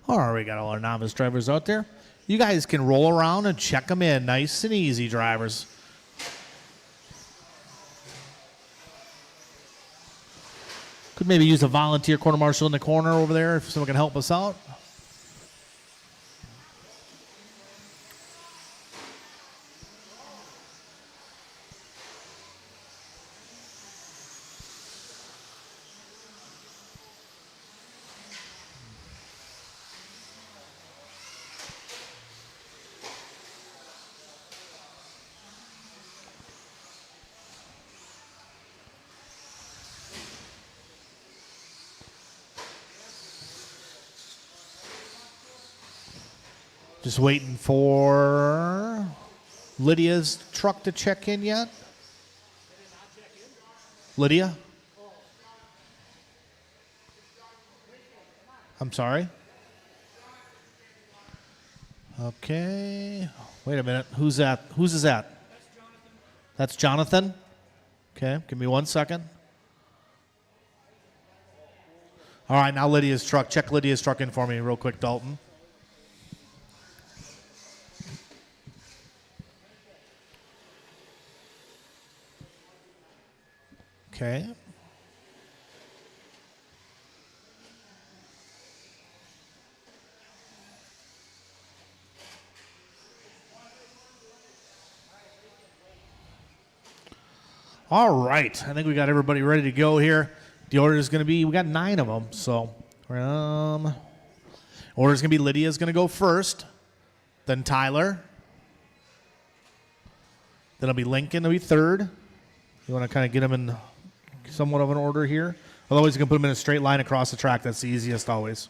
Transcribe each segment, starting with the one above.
All right, we got all our novice drivers out there. You guys can roll around and check them in. Nice and easy, drivers. Could maybe use a volunteer quarter marshal in the corner over there if someone can help us out. Just waiting for Lydia's truck to check in yet. Lydia? I'm sorry? Okay. Wait a minute. Who's that? Whose is that? That's Jonathan? Okay. Give me 1 second. All right. Now Lydia's truck. Check Lydia's truck in for me real quick, Dalton. Okay. All right. I think we got everybody ready to go here. The order is going to be, we got 9 of them. So, order is going to be Lydia's going to go first. Then Tyler. Then it'll be Lincoln will be third. You want to kind of get them in somewhat of an order here. Otherwise, you can put them in a straight line across the track. That's the easiest always.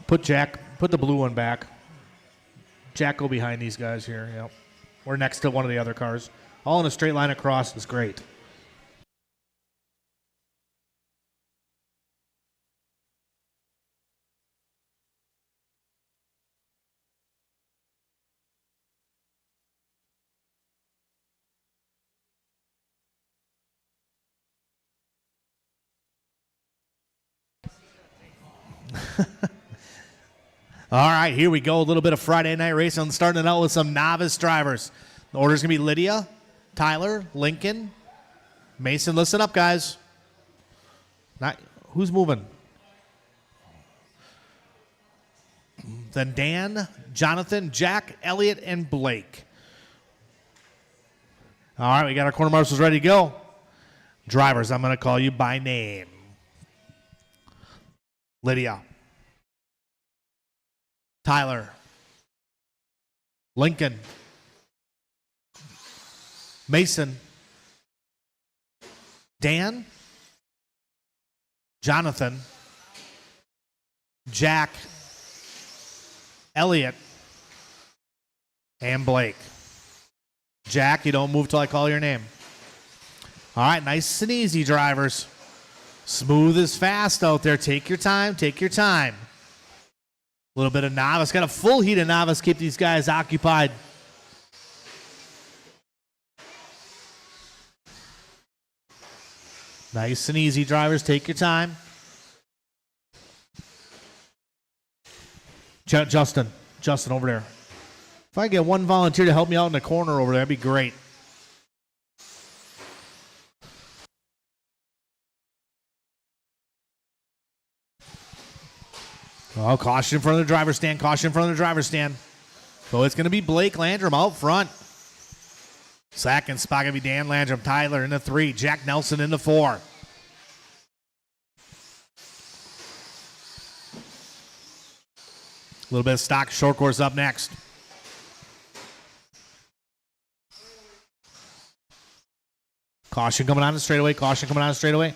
Put the blue one back. Jack, go behind these guys here. Yep. We're next to one of the other cars. All in a straight line across is great. All right, here we go. A little bit of Friday night racing. Starting it out with some novice drivers. The order's going to be Lydia, Tyler, Lincoln, Mason. Listen up, guys. Who's moving? Then Dan, Jonathan, Jack, Elliot, and Blake. All right, we got our corner marshals ready to go. Drivers, I'm going to call you by name. Lydia. Tyler. Lincoln. Mason. Dan. Jonathan. Jack. Elliot. And Blake. Jack, you don't move till I call your name. All right, nice and easy, drivers. Smooth as fast out there. Take your time, take your time. A little bit of novice. Got a full heat of novice. Keep these guys occupied. Nice and easy, drivers. Take your time. Justin over there. If I get one volunteer to help me out in the corner over there, that'd be great. Oh, caution in front of the driver's stand. Caution in front of the driver's stand. So it's going to be Blake Landrum out front. Second spot going to be Dan Landrum. Tyler in the 3. Jack Nelson in the 4. A little bit of stock short course up next. Caution coming on the straightaway. Caution coming on the straightaway.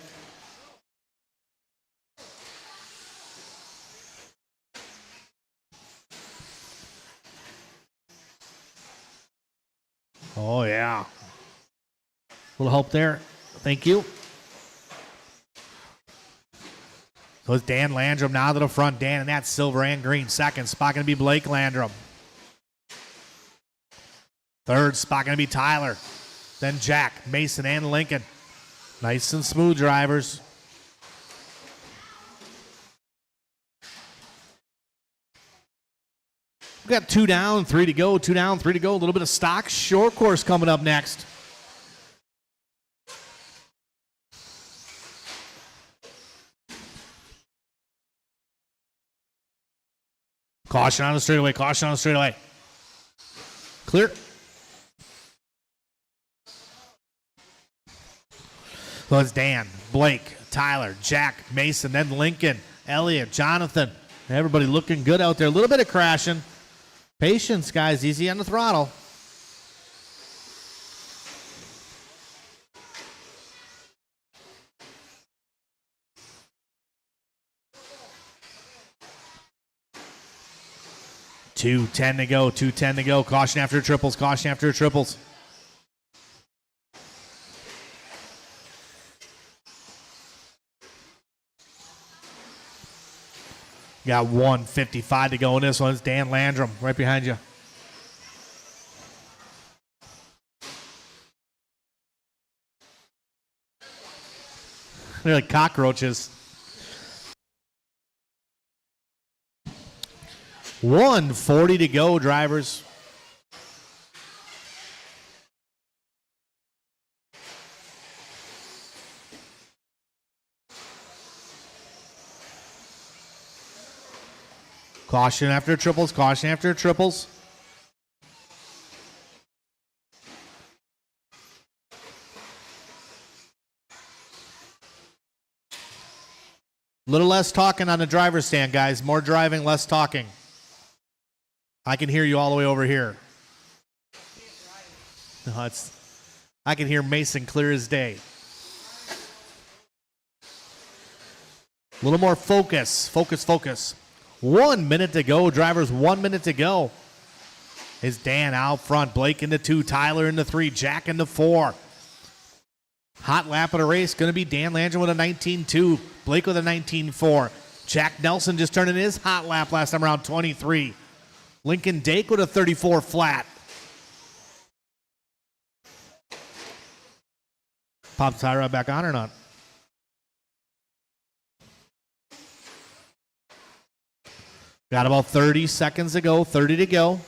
Oh, yeah. A little help there. Thank you. So it's Dan Landrum now to the front. Dan in that silver and green. Second spot going to be Blake Landrum. Third spot going to be Tyler. Then Jack, Mason, and Lincoln. Nice and smooth drivers. We got 2 down, 3 to go. 2 down, 3 to go. A little bit of stock short course coming up next. Caution on the straightaway. Caution on the straightaway. Clear. So it's Dan, Blake, Tyler, Jack, Mason, then Lincoln, Elliott, Jonathan. Everybody looking good out there. A little bit of crashing. Patience, guys. Easy on the throttle. $2:10 to go. 2:10 to go. Caution after triples. Caution after triples. Got 1:55 to go in this one. It's Dan Landrum right behind you. They're like cockroaches. 1:40 to go, drivers. Caution after triples, caution after triples. A little less talking on the driver's stand, guys. More driving, less talking. I can hear you all the way over here. No, I can hear Mason clear as day. A little more focus, focus. 1 minute to go, drivers. 1 minute to go. Is Dan out front, Blake into 2, Tyler into 3, Jack into 4. Hot lap of the race going to be Dan Landrum with a 19.2, Blake with a 19.4. Jack Nelson just turning his hot lap last time around, 23. Lincoln Dake with a 34 flat. Pop the tie rod back on or not? Got about 30 seconds to go, 30 to go.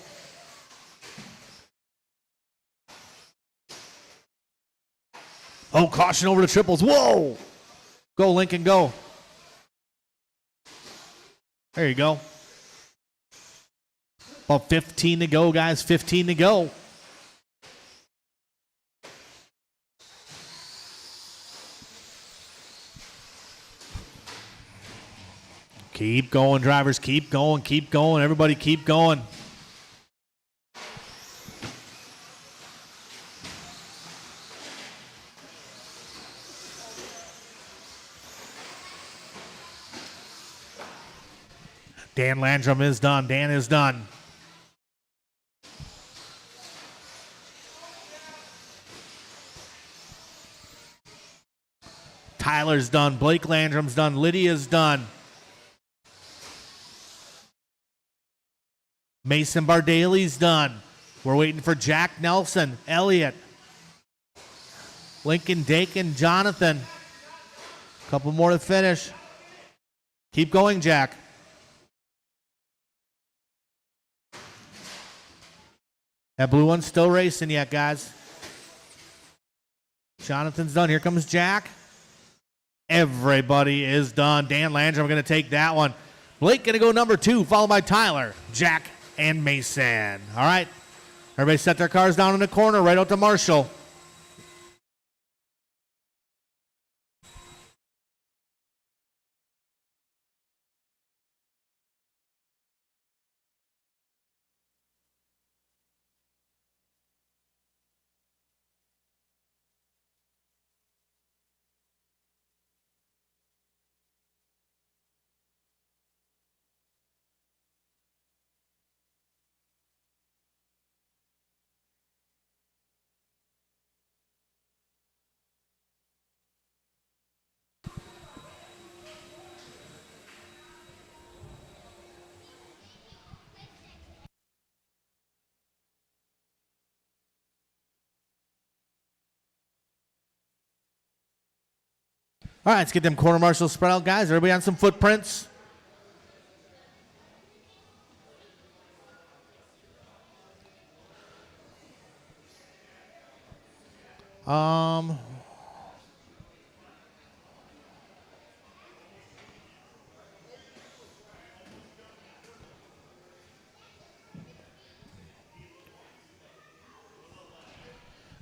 Oh, caution over the triples. Whoa! Go, Lincoln, go. There you go. About 15 to go, guys. 15 to go. Keep going, drivers. Keep going, keep going. Everybody keep going. Dan Landrum is done. Dan is done. Tyler's done. Blake Landrum's done. Lydia's done. Mason Bardaley's done. We're waiting for Jack Nelson, Elliott, Lincoln Dake, and Jonathan. A couple more to finish. Keep going, Jack. That blue one's still racing yet, guys. Jonathan's done. Here comes Jack. Everybody is done. Dan Landrum going to take that one. Blake going to go number 2, followed by Tyler, Jack, and Mason. All right. Everybody set their cars down in the corner, right out to Marshall. All right, let's get them quarter marshals spread out, guys. Everybody on some footprints. All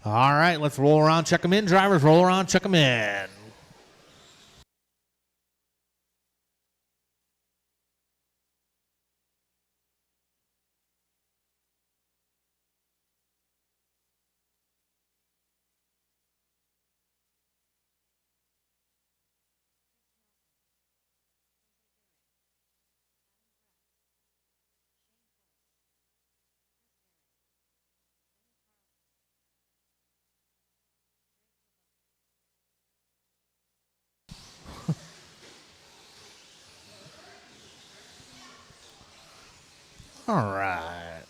right, let's roll around, check them in. Drivers, roll around, check them in. All right.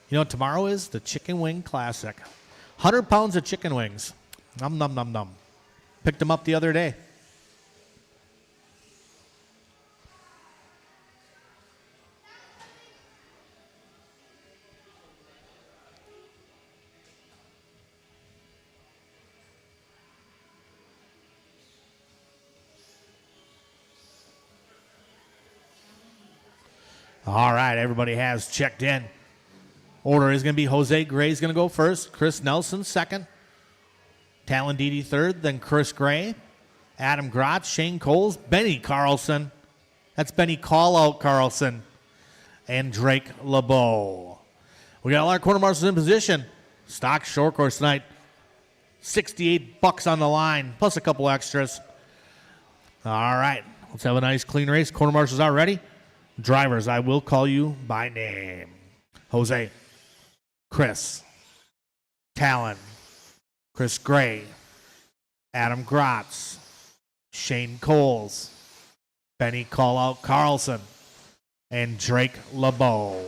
You know what tomorrow is? The Chicken Wing Classic. 100 pounds of chicken wings. Num, num, num, num. Picked them up the other day. All right, everybody has checked in. Order is going to be Jose Gray's going to go first, Chris Nelson second, Talon Dede third, then Chris Gray, Adam Grotz, Shane Coles, Benny Carlson. That's Benny Call-Out Carlson, and Drake LeBeau. We got all our quarter marshals in position. Stock short course tonight. $68 on the line, plus a couple extras. All right, let's have a nice clean race. Quarter marshals are ready. Drivers, I will call you by name. Jose, Chris, Talon, Chris Gray, Adam Grotz, Shane Coles, Benny Call-Out Carlson, and Drake LeBeau.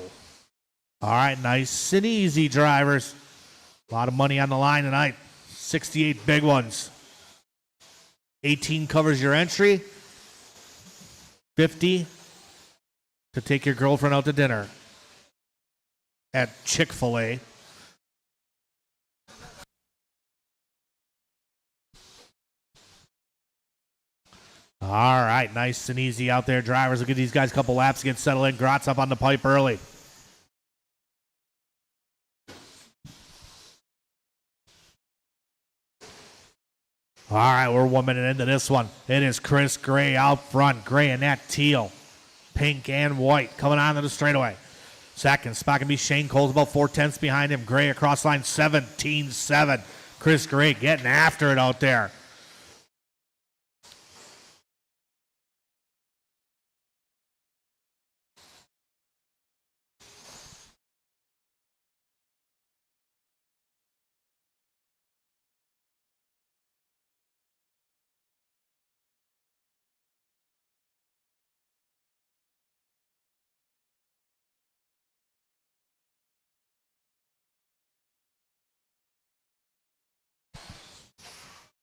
All right, nice and easy, drivers. A lot of money on the line tonight. 68 big ones. 18 covers your entry. 50 to take your girlfriend out to dinner at Chick-fil-A. All right, nice and easy out there, drivers. We'll give these guys a couple laps to get settled in. Grotz up on the pipe early. All right, we're 1 minute into this one. It is Chris Gray out front. Gray in that teal, pink and white, coming onto the straightaway. Second spot can be Shane Coles, about 4/10 behind him. Gray across line 17-7. Chris Gray getting after it out there.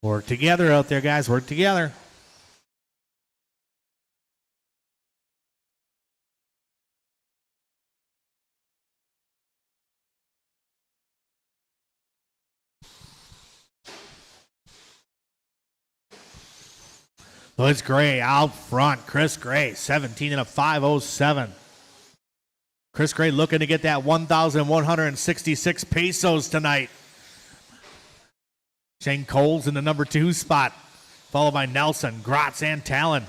Work together out there, guys. Work together. So it's Gray out front. Chris Gray, 17 and a 507. Chris Gray looking to get that 1,166 pesos tonight. Shane Coles in the number 2 spot, followed by Nelson, Grotz, and Talon.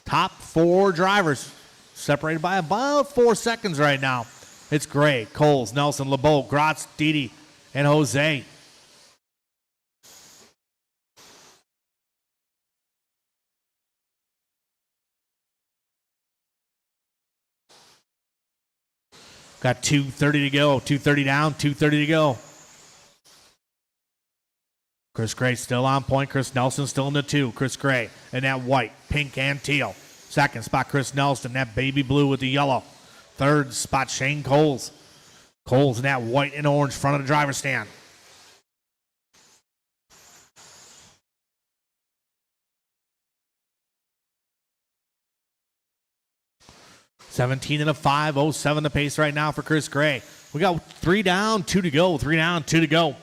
Top 4 drivers, separated by about 4 seconds right now. It's Gray, Coles, Nelson, LeBeau, Grotz, Dede, and Jose. Got 2:30 to go, 2:30 down, 2:30 to go. Chris Gray still on point. Chris Nelson still in the 2. Chris Gray in that white, pink, and teal. Second spot, Chris Nelson, that baby blue with the yellow. Third spot, Shane Coles. Coles in that white and orange front of the driver's stand. 17 and a 5.07 the pace right now for Chris Gray. We got 3 down, 2 to go. 3 down, 2 to go.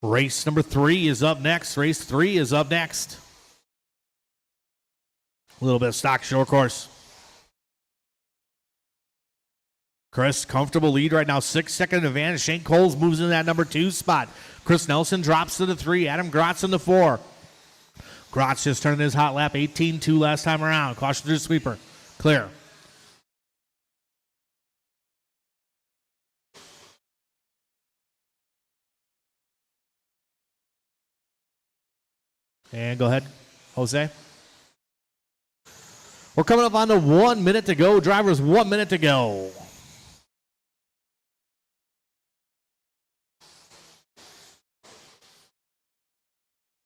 Race number 3 is up next. Race 3 is up next. A little bit of stock short course. Chris, comfortable lead right now. 6-second advantage. Shane Coles moves into that number 2 spot. Chris Nelson drops to the 3. Adam Grotz in the 4. Grotz just turned his hot lap. 18-2 last time around. Caution through sweeper. Clear. And go ahead, Jose. We're coming up on the 1 minute to go. Drivers, 1 minute to go.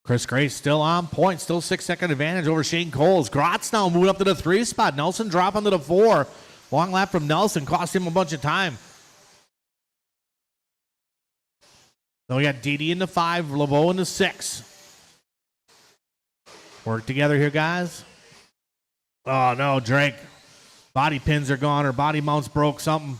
Chris Gray still on point, still 6-second advantage over Shane Coles. Grotz now moving up to the 3 spot. Nelson dropping to the 4. Long lap from Nelson, cost him a bunch of time. Then we got Didi in the 5, Laveau in the 6. Work together here, guys. Oh, no, Drake. Body pins are gone, or body mounts broke, something.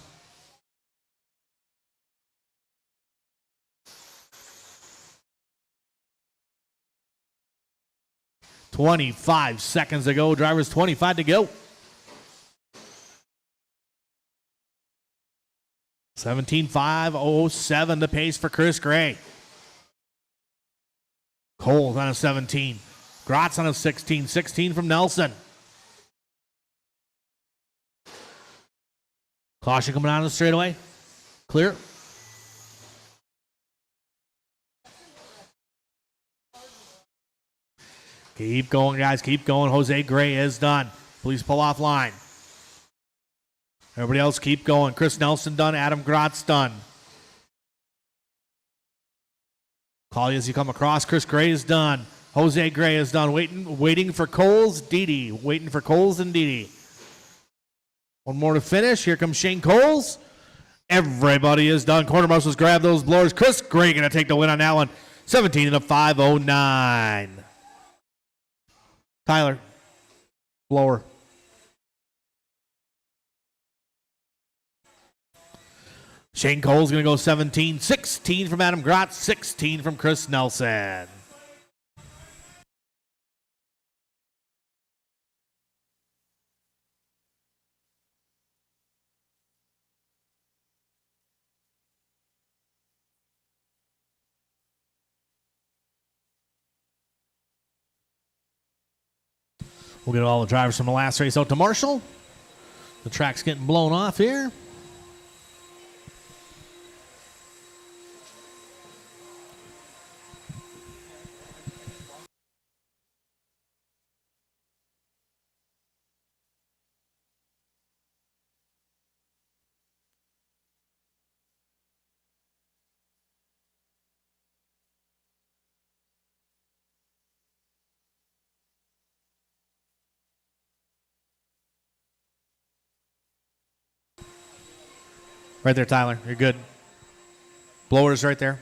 .25 seconds to go. Drivers, 25 to go. 17.507 the pace for Chris Gray. Coles on a 17. Grotz on a 16. 16 from Nelson. Caution coming out of the straightaway. Clear. Keep going, guys. Keep going. Jose Gray is done. Please pull off line. Everybody else keep going. Chris Nelson done. Adam Grotz done. Call you as you come across. Chris Gray is done. Jose Gray is done. Waiting for Coles. Didi. Waiting for Coles and Didi. One more to finish. Here comes Shane Coles. Everybody is done. Corner muscles grab those blowers. Chris Gray going to take the win on that one. 17 and a 5.09. Tyler, blower. Shane Cole's going to go 17. 16 from Adam Grotz. 16 from Chris Nelson. We'll get all the drivers from the last race out to Marshall. The track's getting blown off here. Right there, Tyler. You're good. Blower's right there.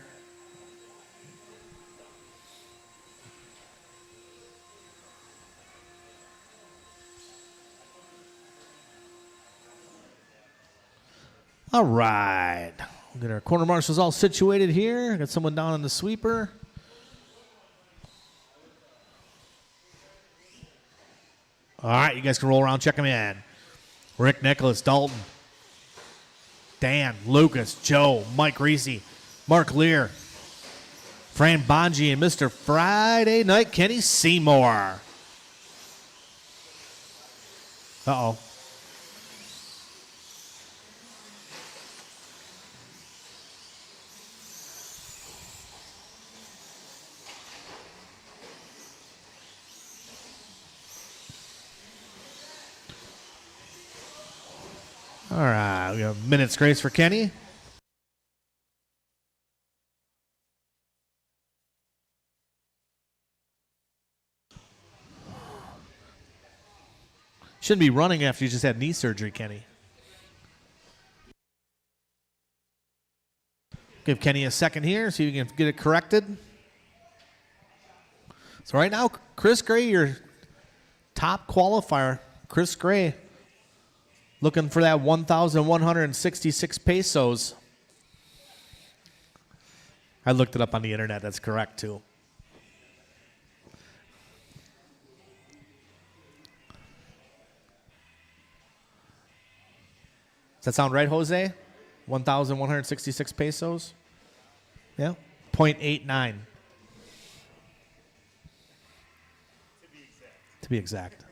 All right. We'll get our corner marshals all situated here. Got someone down on the sweeper. All right, you guys can roll around, check them in. Rick Nicholas, Dalton, Dan, Lucas, Joe, Mike Reese, Mark Lear, Fran Bonji, and Mr. Friday Night Kenny Seymour. Uh-oh. All right, we have minutes grace for Kenny. Shouldn't be running after you just had knee surgery, Kenny. Give Kenny a second here, see if you can get it corrected. So right now, Chris Gray, your top qualifier. Chris Gray looking for that 1,166 pesos. I looked it up on the internet. That's correct, too. Does that sound right, Jose? 1,166 pesos? Yeah? 0.89. To be exact.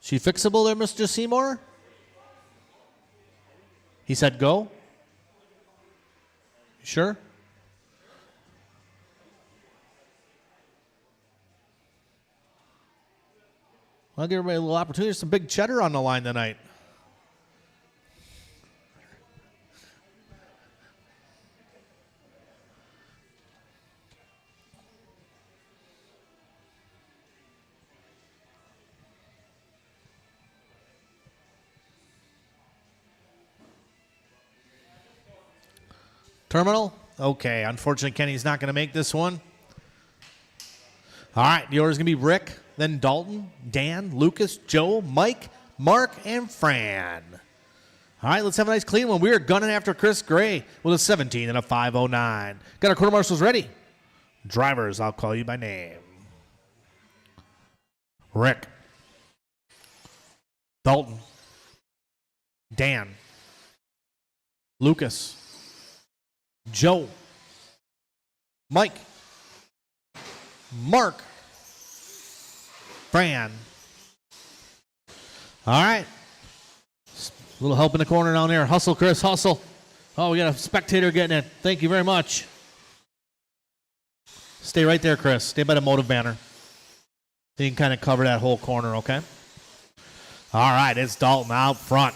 She fixable there, Mr. Seymour? He said go? Sure? I'll give everybody a little opportunity. There's some big cheddar on the line tonight. Terminal? Okay, unfortunately, Kenny's not going to make this one. All right, the order's going to be Rick, then Dalton, Dan, Lucas, Joe, Mike, Mark, and Fran. All right, let's have a nice clean one. We are gunning after Chris Gray with a 17 and a 509. Got our quarter marshals ready. Drivers, I'll call you by name. Rick. Dalton. Dan. Lucas. Joe. Mike. Mark. Fran. All right. A little help in the corner down there. Hustle, Chris, hustle. Oh, we got a spectator getting it. Thank you very much. Stay right there, Chris. Stay by the motive banner. You can kind of cover that whole corner, okay? All right, it's Dalton out front.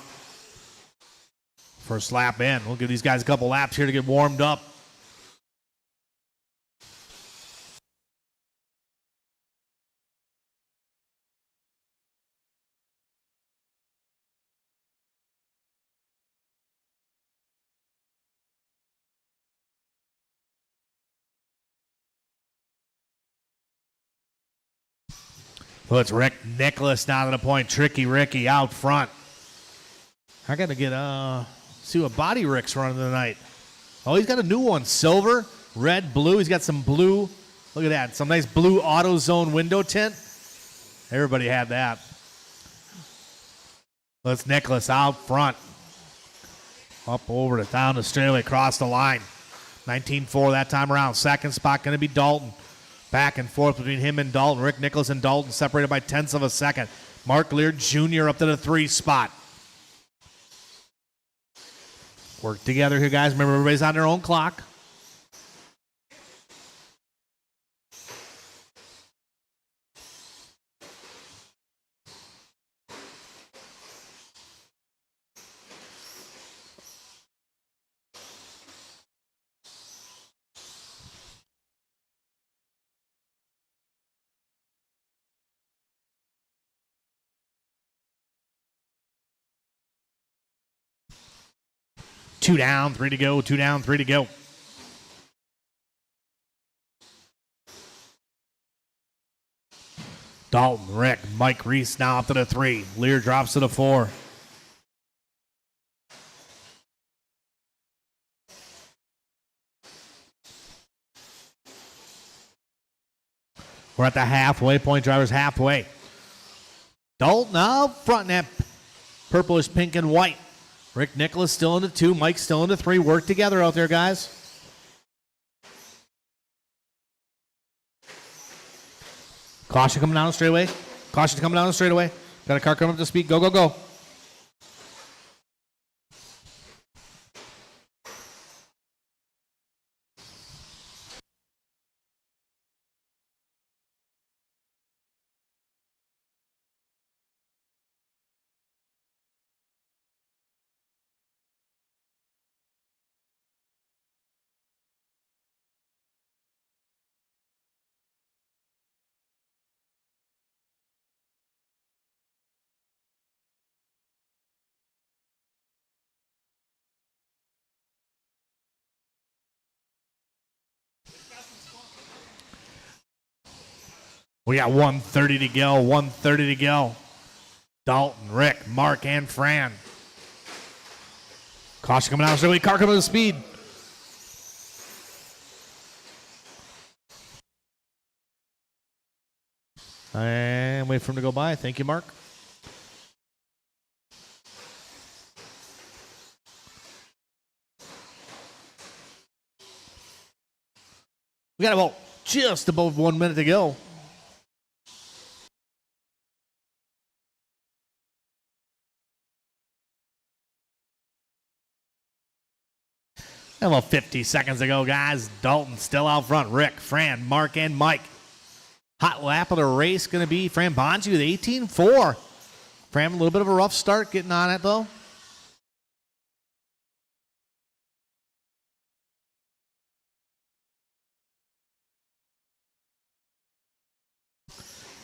First lap in. We'll give these guys a couple laps here to get warmed up. Puts Rick Nicholas down to the point. Tricky Ricky out front. I got to get see what body Rick's running tonight. Oh, he's got a new one. Silver, red, blue. He's got some blue. Look at that. Some nice blue AutoZone window tint. Everybody had that. Let's Nicholas out front. Up over to down the straightaway, across the line. 19-4 that time around. Second spot going to be Dalton. Back and forth between him and Dalton. Rick Nicholas and Dalton separated by tenths of a second. Mark Lear Jr. up to the 3 spot. Work together here, guys. Remember, everybody's on their own clock. Two down, 3 to go. 2 down, 3 to go. Dalton, Rick, Mike Reese now up to the 3. Lear drops to the 4. We're at the halfway point. Drivers halfway. Dalton out front in that purplish pink and white. Rick Nicholas still into 2. Mike still into 3. Work together out there, guys. Caution coming down the straightaway. Caution coming down the straightaway. Got a car coming up to speed. Go, go, go. We got 1:30 to go. 1:30 to go. Dalton, Rick, Mark, and Fran. Caution coming out. So car coming to speed. And wait for him to go by. Thank you, Mark. We got about just above 1 minute to go. About 50 seconds to go, guys. Dalton still out front. Rick, Fran, Mark, and Mike. Hot lap of the race going to be Fran Bonji with 18.4. Fran, a little bit of a rough start getting on it, though.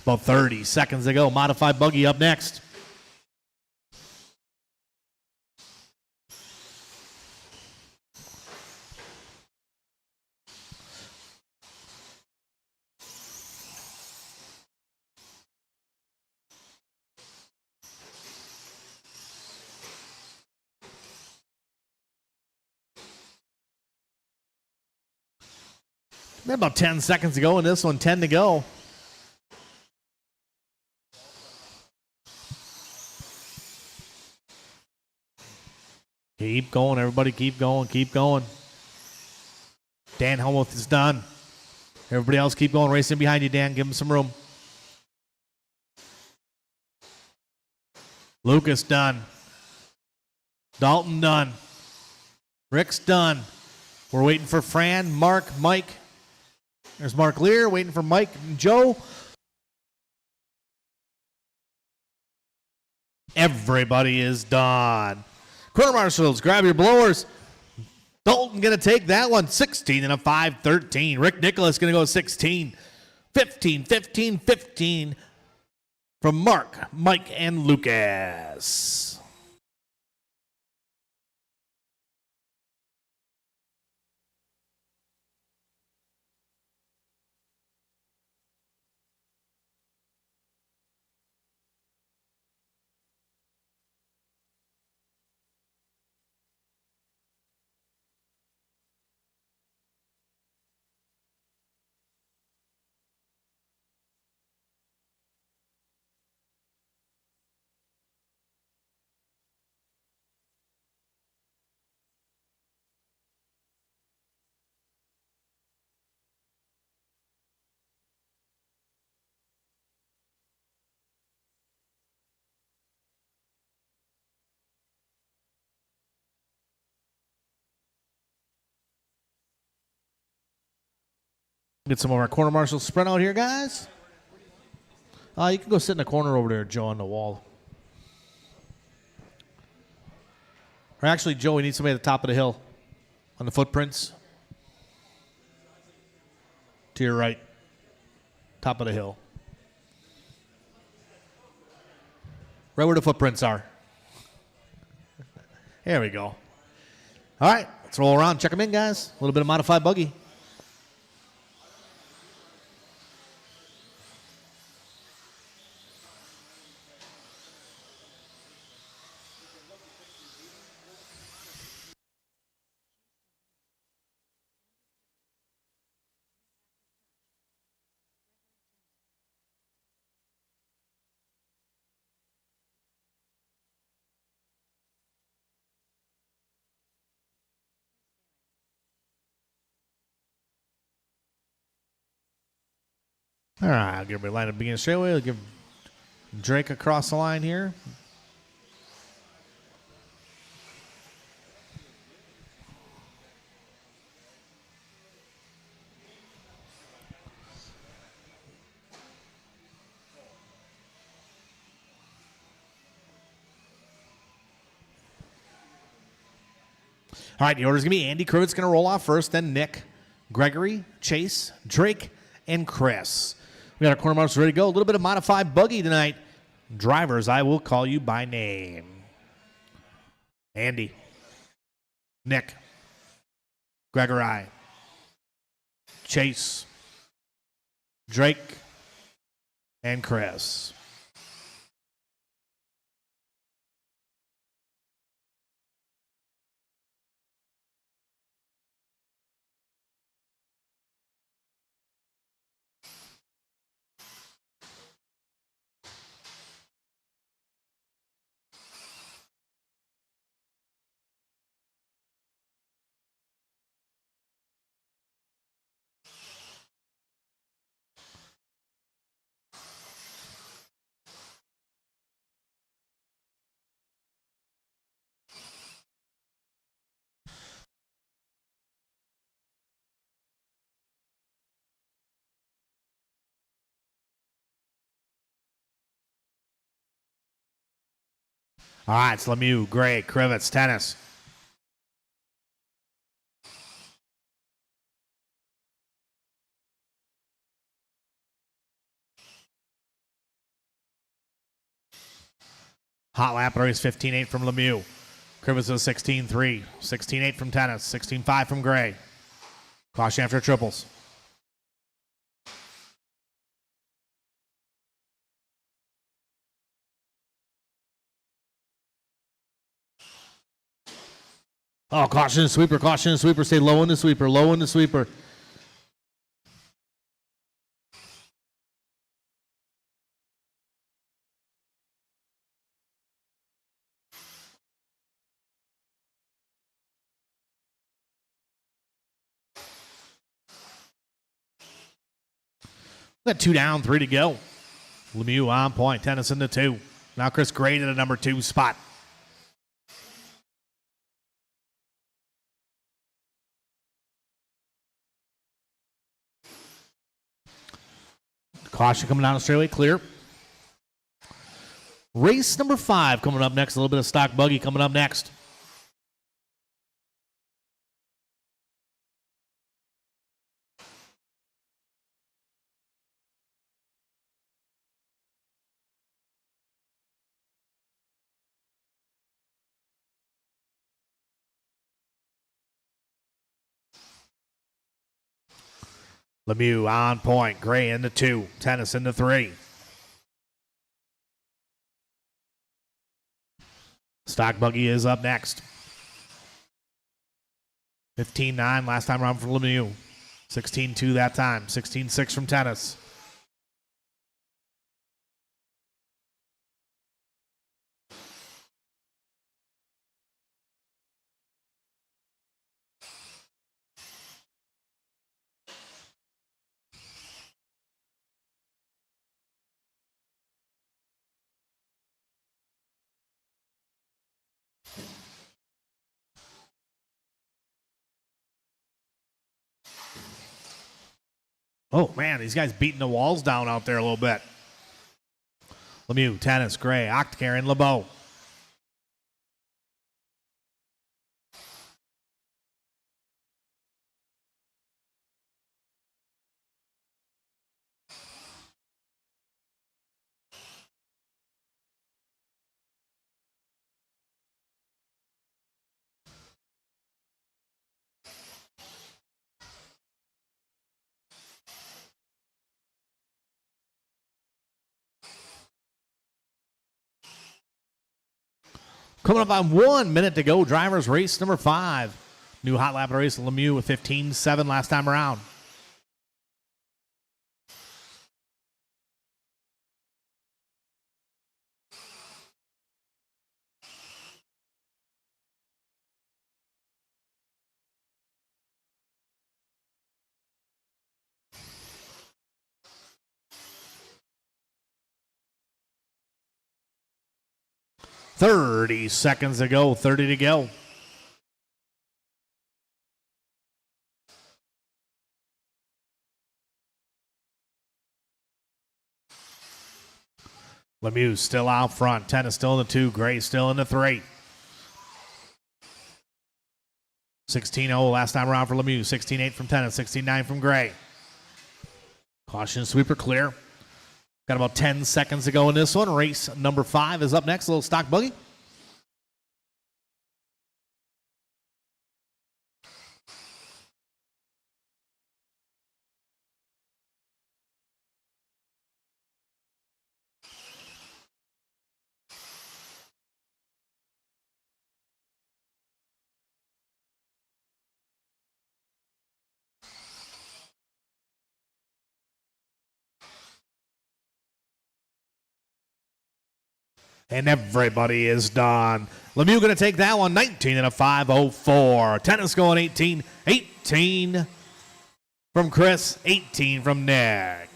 About 30 seconds to go. Modified buggy up next. About 10 seconds to go in this one, 10 to go. Keep going, everybody. Keep going, keep going. Dan Helmuth is done. Everybody else keep going. Racing behind you, Dan. Give him some room. Lucas done. Dalton done. Rick's done. We're waiting for Fran, Mark, Mike. There's Mark Lear waiting for Mike and Joe. Everybody is done. Quarter marshals, grab your blowers. Dalton going to take that one. 16 and a 5:13. Rick Nicholas going to go 16. 15, 15, 15 from Mark, Mike, and Lucas. Get some of our corner marshals spread out here, guys. You can go sit in the corner over there, Joe, on the wall. Or actually, Joe, we need somebody at the top of the hill on the footprints. To your right. Top of the hill. Right where the footprints are. There we go. All right, let's roll around. Check them in, guys. A little bit of modified buggy. All right, I'll give me a line up beginning straightaway. I'll give Drake across the line here. All right, the order's going to be Andy Krivitz going to roll off first, then Nick, Gregory, Chase, Drake, and Chris. We got our corner marks ready to go. A little bit of modified buggy tonight. Drivers, I will call you by name. Andy, Nick, Gregory, Chase, Drake, and Chris. All right, it's Lemieux, Gray, Krivitz, Tennis. Hot lap race 15-8 from Lemieux. Krivitz is 16-3. 16-8 from Tennis. 16-5 from Gray. Caution after triples. Oh, caution and sweeper, caution and sweeper. Stay low in the sweeper, low in the sweeper. Got 2 down, 3 to go. Lemieux on point, Tennis in the 2. Now Chris Gray to the number 2 spot. Caution coming down the straightaway, clear. Race number 5 coming up next. A little bit of stock buggy coming up next. Lemieux on point, Gray in the 2, Tennis in the 3. Stock buggy is up next. 15-9 last time around for Lemieux. 16-2 that time. 16-6 from Tennis. Oh, man, these guys beating the walls down out there a little bit. Lemieux, Tennis, Gray, Octacare, and LeBeau. Coming up on 1 minute to go, drivers race number 5. New hot lap race, Lemieux with 15-7 last time around. 30 seconds to go, 30 to go. Lemieux still out front. 10 is still in the 2. Gray still in the 3. 16-0 last time around for Lemieux. 16-8 from 10 and 16-9 from Gray. Caution sweeper clear. Got about 10 seconds to go in this one. Race number 5 is up next. A little stock buggy. And everybody is done. Lemieux going to take that one, 19 and a 5:04. Tennis going 18. 18 from Chris, 18 from Nick.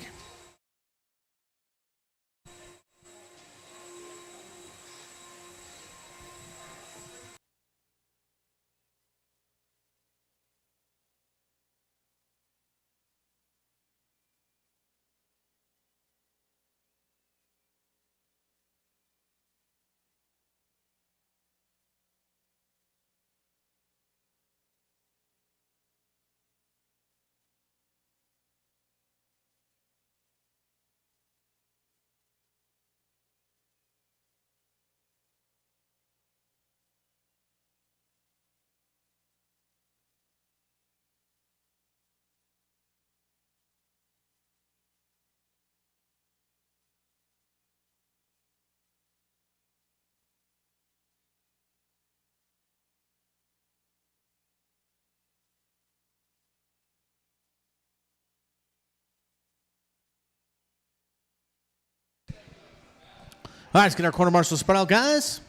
All right, let's get our corner marshal spread out, guys.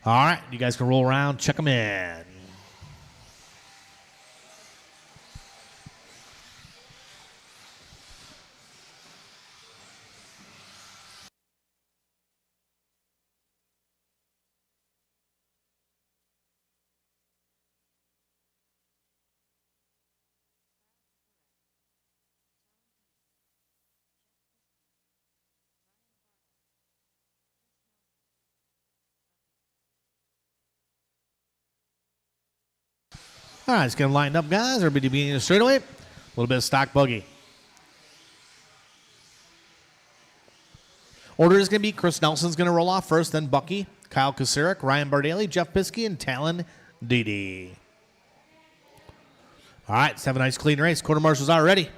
All right, you guys can roll around, check them in. All right, let's get them lined up, guys. Everybody being in the straightaway. A little bit of stock buggy. Order is going to be Chris Nelson's going to roll off first, then Bucky, Kyle Kucerik, Ryan Bardaly, Jeff Piskey, and Talon Dede. All right, let's have a nice clean race. Quarter marshals are ready.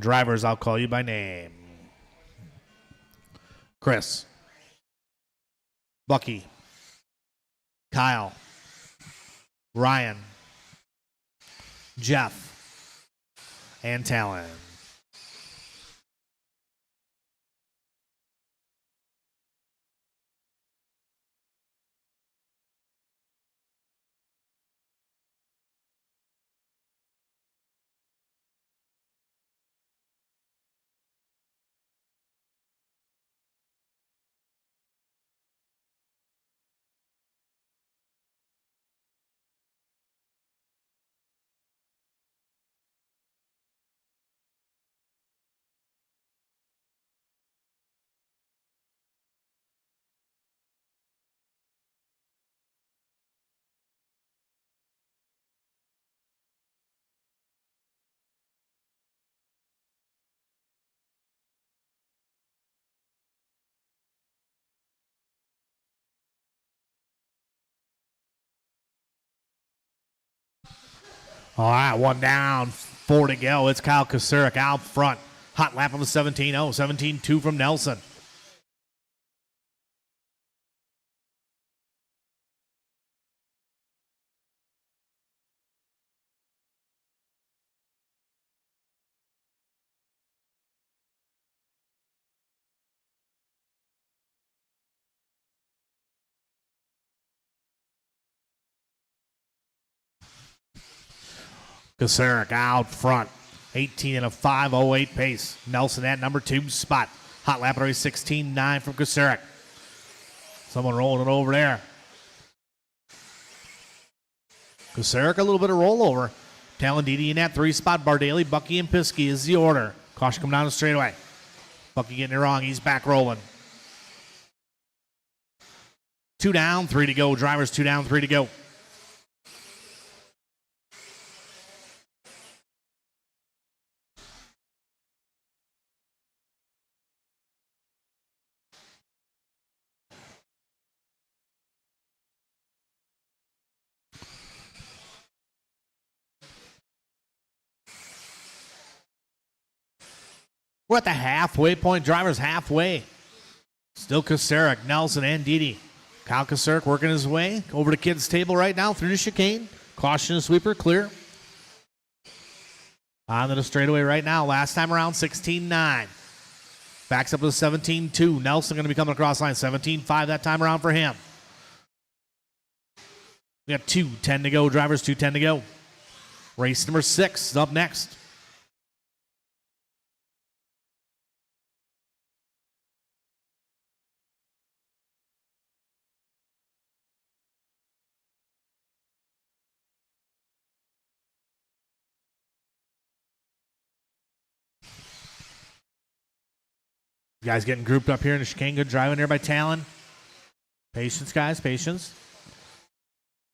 Drivers, I'll call you by name. Chris. Bucky. Kyle. Ryan. Jeff. And Talon. All right, one down, 4 to go. It's Kyle Kucerik out front. Hot lap of a 17-0, 17-2 from Nelson. Kasarik out front. 18 and a 5:08 pace. Nelson at number 2 spot. Hot lap race 16.9 from Kasarik. Someone rolling it over there. Kasarik a little bit of rollover. Talendini in that 3 spot. Bardaly, Bucky, and Piskey is the order. Caution coming down the straightaway. Bucky getting it wrong. He's back rolling. 2 down, 3 to go. Drivers 2 down, 3 to go. We're at the halfway point. Drivers halfway. Still Kasarik, Nelson, and Didi. Kyle Kasarik working his way over to Kids' table right now through the chicane. Caution sweeper, clear. On to the straightaway right now. Last time around, 16.9. Backs up to 17.2. Nelson going to be coming across line. 17.5 that time around for him. We got 2:10 to go. Drivers 2:10 to go. Race number 6 is up next. Guys getting grouped up here in the chicane. Good driving there by Talon. Patience, guys, patience.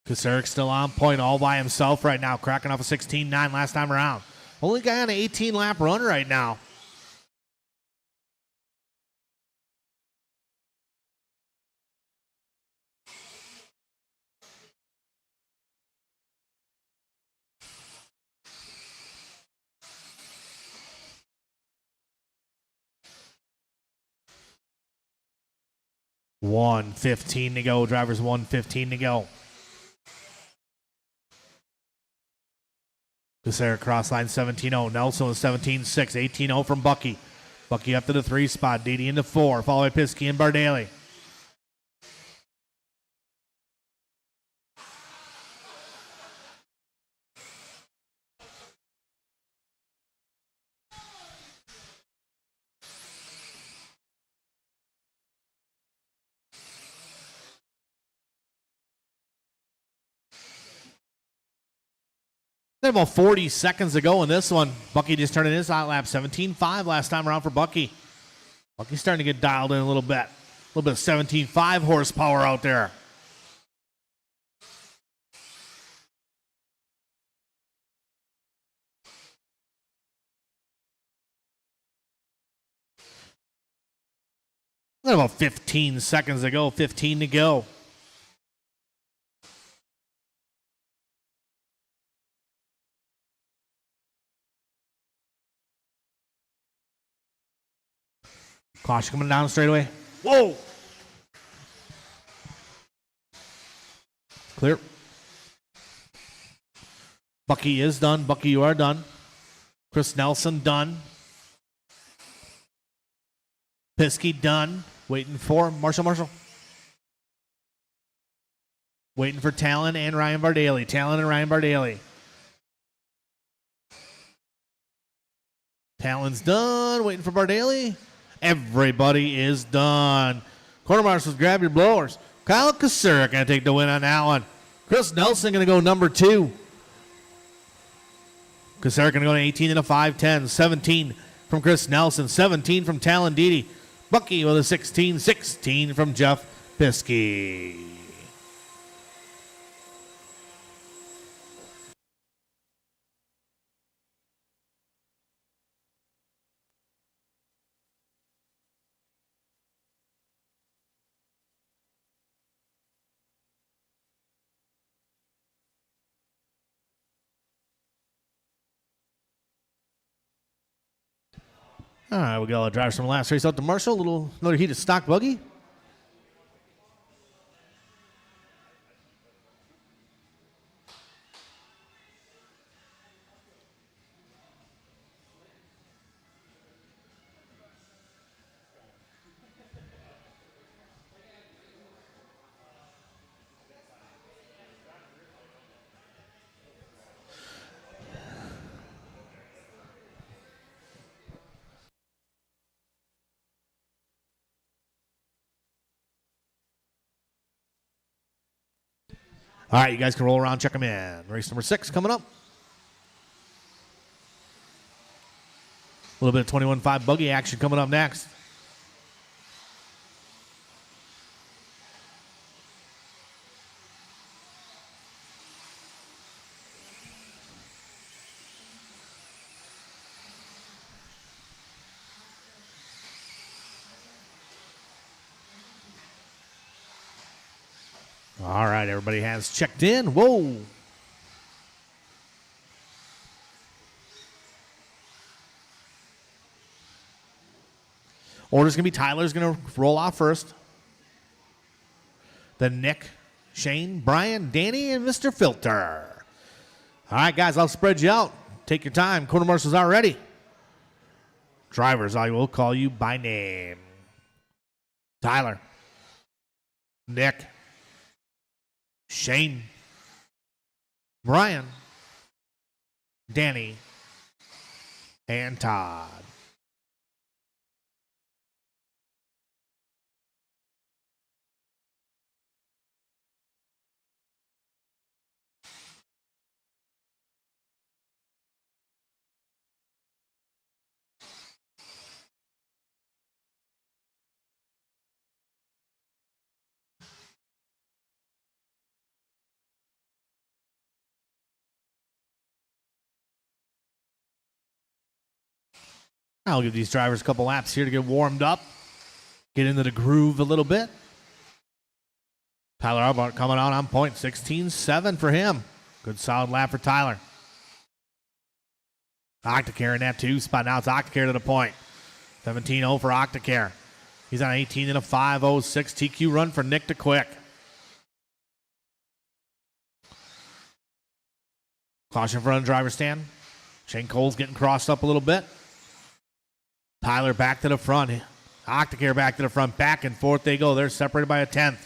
Kasarik's still on point all by himself right now, cracking off a 16.9 last time around. Only guy on an 18-lap run right now. $1:15 to go. Drivers $1:15 to go. Kasarik cross line 17.0. Nelson with 17.6. 18.0 from Bucky. Bucky up to the 3 spot. Didi into 4. Followed by Piskey and Bardaly. About 40 seconds to go in this one. Bucky just turned in his hot lap. 17.5 last time around for Bucky. Bucky's starting to get dialed in a little bit. A little bit of 17.5 horsepower out there. About 15 seconds to go. 15 to go. Caution coming down straight away. Whoa! Clear. Bucky is done. Bucky, you are done. Chris Nelson done. Piskey done. Waiting for Marshall. Waiting for Talon and Ryan Bardaly. Talon's done. Waiting for Bardaly. Everybody is done. Corner marshals, grab your blowers. Kyle Kasarik going to take the win on that one. Chris Nelson going to go number 2. Kasarik going to go to 18 and a 5:10. 17 from Chris Nelson. 17 from Talon Didi. Bucky with a 16 from Jeff Piskey. All right, we got drivers from the last race out to Marshall. Another heat of stock buggy. All right, you guys can roll around, check them in. Race number 6 coming up. A little bit of 21.5 buggy action coming up next. All right, everybody has checked in. Whoa. Order's going to be Tyler's going to roll off first. Then Nick, Shane, Brian, Danny, and Mr. Filter. All right, guys, I'll spread you out. Take your time. Quarter marshals are ready. Drivers, I will call you by name. Tyler. Nick. Shane. Brian. Danny. And Todd. I'll give these drivers a couple laps here to get warmed up, get into the groove a little bit. Tyler Albart coming out on point, 16.7 for him. Good solid lap for Tyler. Octacare in that 2 spot. Now it's Octacare to the point. 17.0 for Octacare. He's on 18 and a 5.06 TQ run for Nick to Quick. Caution front of driver stand. Shane Cole's getting crossed up a little bit. Tyler back to the front. Octacare back to the front. Back and forth they go. They're separated by a 10th.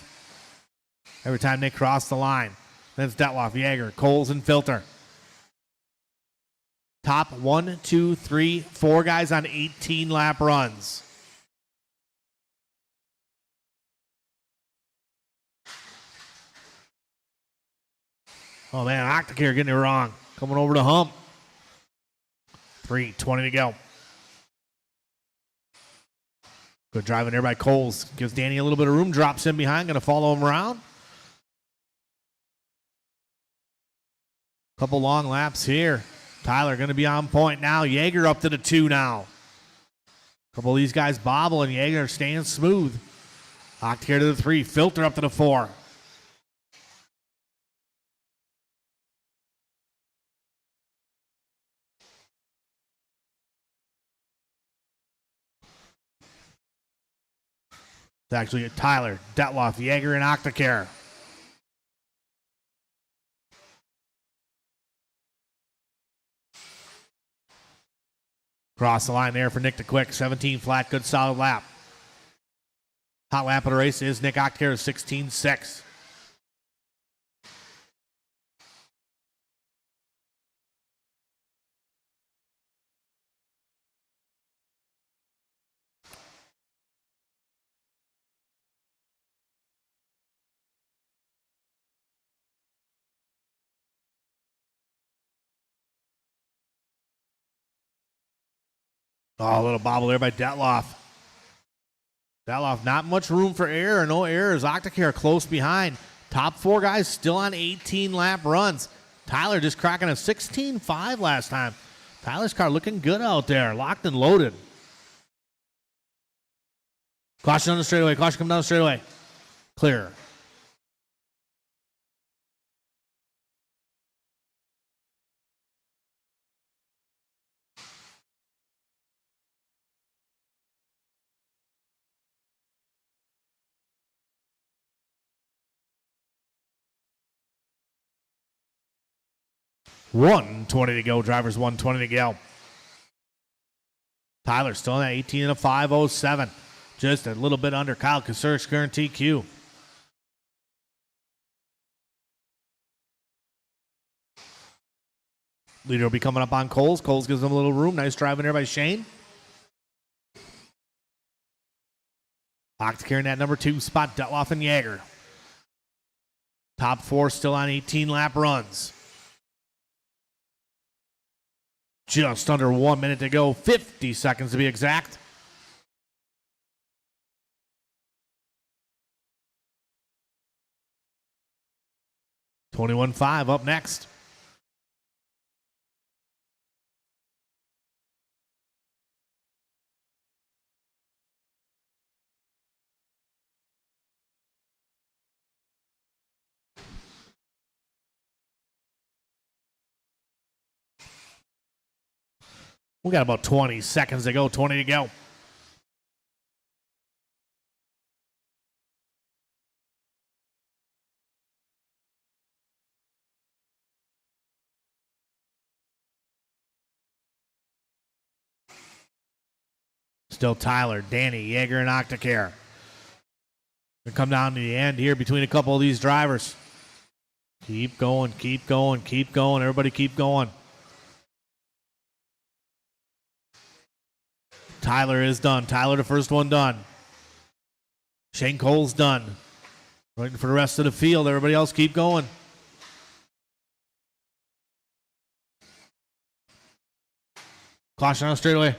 Every time they cross the line. Then it's Detloff, Yeager, Coles, and Filter. Top 1, 2, 3, 4 guys on 18 lap runs. Oh man, Octacare getting it wrong. Coming over the hump. 3:20 to go. Good driving there by Coles. Gives Danny a little bit of room. Drops in behind. Going to follow him around. Couple long laps here. Tyler going to be on point now. Yeager up to the 2 now. Couple of these guys bobble and Yeager staying smooth. Octacare to the 3. Filter up to the 4. It's actually Tyler, Detloff, Yeager, and Octacare. Cross the line there for Nick to Quick. 17 flat, good solid lap. Hot lap of the race is Nick Octacare, 16.6. Oh, a little bobble there by Detloff. Detloff, not much room for error. No errors. Octacare close behind. Top 4 guys still on 18 lap runs. Tyler just cracking a 16.5 last time. Tyler's car looking good out there. Locked and loaded. Caution on the straightaway. Caution coming down the straightaway. Clear. $120 to go. Drivers $120 to go. Tyler still in at 18 and a 5.07. Just a little bit under Kyle Kasurik's current TQ. Leader will be coming up on Coles. Coles gives him a little room. Nice driving there by Shane. Octacare in that number 2 spot. Detloff and Yeager. Top four still on 18-lap runs. Just under 1 minute to go, 50 seconds to be exact. $21.5 up next. We got about 20 seconds to go, 20 to go. Still Tyler, Danny, Yeager, and Octacare. We come down to the end here between a couple of these drivers. Keep going, keep going, keep going. Everybody keep going. Tyler is done. Tyler, the first one done. Shane Cole's done. Waiting for the rest of the field. Everybody else keep going. Caution on the straightaway.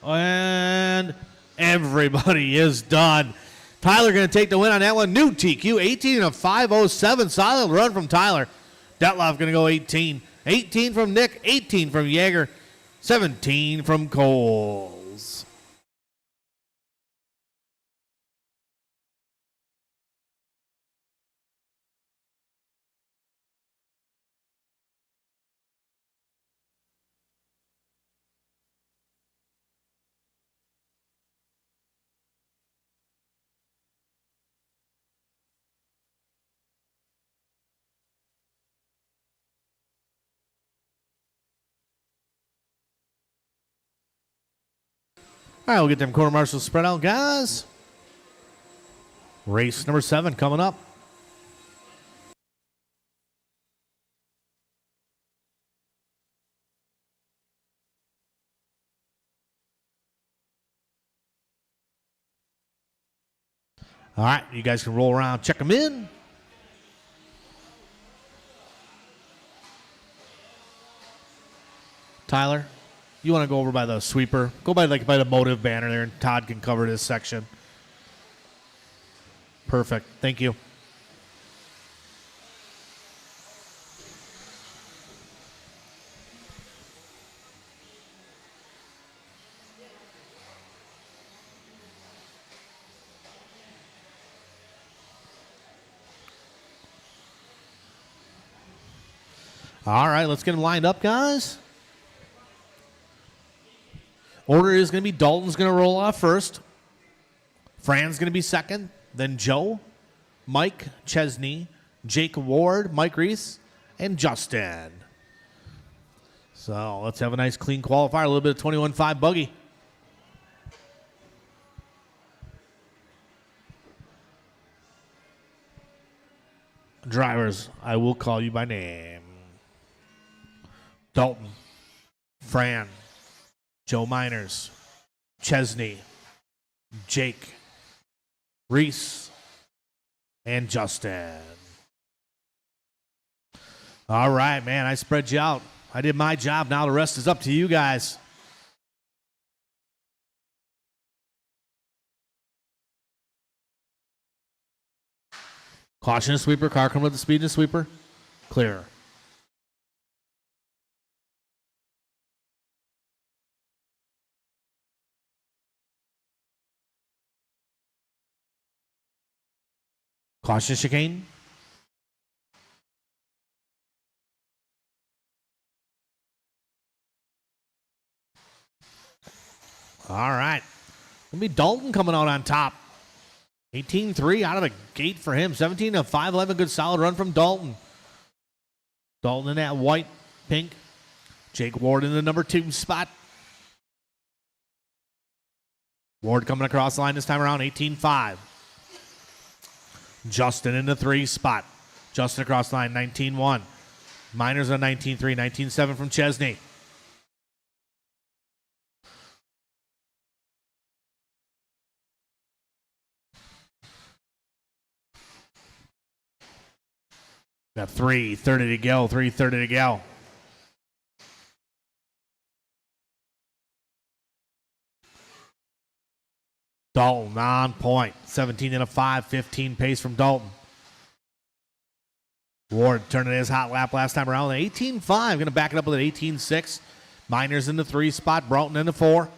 And everybody is done. Tyler going to take the win on that one. New TQ, 18 of 507. Solid run from Tyler. Detloff going to go 18. 18 from Nick, 18 from Yeager, 17 from Coles. All right, we'll get them quarter marshals spread out, guys. Race number 7 coming up. All right, you guys can roll around, check them in. Tyler, you want to go over by the sweeper? Go by by the motive banner there, and Todd can cover this section. Perfect. Thank you. All right, let's get them lined up, guys. Order is going to be Dalton's going to roll off first. Fran's going to be second. Then Joe, Mike Chesney, Jake Ward, Mike Reese, and Justin. So let's have a nice clean qualifier. A little bit of 21.5 buggy. Drivers, I will call you by name. Dalton, Fran, Joe Miners, Chesney, Jake, Reese, and Justin. All right, man, I spread you out. I did my job. Now the rest is up to you guys. Caution sweeper. Car coming with the speed of sweeper. Clear. Caution chicane. All right. It'll be Dalton coming out on top. 18-3 out of the gate for him. 17 of 511. Good solid run from Dalton. Dalton in that white, pink. Jake Ward in the number 2 spot. Ward coming across the line this time around. 18-5. Justin in the 3 spot. Justin across the line, 19-1. Miners on 19-3, 19-7 from Chesney. Got 3:30 to go. 3:30 to go. Dalton on point. 17 and a 5. 15 pace from Dalton. Ward turning his hot lap last time around. 18.5. Going to back it up with an 18.6. Miners in the 3 spot. Broughton in the 4.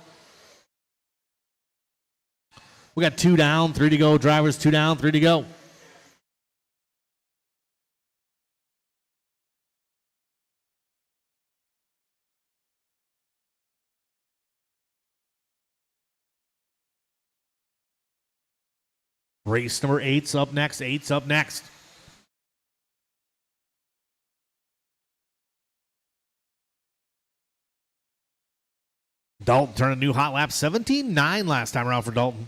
We got 2 down, 3 to go. Drivers 2 down, 3 to go. Race number 8's up next. 8's up next. Dalton turned a new hot lap. 17.9 last time around for Dalton.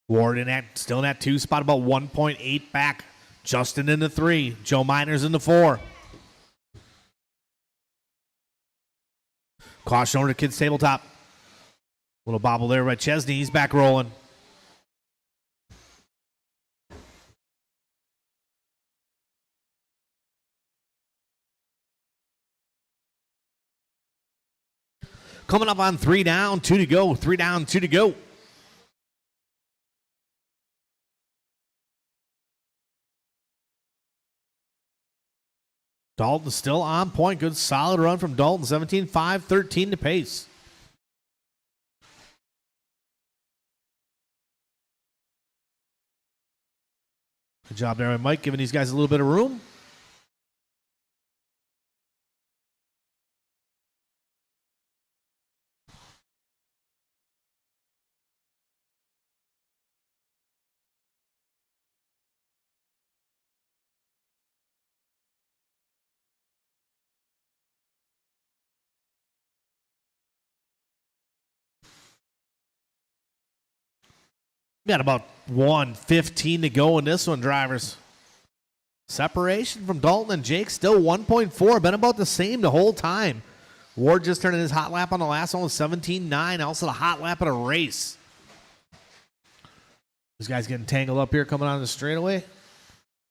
Ward still in that 2 spot, about 1.8 back. Justin in the 3. Joe Miners in the 4. Caution over to Kids Tabletop. Little bobble there by Chesney. He's back rolling. Coming up on 3 down, 2 to go. 3 down, 2 to go. Dalton still on point. Good solid run from Dalton. 17.5, 13 to pace. Good job there by Mike, giving these guys a little bit of room. Got about 1:15 to go in this one, drivers. Separation from Dalton and Jake still 1.4. Been about the same the whole time. Ward just turned in his hot lap on the last one with 17.9. Also the hot lap at a race. These guys getting tangled up here coming on the straightaway.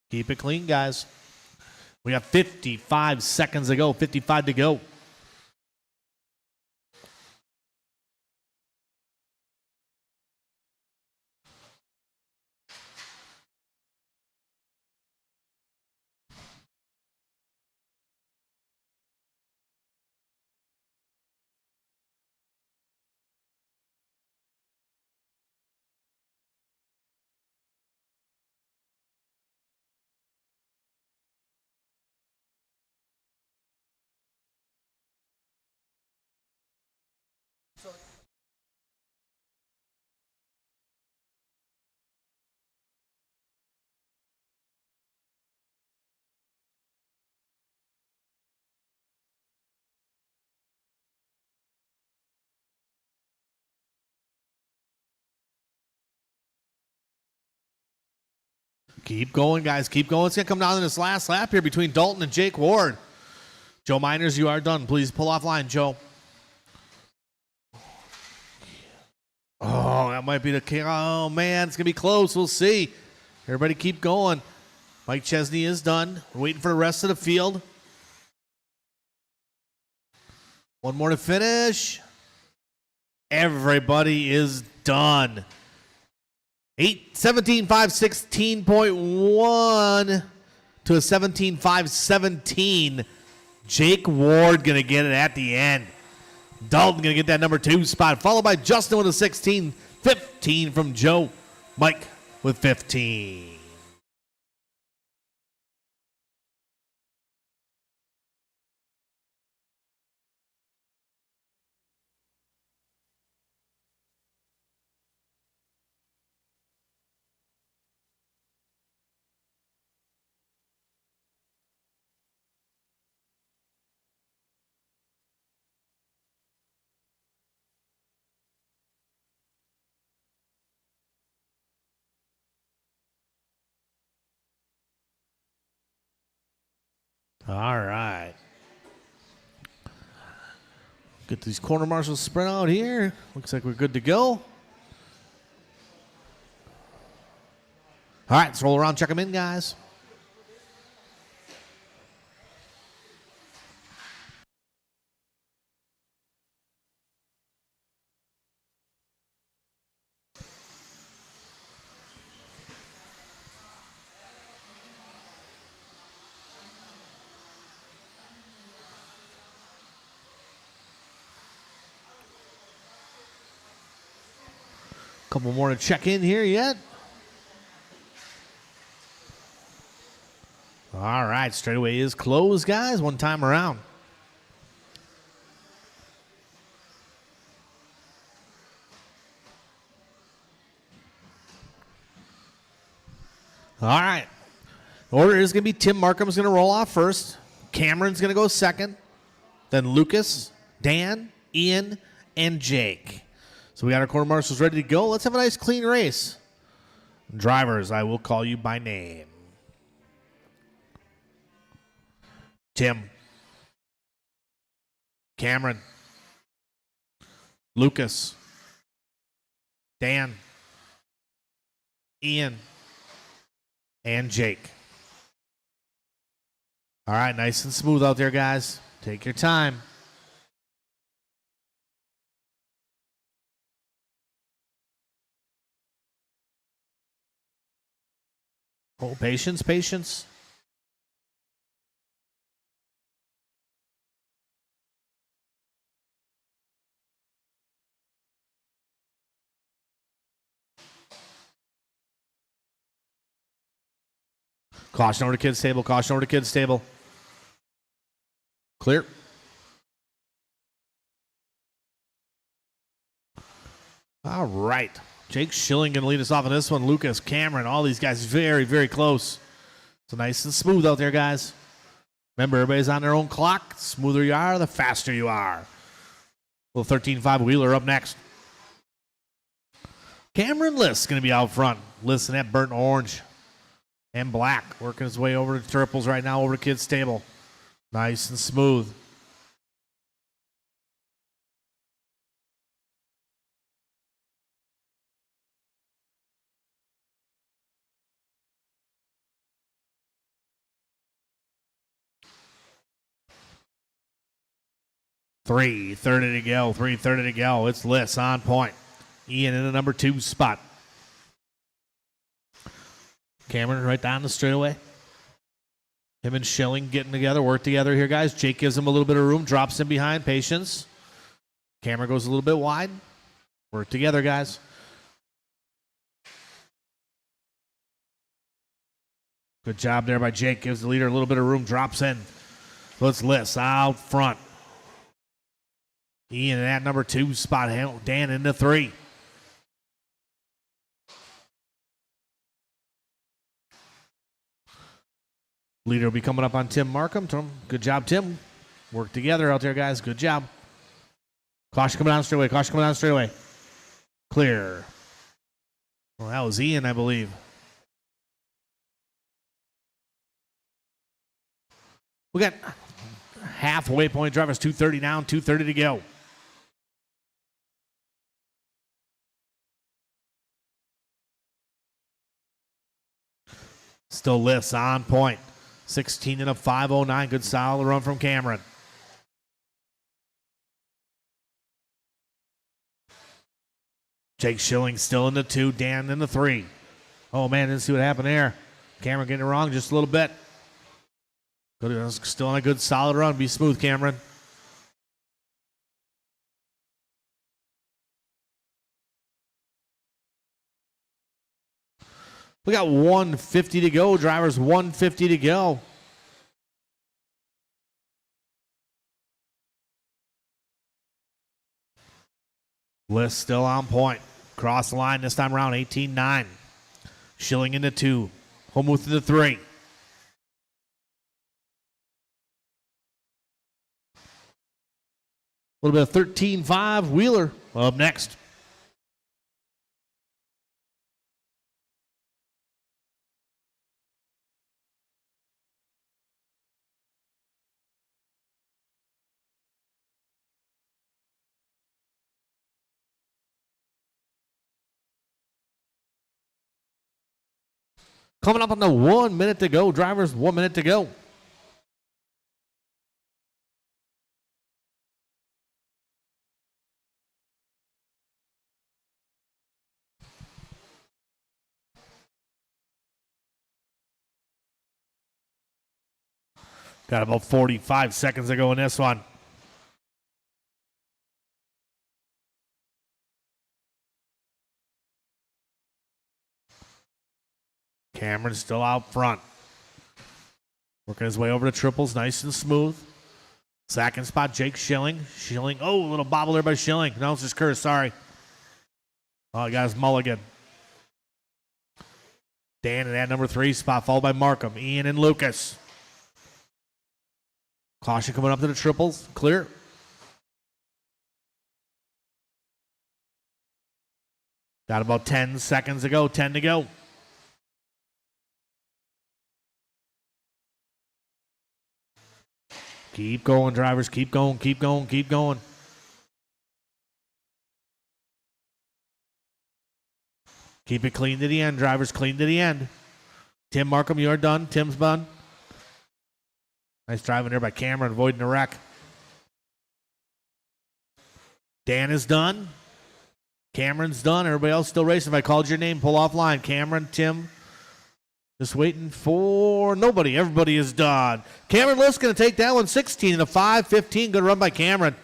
Keep it clean, guys. We got 55 seconds to go. 55 to go. Keep going, guys. Keep going. It's going to come down to this last lap here between Dalton and Jake Ward. Joe Miners, you are done. Please pull off line, Joe. Oh, that might be the king. Oh, man. It's going to be close. We'll see. Everybody keep going. Mike Chesney is done. We're waiting for the rest of the field. One more to finish. Everybody is done. 17.5, 16.1 to a 17.5, 17. Jake Ward going to get it at the end. Dalton going to get that number 2 spot, followed by Justin with a 16, 15 from Joe. Mike with 15. All right. Get these corner marshals spread out here. Looks like we're good to go. All right, let's roll around, check them in, guys. Couple more to check in here yet. All right, straightaway is closed, guys. One time around. All right. Order is going to be Tim Markham's going to roll off first. Cameron's going to go second. Then Lucas, Dan, Ian, and Jake. So we got our corner marshals ready to go. Let's have a nice clean race. Drivers, I will call you by name. Tim. Cameron. Lucas. Dan. Ian. And Jake. All right, nice and smooth out there, guys. Take your time. Oh, patience, patience. Caution over to kids table, caution over to kids table. Clear. All right. Jake Schilling going to lead us off on this one. Lucas, Cameron, all these guys very, very close. So nice and smooth out there, guys. Remember, everybody's on their own clock. The smoother you are, the faster you are. Little 13.5 Wheeler up next. Cameron List going to be out front. List in that burnt orange and black. Working his way over to triples right now, over to kids' table. Nice and smooth. .330 to go. .330 to go. It's List on point. Ian in the number 2 spot. Cameron right down the straightaway. Him and Schilling getting together, work together here, guys. Jake gives him a little bit of room, drops him behind. Patience. Cameron goes a little bit wide. Work together, guys. Good job there by Jake. Gives the leader a little bit of room, drops in. So it's List out front. Ian in that number 2 spot. Dan in the 3. Leader will be coming up on Tim Markham. Good job, Tim. Work together out there, guys. Good job. Caution coming down straightaway. Caution coming down straightaway. Clear. Well, that was Ian, I believe. We got halfway point drivers. 2:30 down, 2:30 to go. Still Lifts on point. 16 and a 5:09. Good solid run from Cameron. Jake Schilling still in the 2. Dan in the 3. Oh, man, didn't see what happened there. Cameron getting it wrong just a little bit. Still on a good solid run. Be smooth, Cameron. We got 150 to go, drivers. 150 to go. List still on point. Cross the line this time around, 18-9. Schilling into 2. Homuth into 3. A little bit of 13.5. Wheeler up next. Coming up on the 1 minute to go. Drivers, 1 minute to go. Got about 45 seconds to go in this one. Cameron's still out front. Working his way over to triples, nice and smooth. Second spot, Jake Schilling. Schilling, oh, a little bobble there by Schilling. No, it's just Curse, sorry. Oh, he got his mulligan. Dan in that number 3 spot, followed by Markham, Ian, and Lucas. Caution coming up to the triples. Clear. Got about 10 seconds to go. 10 to go. Keep going, drivers. Keep going, keep going, keep going. Keep it clean to the end, drivers. Clean to the end. Tim Markham, you're done. Tim's done. Nice driving there by Cameron, avoiding the wreck. Dan is done. Cameron's done. Everybody else still racing. If I called your name, pull offline. Cameron, Tim, just waiting for nobody. Everybody is done. Cameron List going to take that one. 16 and a 5. 15 good run by Cameron.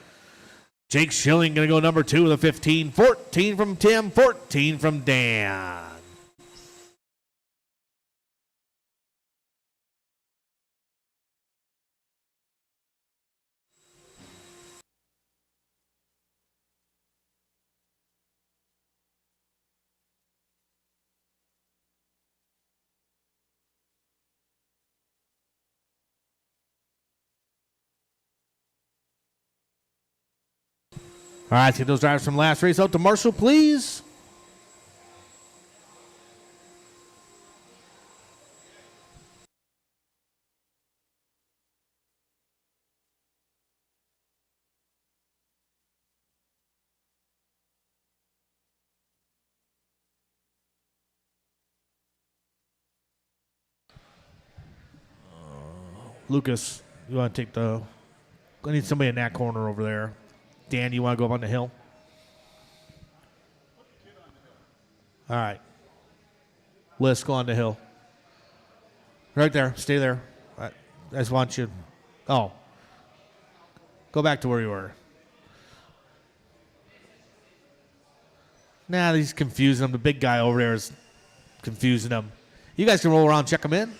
Jake Schilling going to go number 2 with a 15. 14 from Tim. 14 from Dan. All right, take those drivers from last race out to Marshall, please. Lucas, you want to take the... I need somebody in that corner over there. Dan, you want to go up on the hill? All right. Let's go on the hill. Right there. Stay there. I just want you... Oh. Go back to where you were. Nah, he's confusing him. The big guy over there is confusing him. You guys can roll around and check him in.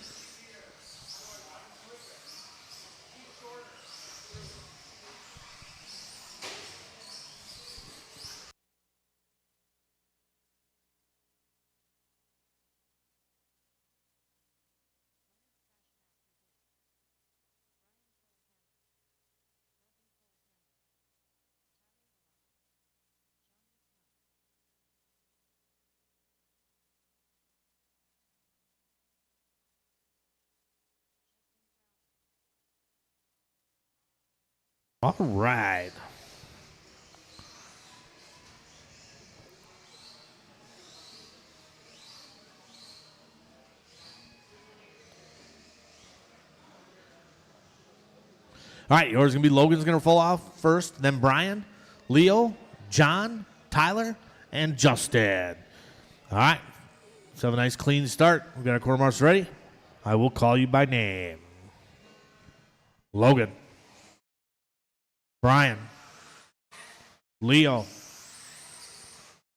All right. All right, yours is going to be Logan's going to fall off first, then Brian, Leo, John, Tyler, and Justin. All right, let's have a nice clean start. We've got our quarter marks ready. I will call you by name. Logan. Brian. Leo.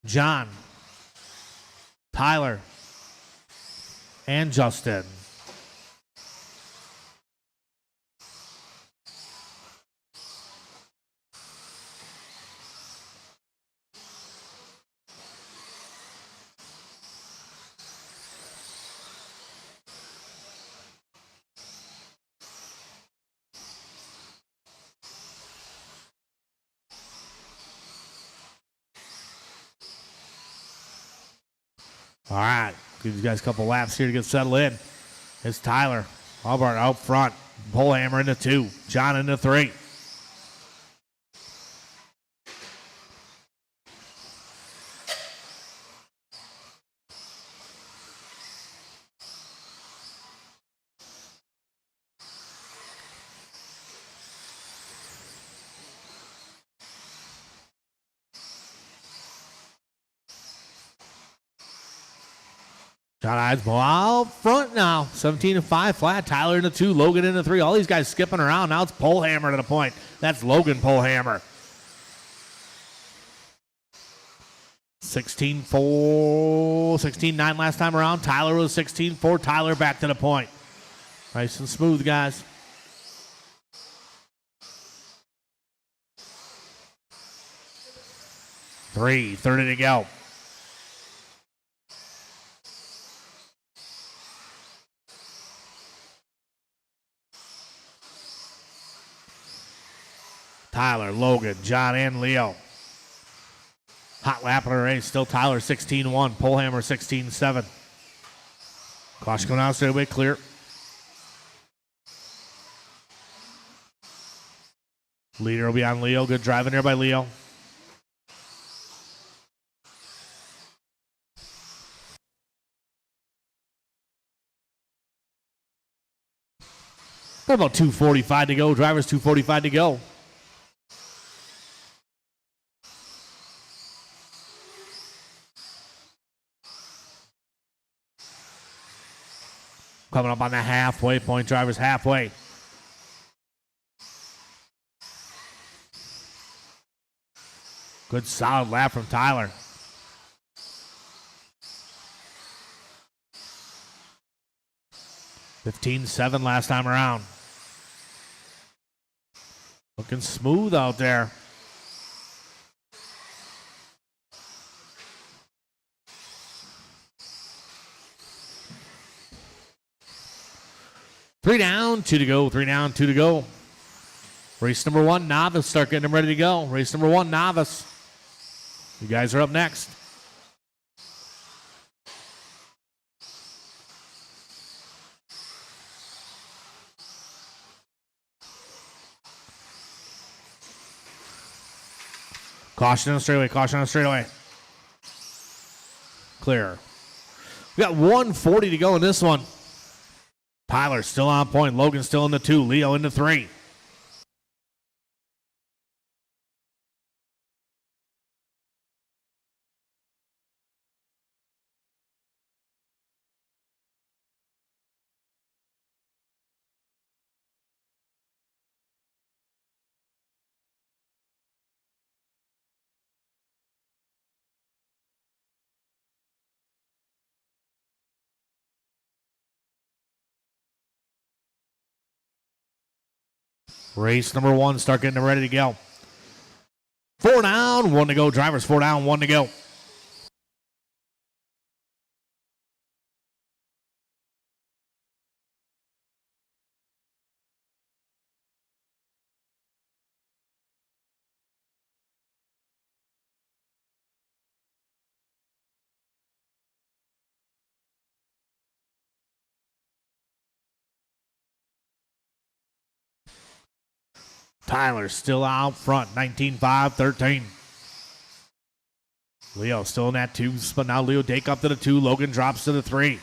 John. Tyler. And Justin. All right, give you guys a couple laps here to get settled in. It's Tyler. Albert out front. Bullhammer into 2. John into 3. John Eidsmo out front now. 17-5 flat. Tyler in the 2. Logan in the 3. All these guys skipping around. Now it's Polehammer to the point. That's Logan Polehammer. 16-4. 16-9 last time around. Tyler was 16-4. Tyler back to the point. Nice and smooth, guys. Three, 30 to go. Tyler, Logan, John, and Leo. Hot lap of the race. Still Tyler 16-1. Polehammer 16-7. Caution going out straightaway clear. Leader will be on Leo. Good driving there by Leo. Got about 2:45 to go. Drivers 2:45 to go. Coming up on the halfway point. Drivers halfway. Good solid lap from Tyler. $15.7 last time around. Looking smooth out there. Three down, 2 to go. 3 down, 2 to go. Race number 1, Novice. Start getting them ready to go. Race number 1, Novice. You guys are up next. Caution on the straightaway. Caution on the straightaway. Clear. We got 1:40 to go in this one. Tyler still on point. Logan still in the 2. Leo in the 3. Race number 1, start getting them ready to go. 4 down, 1 to go. Drivers 4 down, 1 to go. Tyler still out front, 19-5, 13. Leo still in that 2, but now Leo take up to the 2. Logan drops to the 3.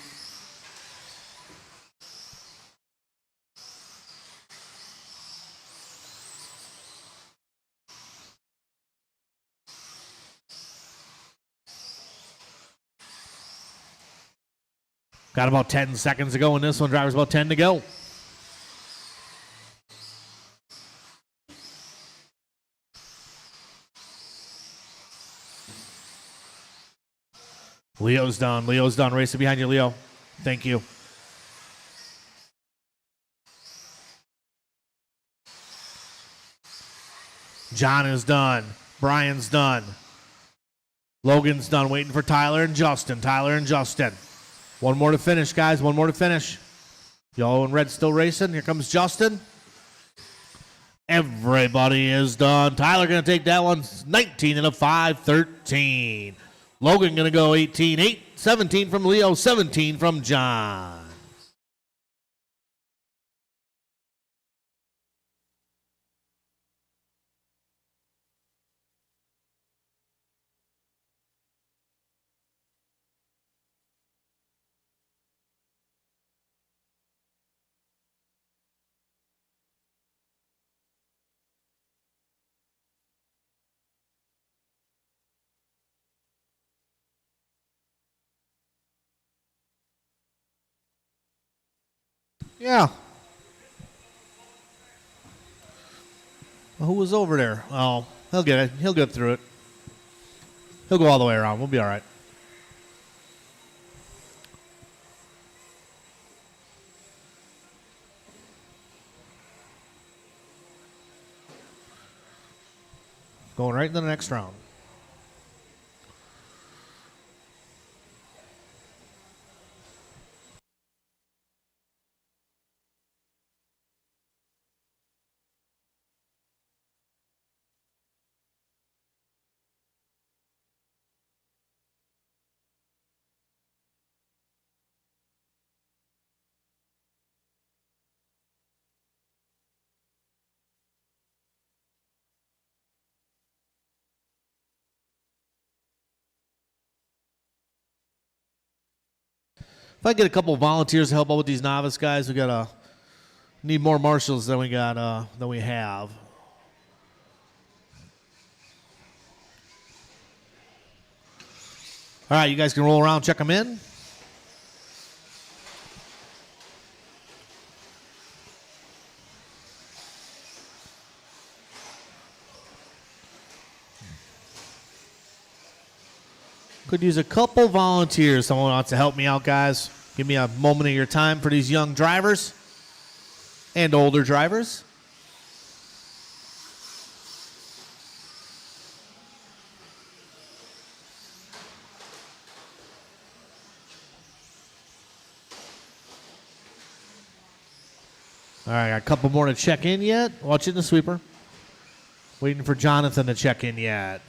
Got about 10 seconds to go in this one. Drivers about 10 to go. Leo's done. Leo's done. Racing behind you, Leo. Thank you. John is done. Brian's done. Logan's done. Waiting for Tyler and Justin. Tyler and Justin. One more to finish, guys. One more to finish. Yellow and red still racing. Here comes Justin. Everybody is done. Tyler going to take that one. 19-5, 13. Logan going to go 18-8, 17 from Leo, 17 from John. Yeah. Well, who was over there? Oh, he'll get it. He'll get through it. He'll go all the way around. We'll be all right. Going right into the next round. If I get a couple volunteers to help out with these novice guys, we gotta need more marshals than we have. All right, you guys can roll around, check them in. Could use a couple volunteers. Someone wants to help me out, guys. Give me a moment of your time for these young drivers and older drivers. All right, got a couple more to check in yet. Watching the sweeper. Waiting for Jonathan to check in yet.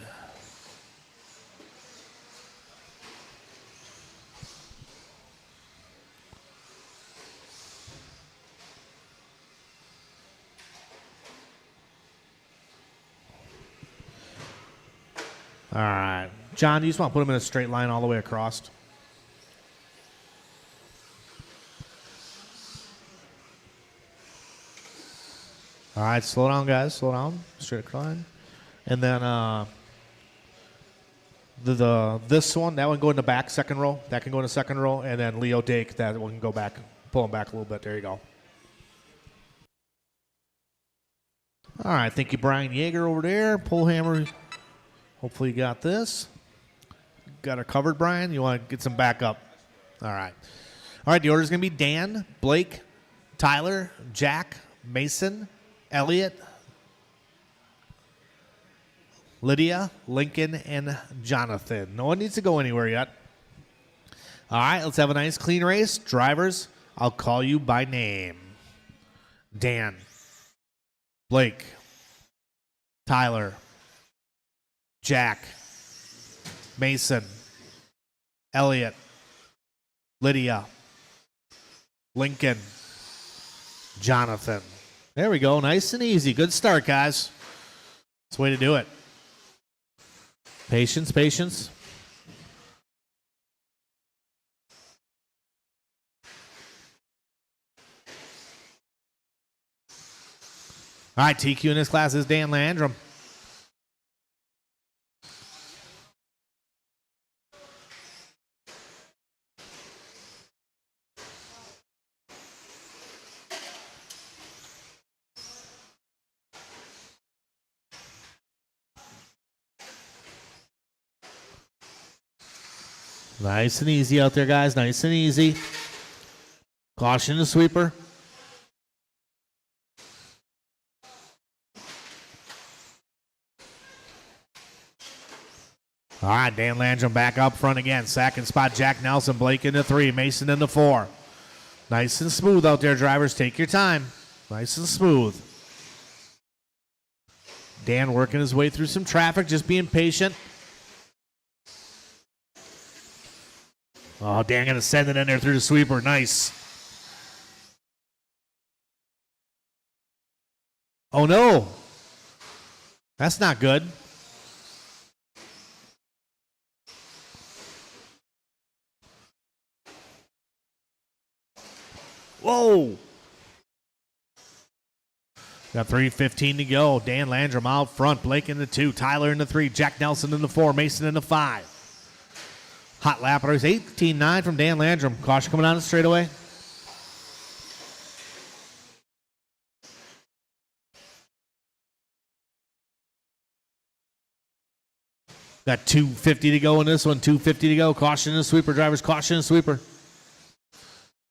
All right. John, you just want to put them in a straight line all the way across. All right, slow down, guys. Slow down. Straight line. And then this one, that one go in the back, second row. That can go in the second row. And then Leo Dake, that one can go back. Pull him back a little bit. There you go. All right, thank you, Brian Yeager over there. Pull hammer. Hopefully you got this. Got her covered, Brian? You want to get some backup? All right. All right, the order is going to be Dan, Blake, Tyler, Jack, Mason, Elliot, Lydia, Lincoln, and Jonathan. No one needs to go anywhere yet. All right, let's have a nice, clean race. Drivers, I'll call you by name. Dan, Blake, Tyler, Jack, Mason, Elliot, Lydia, Lincoln, Jonathan. There we go. Nice and easy. Good start, guys. That's the way to do it. Patience, patience. All right, TQ in this class is Dan Landrum. Nice and easy out there, guys. Nice and easy. Caution the sweeper. All right, Dan Landrum back up front again. Second spot, Jack Nelson. Blake in the 3. Mason in the 4. Nice and smooth out there, drivers. Take your time. Nice and smooth. Dan working his way through some traffic, just being patient. Oh, Dan going to send it in there through the sweeper. Nice. Oh, no. That's not good. Whoa. Got 3:15 to go. Dan Landrum out front. Blake in the 2. Tyler in the 3. Jack Nelson in the 4. Mason in the 5. Hot lappers. 18-9 from Dan Landrum. Caution coming on the straightaway. Got 250 to go in this one. 250 to go. Caution and sweeper, drivers. Caution and sweeper.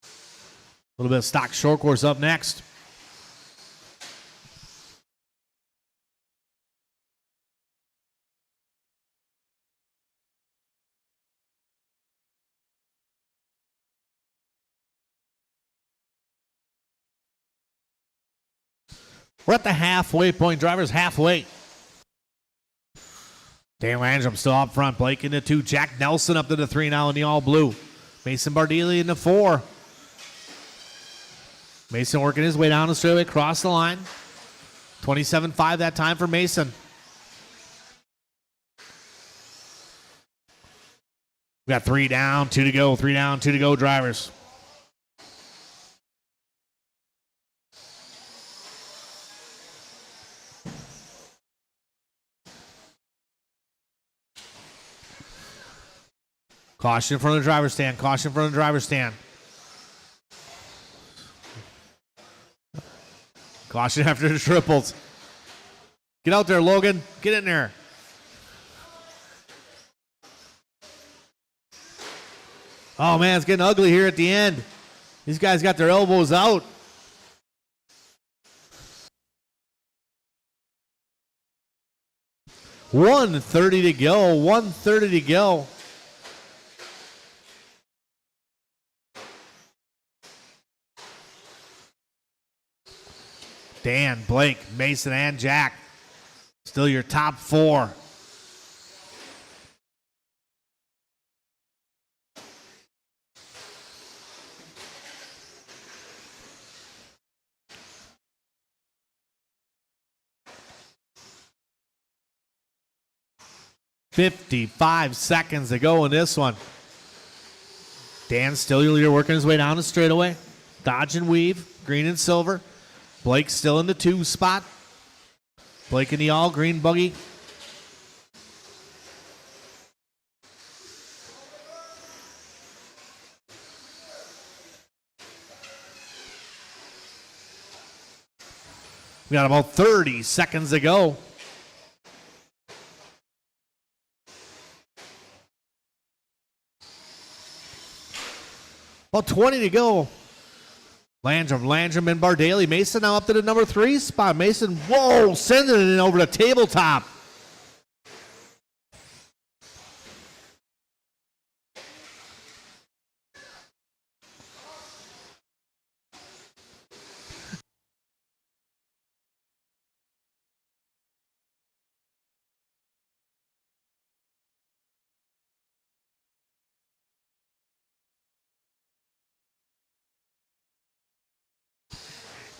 A little bit of stock short course up next. We're at the halfway point, drivers. Halfway. Dan Landrum still up front. Blake in the 2. Jack Nelson up to the 3 now in the all blue. Mason Bardili in the 4. Mason working his way down the straightaway, across the line. 27.5 that time for Mason. We got 3 down, 2 to go. 3 down, 2 to go, drivers. Caution in front of the driver's stand. Caution in front of the driver's stand. Caution after the triples. Get out there, Logan. Get in there. Oh, man, it's getting ugly here at the end. These guys got their elbows out. $130 to go. $130 to go. Dan, Blake, Mason, and Jack. Still your top 4. $55 seconds to go in this one. Dan still working his way down the straightaway. Dodge and weave, green and silver. Blake still in the 2 spot. Blake in the all green buggy. We got about 30 seconds to go. About 20 to go. Landrum, and Bardaly. Mason now up to the number 3 spot. Mason, whoa, sending it in over the tabletop.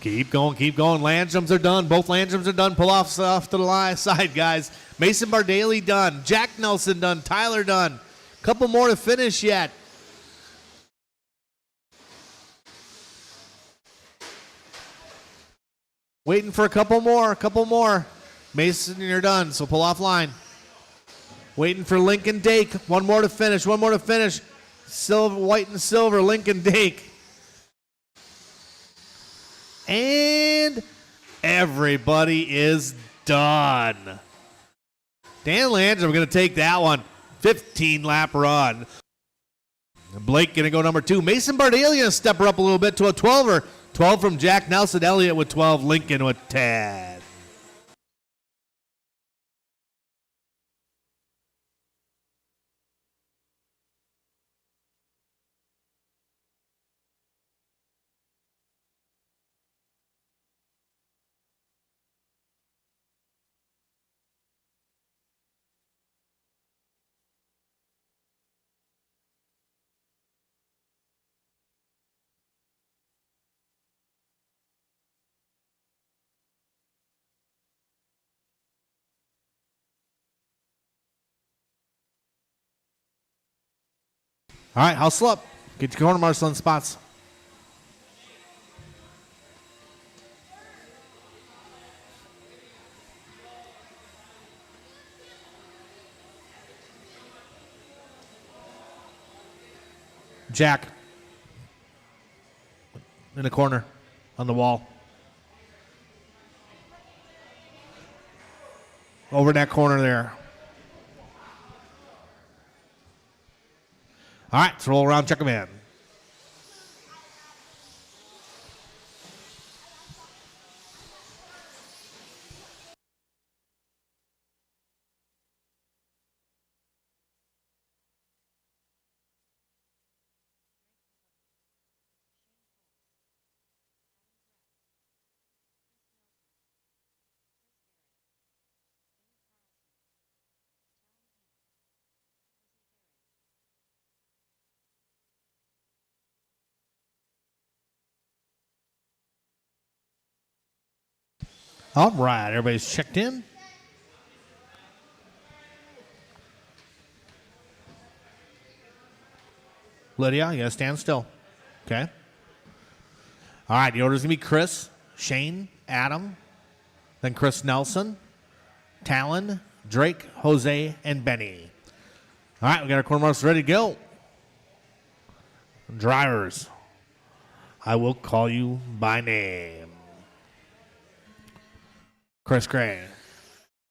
Keep going. Landrums are done. Both Landrums are done. Pull off to the side, guys. Mason Bardaly done. Jack Nelson done. Tyler done. Couple more to finish yet. Waiting for a couple more. Mason, you're done, so pull off line. Waiting for Lincoln Dake. One more to finish. Silver, white and silver, Lincoln Dake. And everybody is done. Dan Landrum going to take that one. 15-lap run. Blake going to go number 2. Mason Bardaly going to step her up a little bit to a 12er. 12 from Jack Nelson. Elliott with 12. Lincoln with 10. All right, hustle up. Get your corner marshal in spots. Jack in the corner on the wall. Over in that corner there. All right, let's roll around, check them in. All right, everybody's checked in. Lydia, you gotta stand still. Okay. All right, the order's gonna be Chris, Shane, Adam, then Chris Nelson, Talon, Drake, Jose, and Benny. All right, we got our corner marks ready to go. Drivers, I will call you by name. Chris Gray,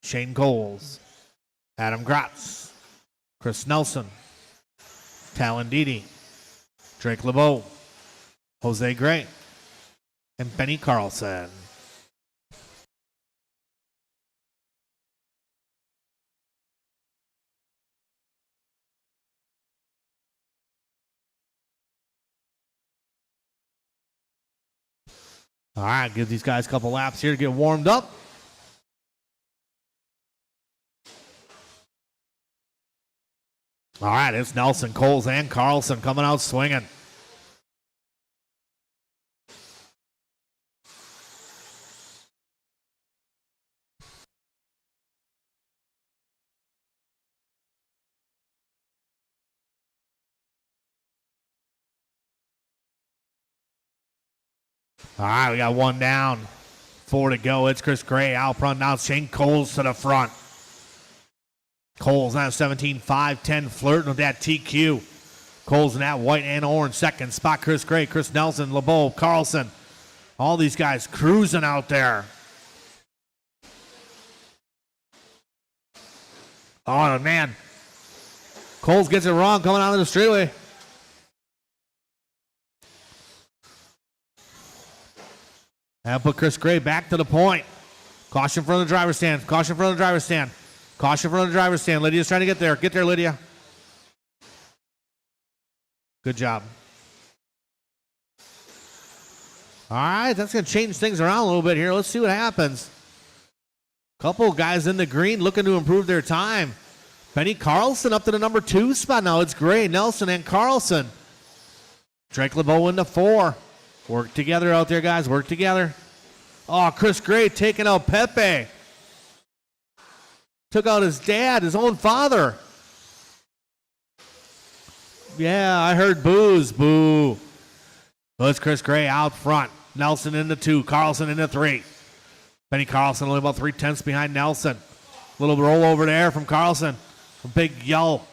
Shane Coles, Adam Gratz, Chris Nelson, Talon Didi, Drake LeBeau, Jose Gray, and Benny Carlson. All right, give these guys a couple laps here to get warmed up. All right, it's Nelson, Coles, and Carlson coming out swinging. All right, we got one down. 4 to go. It's Chris Gray out front now. Shane Coles to the front. Coles now 17-5-10, flirting with that TQ. Coles in that white and orange. Second spot, Chris Gray, Chris Nelson, LeBeau, Carlson. All these guys cruising out there. Oh, man. Coles gets it wrong coming out of the straightaway. And put Chris Gray back to the point. Caution from the driver's stand. Caution from the driver's stand. Caution from the driver's stand. Lydia's trying to get there. Get there, Lydia. Good job. All right, that's going to change things around a little bit here. Let's see what happens. Couple guys in the green looking to improve their time. Benny Carlson up to the number 2 spot now. It's Gray, Nelson, and Carlson. Drake LeBeau into 4. Work together out there, guys. Work together. Oh, Chris Gray taking out Pepe. Took out his dad, his own father. Yeah, I heard boos. Boo. So it's Chris Gray out front. Nelson into 2. Carlson into 3. Benny Carlson only about 3/10 behind Nelson. Little roll over there from Carlson. A big yell.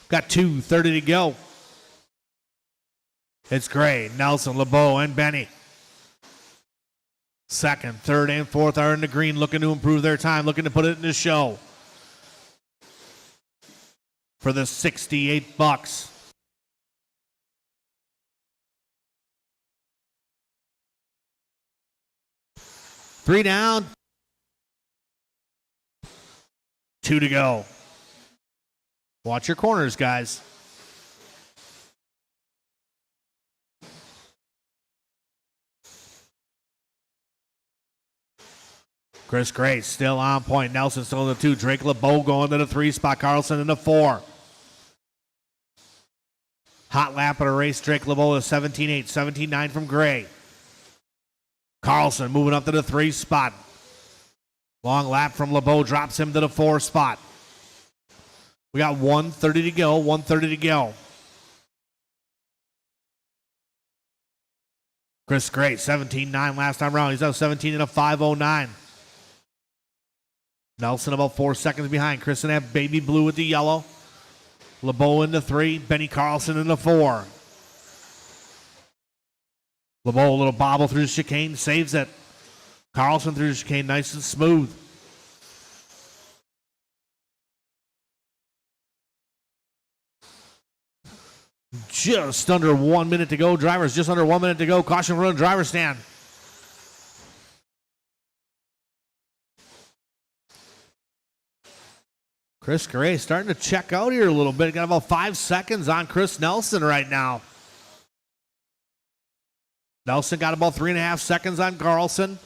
Got 2:30 to go. It's Gray, Nelson, LeBeau, and Benny. Second, third, and fourth are in the green, looking to improve their time, looking to put it in the show. For the $68. 3 down. 2 to go. Watch your corners, guys. Chris Gray still on point. Nelson still in the 2. Drake LeBeau going to the 3 spot. Carlson in the 4. Hot lap of the race. Drake LeBeau is 17-8, 17-9 from Gray. Carlson moving up to the 3 spot. Long lap from LeBeau drops him to the 4 spot. We got 1:30 to go. 1:30 to go. Chris Gray, 17-9 last time around. He's up 17 in a 5:09. Nelson about 4 seconds behind. Chris in that baby blue with the yellow. LeBeau in the 3. Benny Carlson in the 4. LeBeau, a little bobble through the chicane, saves it. Carlson through the chicane, nice and smooth. Just under 1 minute to go. Drivers just under 1 minute to go. Caution run, driver stand. Chris Gray starting to check out here a little bit. Got about 5 seconds on Chris Nelson right now. Nelson got about 3.5 seconds on Carlson.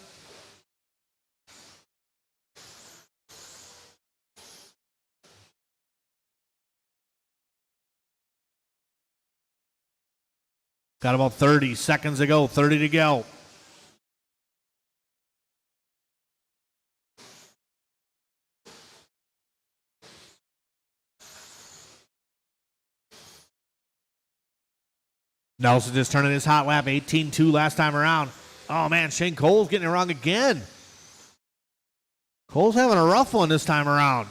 Got about 30 seconds to go, 30 to go. Nelson just turning his hot lap, 18-2 last time around. Oh, man, Shane Cole's getting it wrong again. Cole's having a rough one this time around.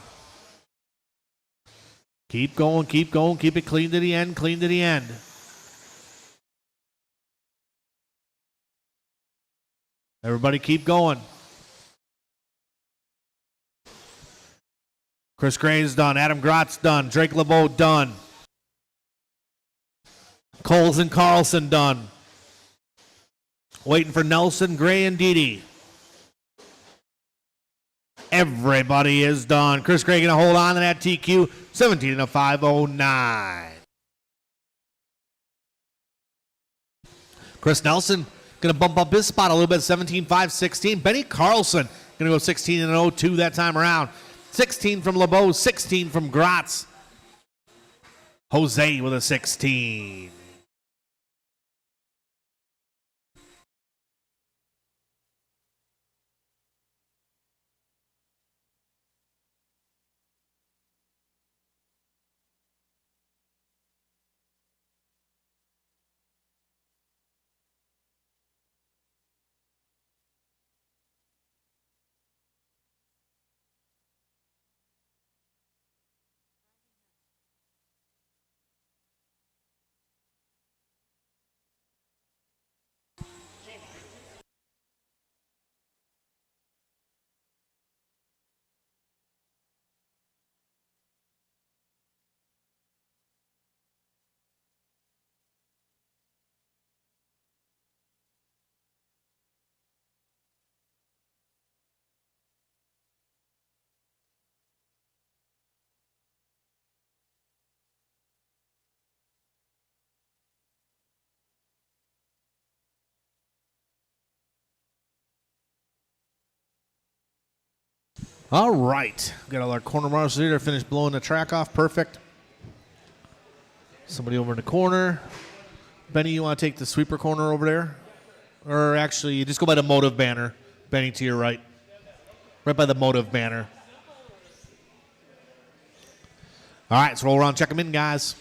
Keep going, keep going, keep it clean to the end, clean to the end. Everybody keep going. Chris Gray's done. Adam Grott's done. Drake LeBeau done. Coles and Carlson done. Waiting for Nelson, Gray, and Didi. Everybody is done. Chris Gray going to hold on to that TQ. 17-509. Chris Nelson going to bump up his spot a little bit, 17-5-16. Benny Carlson going to go 16-02 that time around. 16 from LeBeau, 16 from Grotz. Jose with a 16. All right. Got all our corner marshals here to finish blowing the track off. Perfect. Somebody over in the corner. Benny, you want to take the sweeper corner over there? Or actually, you just go by the motive banner. Benny, to your right. Right by the motive banner. All right, let's roll around, check them in, guys.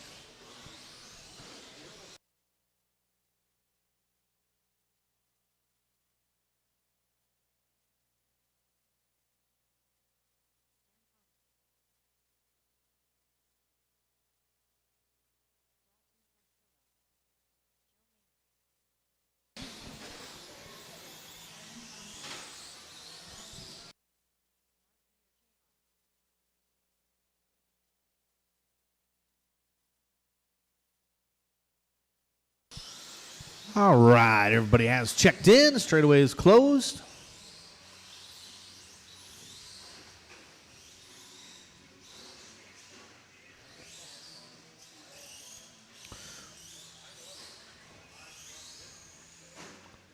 All right, everybody has checked in. Straightaway is closed.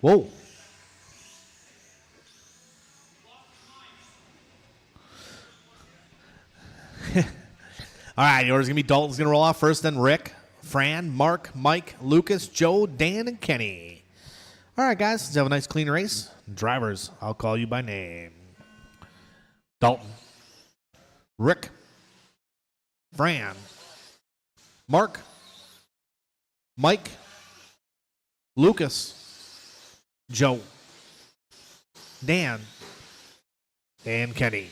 Whoa. All right, the order's going to be Dalton's going to roll off first, then Rick, Fran, Mark, Mike, Lucas, Joe, Dan, and Kenny. All right, guys, let's have a nice clean race. Drivers, I'll call you by name. Dalton, Rick, Fran, Mark, Mike, Lucas, Joe, Dan, and Kenny.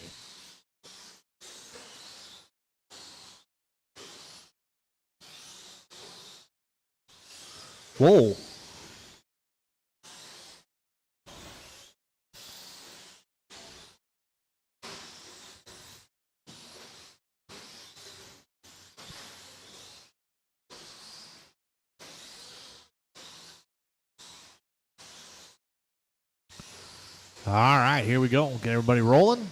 Whoa. All right, here we go. Get everybody rolling.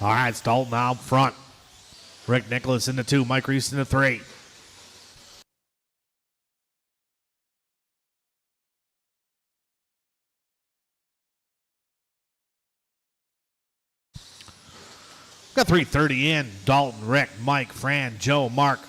All right, it's Dalton out front. Rick Nicholas in the 2, Mike Reese in the 3. Got 330 in. Dalton, Rick, Mike, Fran, Joe, Mark.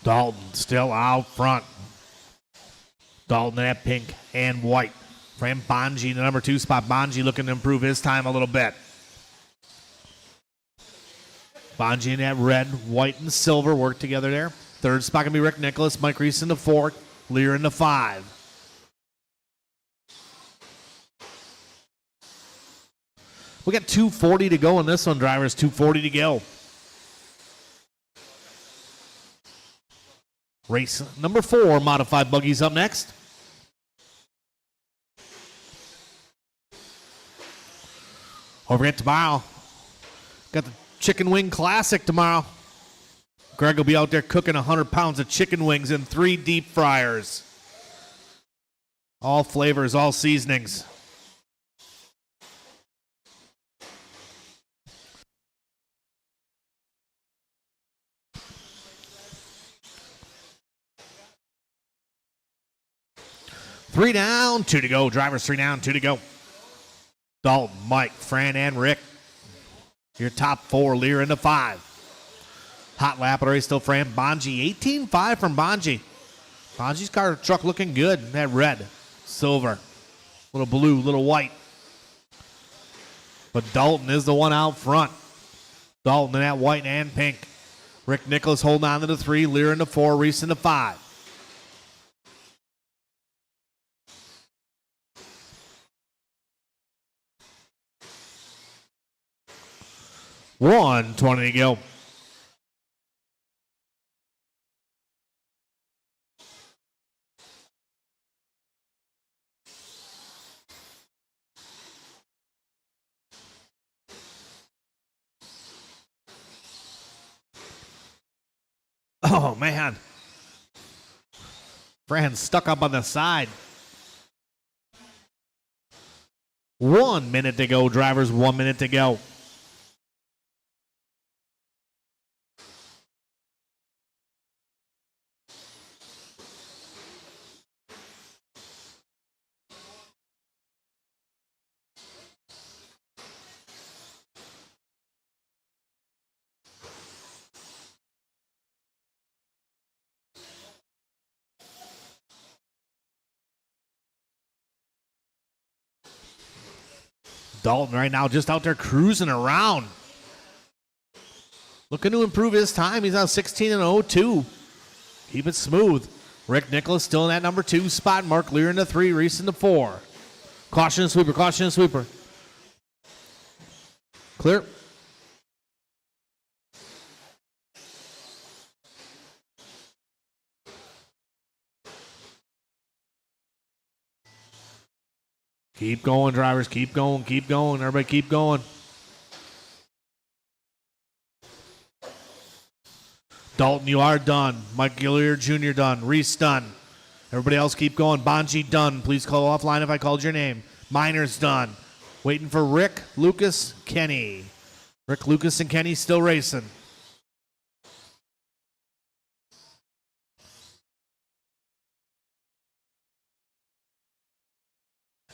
Dalton still out front. Dalton in that pink and white. Fran Bonji in the number 2 spot. Bonji looking to improve his time a little bit. Bonji in that red, white, and silver work together there. 3rd spot going to be Rick Nicholas. Mike Reese in the 4. Lear in the 5. We got 2:40 to go in this one, drivers. 2:40 to go. Race number 4, modified buggies up next. Over at tomorrow, got the Chicken Wing Classic tomorrow. Greg will be out there cooking 100 pounds of chicken wings in 3 deep fryers. All flavors, all seasonings. Three down, 2 to go. Drivers 3 down, 2 to go. Dalton, Mike, Fran, and Rick. Your top 4, Lear in the 5. Hot lap of the race still Fran Bonji. 18.5 from Bonji. Bonji's car truck looking good. That red, silver, little blue, little white. But Dalton is the one out front. Dalton in that white and pink. Rick Nicholas holding on to the 3, Lear in the 4, Reese in the 5. $120 to go. Oh, man. Fran's stuck up on the side. 1 minute to go, drivers. 1 minute to go. Dalton right now just out there cruising around. Looking to improve his time. He's on 16:02. Keep it smooth. Rick Nicholas still in that number 2 spot. Mark Lear in the 3, Reese in the 4. Caution and sweeper, caution and sweeper. Clear. Keep going, drivers. Keep going. Keep going. Everybody keep going. Dalton, you are done. Mike Gillier Jr. done. Reese done. Everybody else keep going. Bonji done. Please call offline if I called your name. Miner's done. Waiting for Rick, Lucas, Kenny. Rick, Lucas, and Kenny still racing.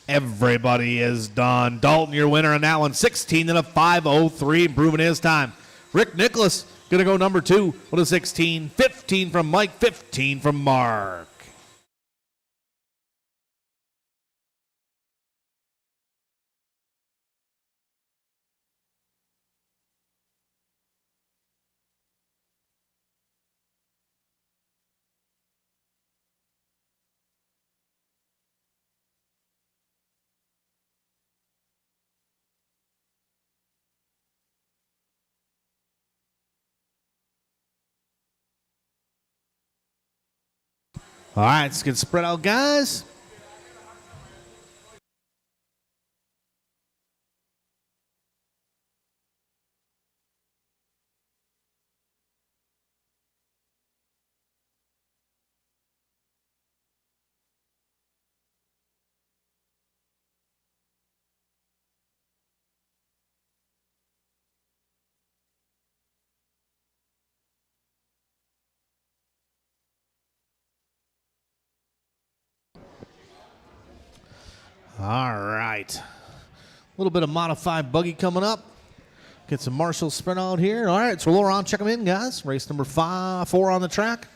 Everybody is done. Dalton, your winner on that one. 16:05:03, improving his time. Rick Nicholas going to go number 2 with a 16. 15 from Mike, 15 from Mark. All right, let's get spread out, guys. All right. A little bit of modified buggy coming up. Get some Marshall sprint out here. All right, so roll around, check them in, guys. Race number 4 on the track.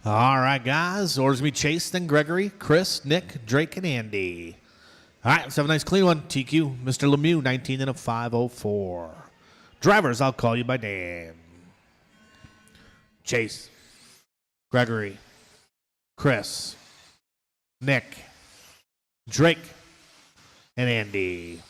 All right, guys. Orders me Chase, then Gregory, Chris, Nick, Drake, and Andy. All right, let's have a nice clean one. TQ, Mr. Lemieux, 19 and a 504. Drivers, I'll call you by name. Chase, Gregory, Chris, Nick, Drake, and Andy.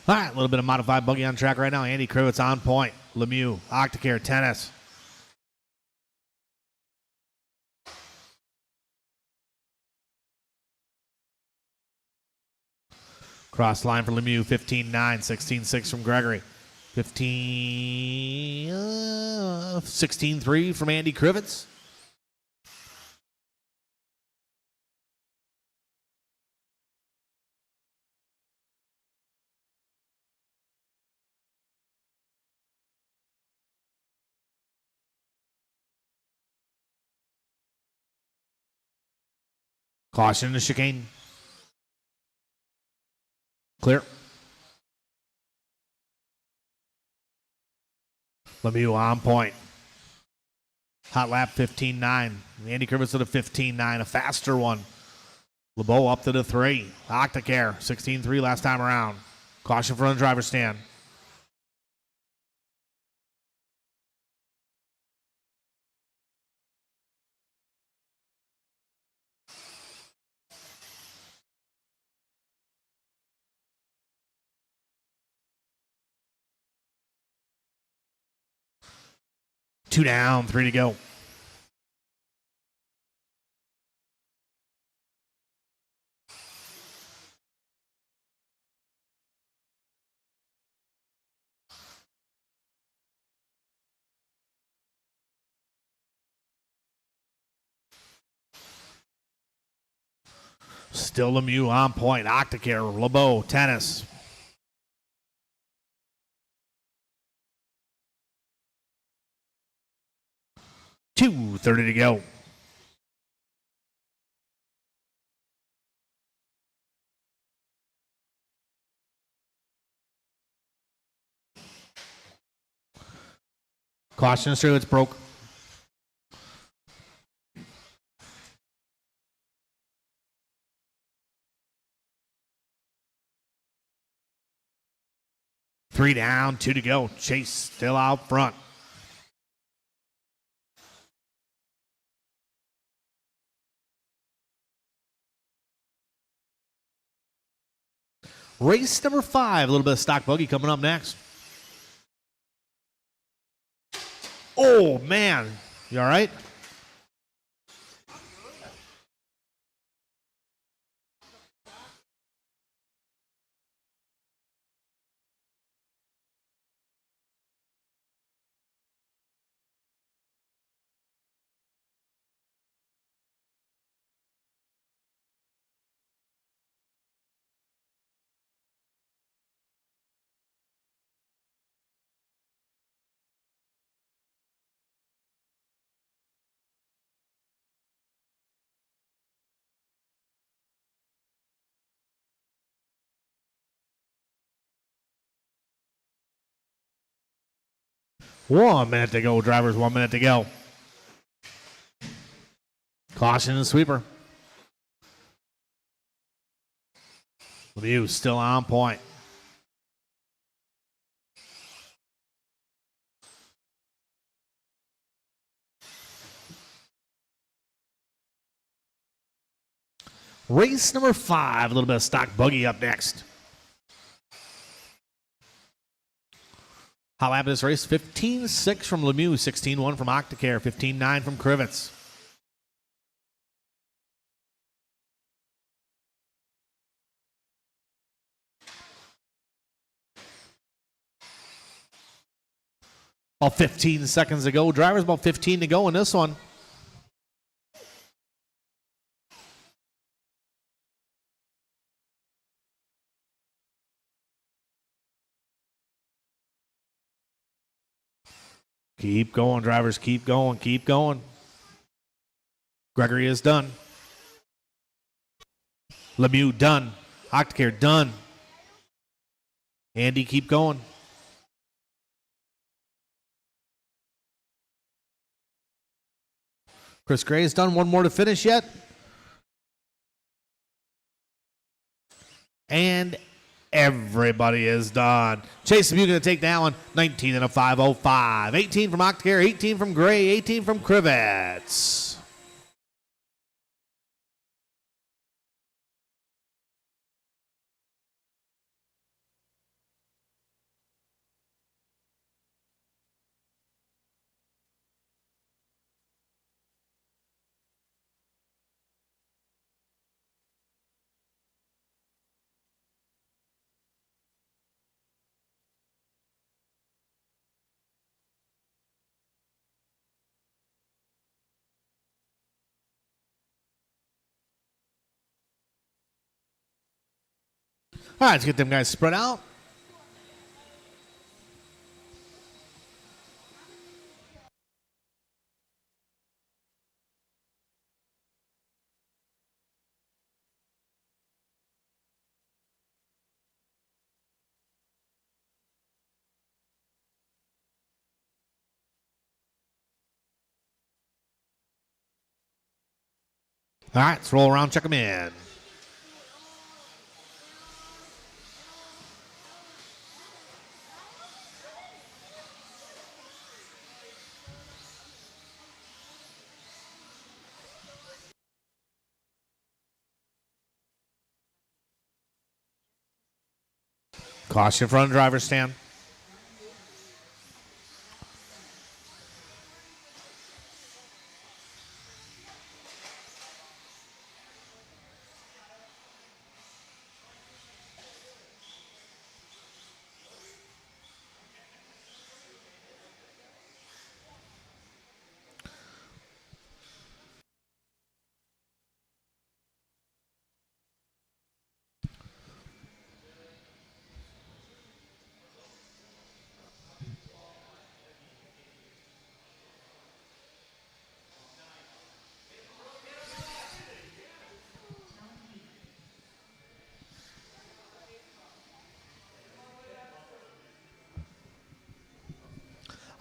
All right, a little bit of modified buggy on track right now. Andy Krivitz on point. Lemieux, Octacare, Tennis. Cross line for Lemieux, 15-9, 16-6 from Gregory. 16-3 from Andy Krivitz. Caution in the chicane. Clear. Lemieux on point. Hot lap 15-9. Andy Krivitz at a 15-9, a faster one. LeBeau up to the 3. Octacare, 16-3 last time around. Caution for the driver's stand. Two down, 3 to go. Still Lemieux on point. Octacare, LeBeau, Tennis. Two, 30 to go. Caution through, it's broke. Three down, 2 to go. Chase still out front. Race number 5, a little bit of stock buggy coming up next. Oh, man. You all right? One minute to go, drivers. 1 minute to go. Caution and sweeper. Lemieux still on point. Race number 5. A little bit of stock buggy up next. How happened this race? 15-6 from Lemieux, 16-1 from Octacare, 15-9 from Krivitz. About 15 seconds to go. Drivers about 15 to go in this one. Keep going, drivers. Keep going. Keep going. Gregory is done. Lemieux done. Octacare done. Andy, keep going. Chris Gray has done. One more to finish yet. And everybody is done. Chase Lemieux going to take that one. 19 and a 5:05. 18 from Octacare, 18 from Gray, 18 from Krivitz. All right, let's get them guys spread out. All right, let's roll around, check them in. Caution front driver stand.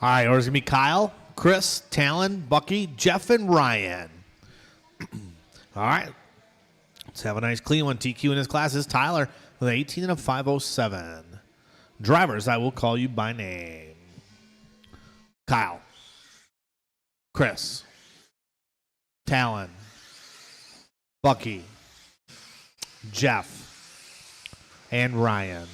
All right, orders going to be Kyle, Chris, Talon, Bucky, Jeff, and Ryan. All right. Let's have a nice clean one. TQ in his class is Tyler with 18 and a 5:07. Drivers, I will call you by name. Kyle, Chris, Talon, Bucky, Jeff, and Ryan.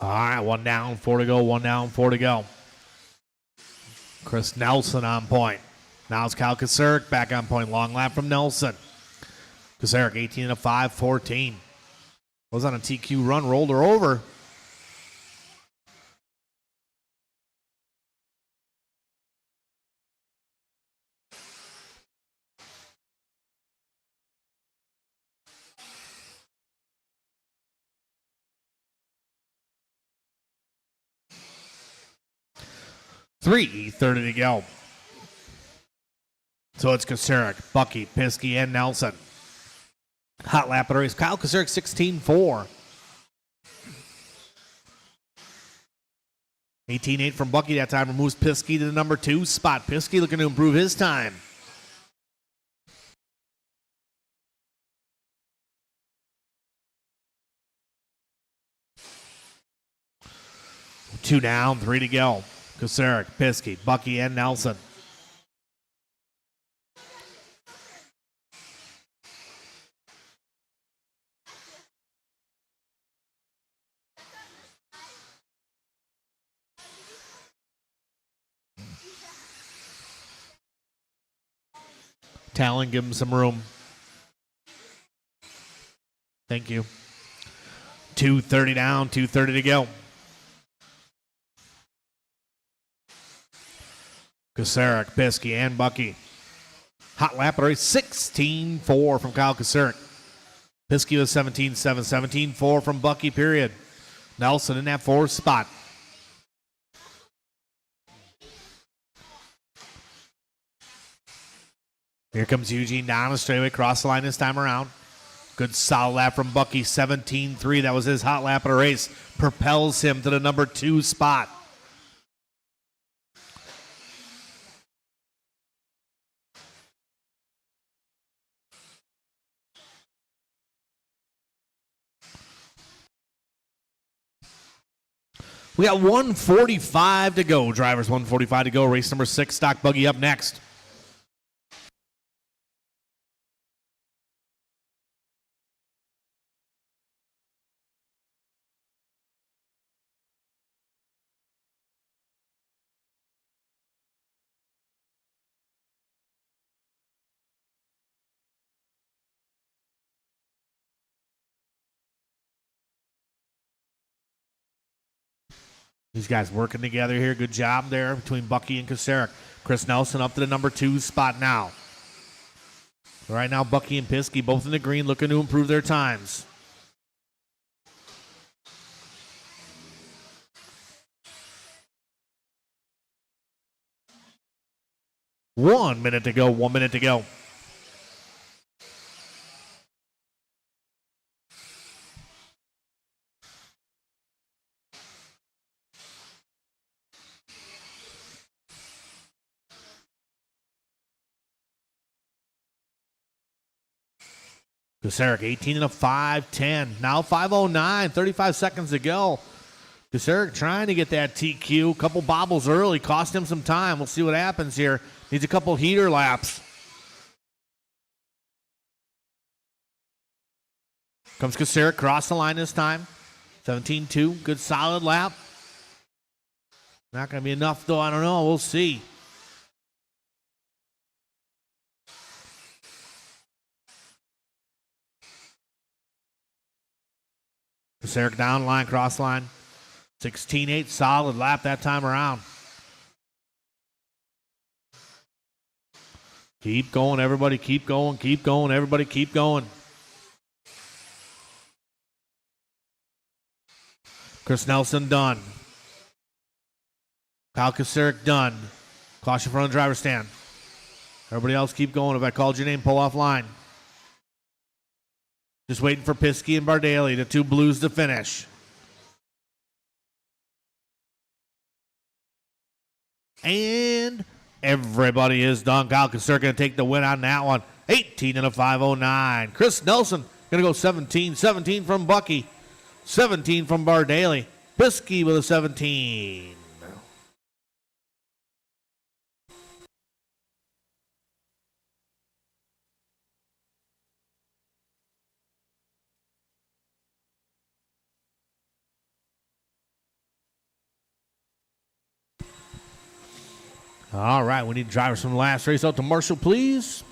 All right, 1 down, 4 to go, 1 down, 4 to go. Chris Nelson on point. Now it's Kyle Kasarik back on point. Long lap from Nelson. Kasarik 18 to 5, 14. Was on a TQ run, rolled her over. .330 to go. So it's Kasarik, Bucky, Piskey, and Nelson. Hot lap of the race. Kyle Kasarik 16-4. 18-8 from Bucky that time. Removes Piskey to the number 2 spot. Piskey looking to improve his time. Two down, 3 to go. Kasarik, Piskey, Bucky, and Nelson. Talon, give him some room. Thank you. 2:30 down, 2:30 to go. Kasarik, Piskey, and Bucky. Hot lap race 16-4 from Kyle Kasarik. Piskey was 17-7, 17-4 from Bucky, period. Nelson in that 4th spot. Here comes Eugene down the straightaway, cross the line this time around. Good solid lap from Bucky, 17-3. That was his hot lap of the race. Propels him to the number 2 spot. We got 1:45 to go. Drivers, 1:45 to go. Race number 6, stock buggy up next. These guys working together here. Good job there between Bucky and Kasarik. Chris Nelson up to the number 2 spot now. Right now, Bucky and Piskey both in the green, looking to improve their times. One minute to go. Kasarik 18 and a 5:10. Now 5:09, 35 seconds to go. Kasarik trying to get that TQ. Couple bobbles early, cost him some time. We'll see what happens here. Needs a couple heater laps. Comes Kasarik, cross the line this time. 17-2, good solid lap. Not going to be enough though, I don't know. We'll see. Kasarik down line, cross line. 16-8, solid lap that time around. Keep going, everybody. Keep going. Everybody keep going. Chris Nelson done. Kyle Kasarik done. Caution front of the driver's stand. Everybody else keep going. If I called your name, pull off line. Just waiting for Piskey and Bardaly, the 2 blues to finish. And everybody is done. Kyle Kasarik going to take the win on that one. 18 and a 5:09. Chris Nelson going to go 17. 17 from Bucky. 17 from Bardaly. Piskey with a 17. All right, we need drivers from the last race out to Marshall, please.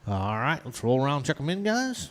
All right, let's roll around and check them in, guys.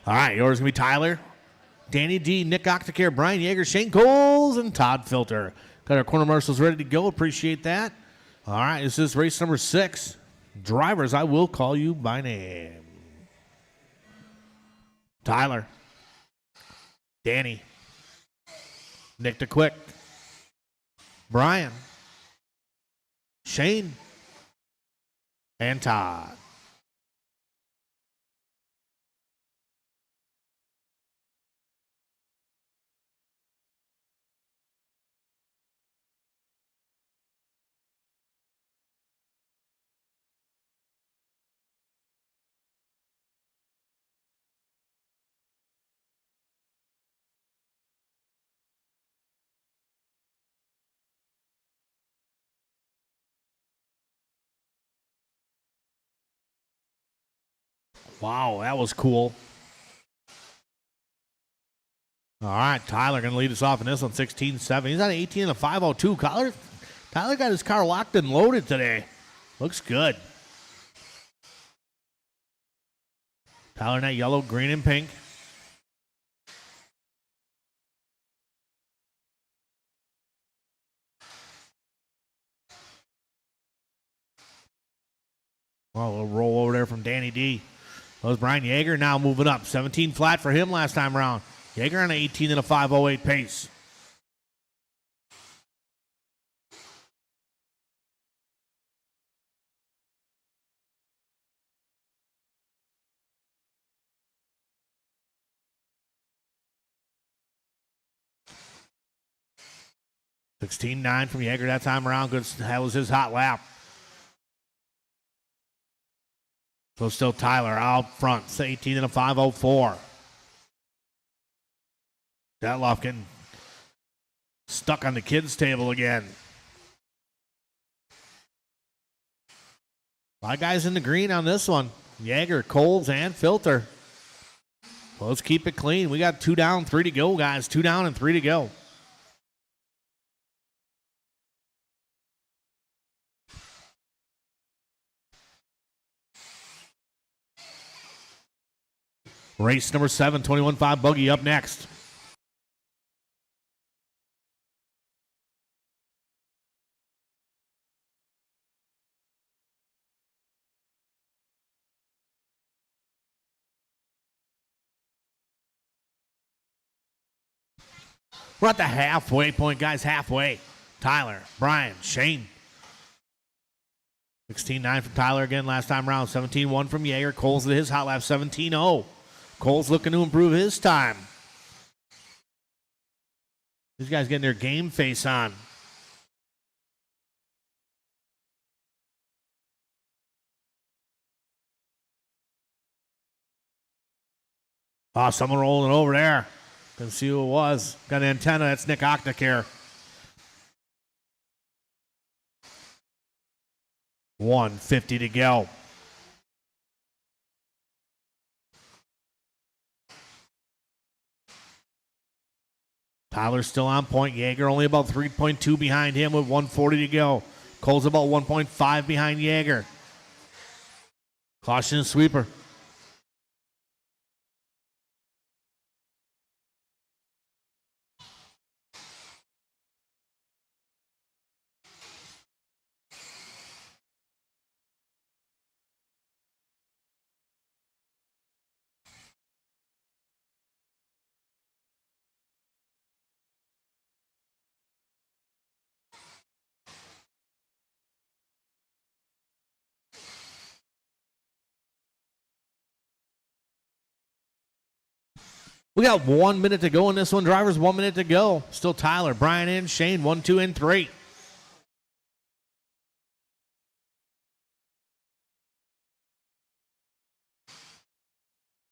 All right, yours going to be Tyler, Danny D, Nick Octacare, Brian Yeager, Shane Coles, and Todd Filter. Got our corner marshals ready to go. Appreciate that. All right, this is race number 6. Drivers, I will call you by name. Tyler, Danny, Nick the Quick, Brian, Shane, and Todd. Wow, that was cool. All right, Tyler going to lead us off in this one, 16-7. He's on 18 and a 502. Tyler got his car locked and loaded today. Looks good. Tyler in that yellow, green, and pink. Well, a little roll over there from Danny D. That was Brian Yeager now moving up. 17 flat for him last time around. Yeager on an 18 and a 508 pace. $16.9 from Yeager that time around. Good. That was his hot lap. So still Tyler out front. It's 18 and a 504. Datloff getting stuck on the kids' table again. 5 guys in the green on this one. Yeager, Coles, and Filter. Well, let's keep it clean. We got 2 down, 3 to go, guys. 2 down and 3 to go. Race number 7, 21.5 buggy up next. We're at the halfway point, guys. Halfway. Tyler, Brian, Shane. 16.9 from Tyler again last time around. 17.1 from Yeager. Coles at his hot lap. 17.0. Cole's looking to improve his time. These guys getting their game face on. Oh, someone rolling over there. Couldn't see who it was. Got an antenna. That's Nick Octacare. 150 to go. Tyler's still on point. Yeager only about 3.2 behind him with 140 to go. Cole's about 1.5 behind Yeager. Caution and sweeper. We got 1 minute to go in this one. Drivers, 1 minute to go. Still Tyler, Brian, and Shane. 1, 2, and 3.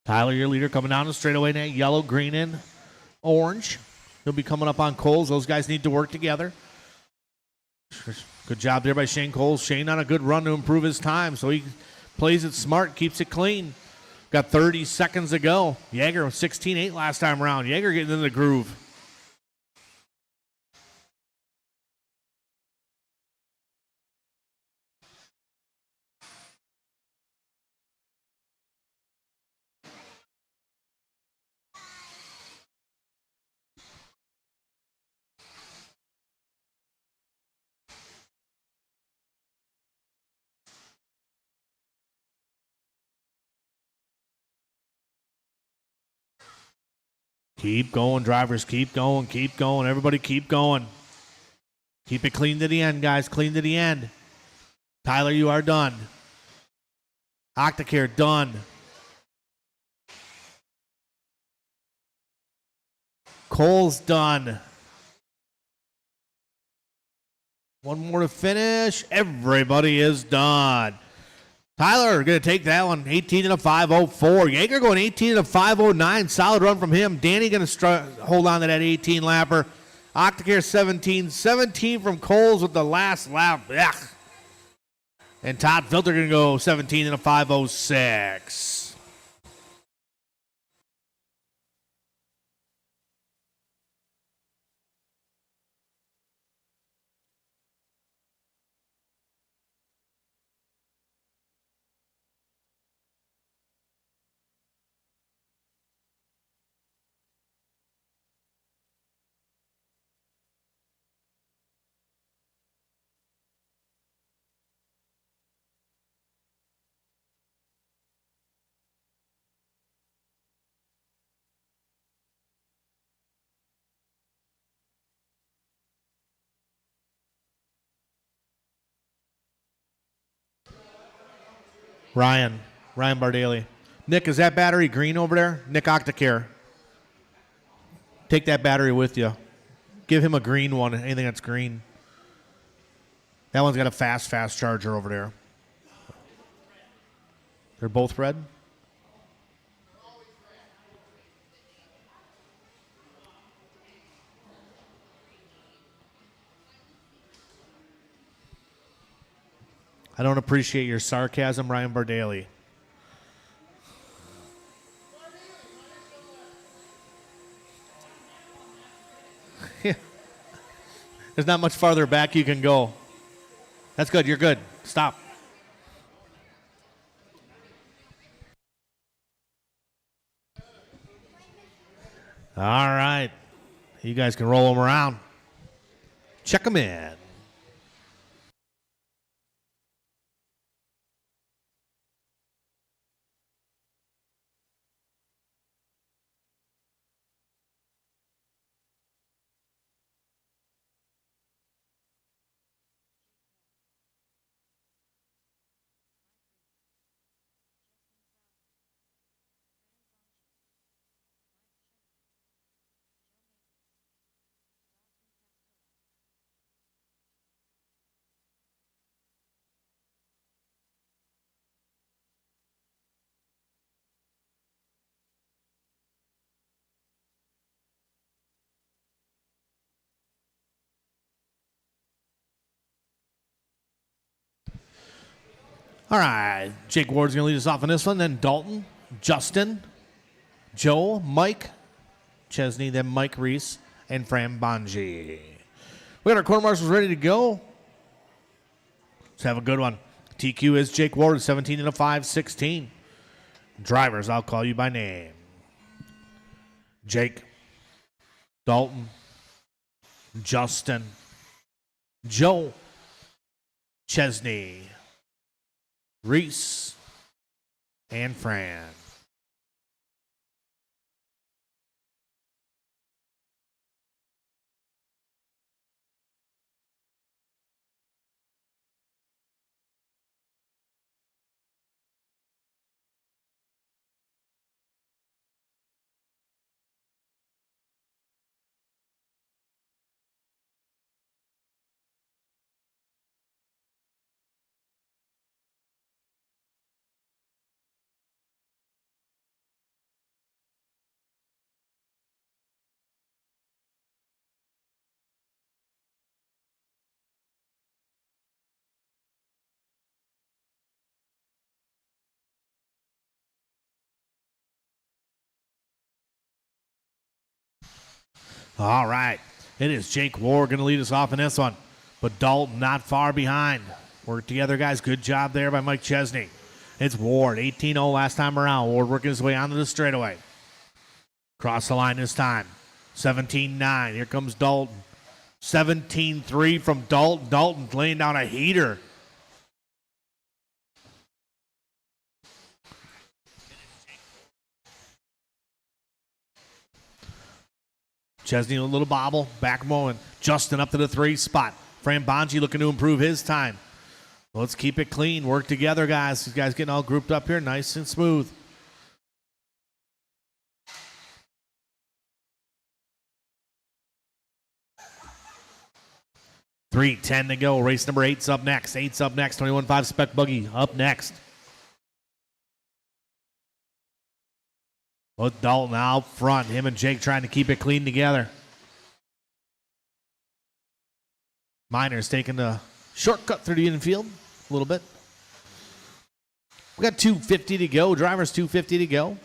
Tyler, your leader, coming down the straightaway now. Yellow, green, and orange. He'll be coming up on Coles. Those guys need to work together. Good job there by Shane Coles. Shane on a good run to improve his time, so he plays it smart, keeps it clean. Got 30 seconds to go. Yeager was 16.8 last time around. Yeager getting in the groove. Keep going, drivers. Keep going. Keep going. Everybody keep going. Keep it clean to the end, guys. Clean to the end. Tyler, you are done. Octacare, done. Cole's done. One more to finish. Everybody is done. Tyler going to take that one, 18 and a 504. Yeager going 18 and a 509. Solid run from him. Danny going to hold on to that 18 lapper. Octacare 17. 17 from Coles with the last lap. Ugh. And Todd Filter going to go 17 and a 506. Ryan Bardaly. Nick, is that battery green over there? Nick Octacare. Take that battery with you. Give him a green one, anything that's green. That one's got a fast charger over there. They're both red? I don't appreciate your sarcasm, Ryan Bardaly. There's not much farther back you can go. That's good. You're good. Stop. All right. You guys can roll them around. Check them in. All right, Jake Ward's going to lead us off on this one. Then Dalton, Justin, Joe, Mike Chesney, then Mike Reese, and Fran Bonji. We got our quarter marshals ready to go. Let's have a good one. TQ is Jake Ward, 17 and a 5-16. Drivers, I'll call you by name. Jake, Dalton, Justin, Joe, Chesney, Reese, and Fran. All right. It is Jake Ward going to lead us off in this one. But Dalton not far behind. Work together, guys. Good job there by Mike Chesney. It's Ward, 18-0 last time around. Ward working his way onto the straightaway. Cross the line this time. 17-9. Here comes Dalton. 17-3 from Dalton. Dalton laying down a heater. Chesney a little bobble, back mowing. Justin up to the 3 spot. Fran Bonji looking to improve his time. Let's keep it clean. Work together, guys. These guys getting all grouped up here, nice and smooth. $3:10 to go. Race number 8's up next. 8's up next. 21.5 Spec Buggy up next. With Dalton out front. Him and Jake trying to keep it clean together. Miners taking the shortcut through the infield a little bit. We got 2:50 to go. Drivers 2:50 to go.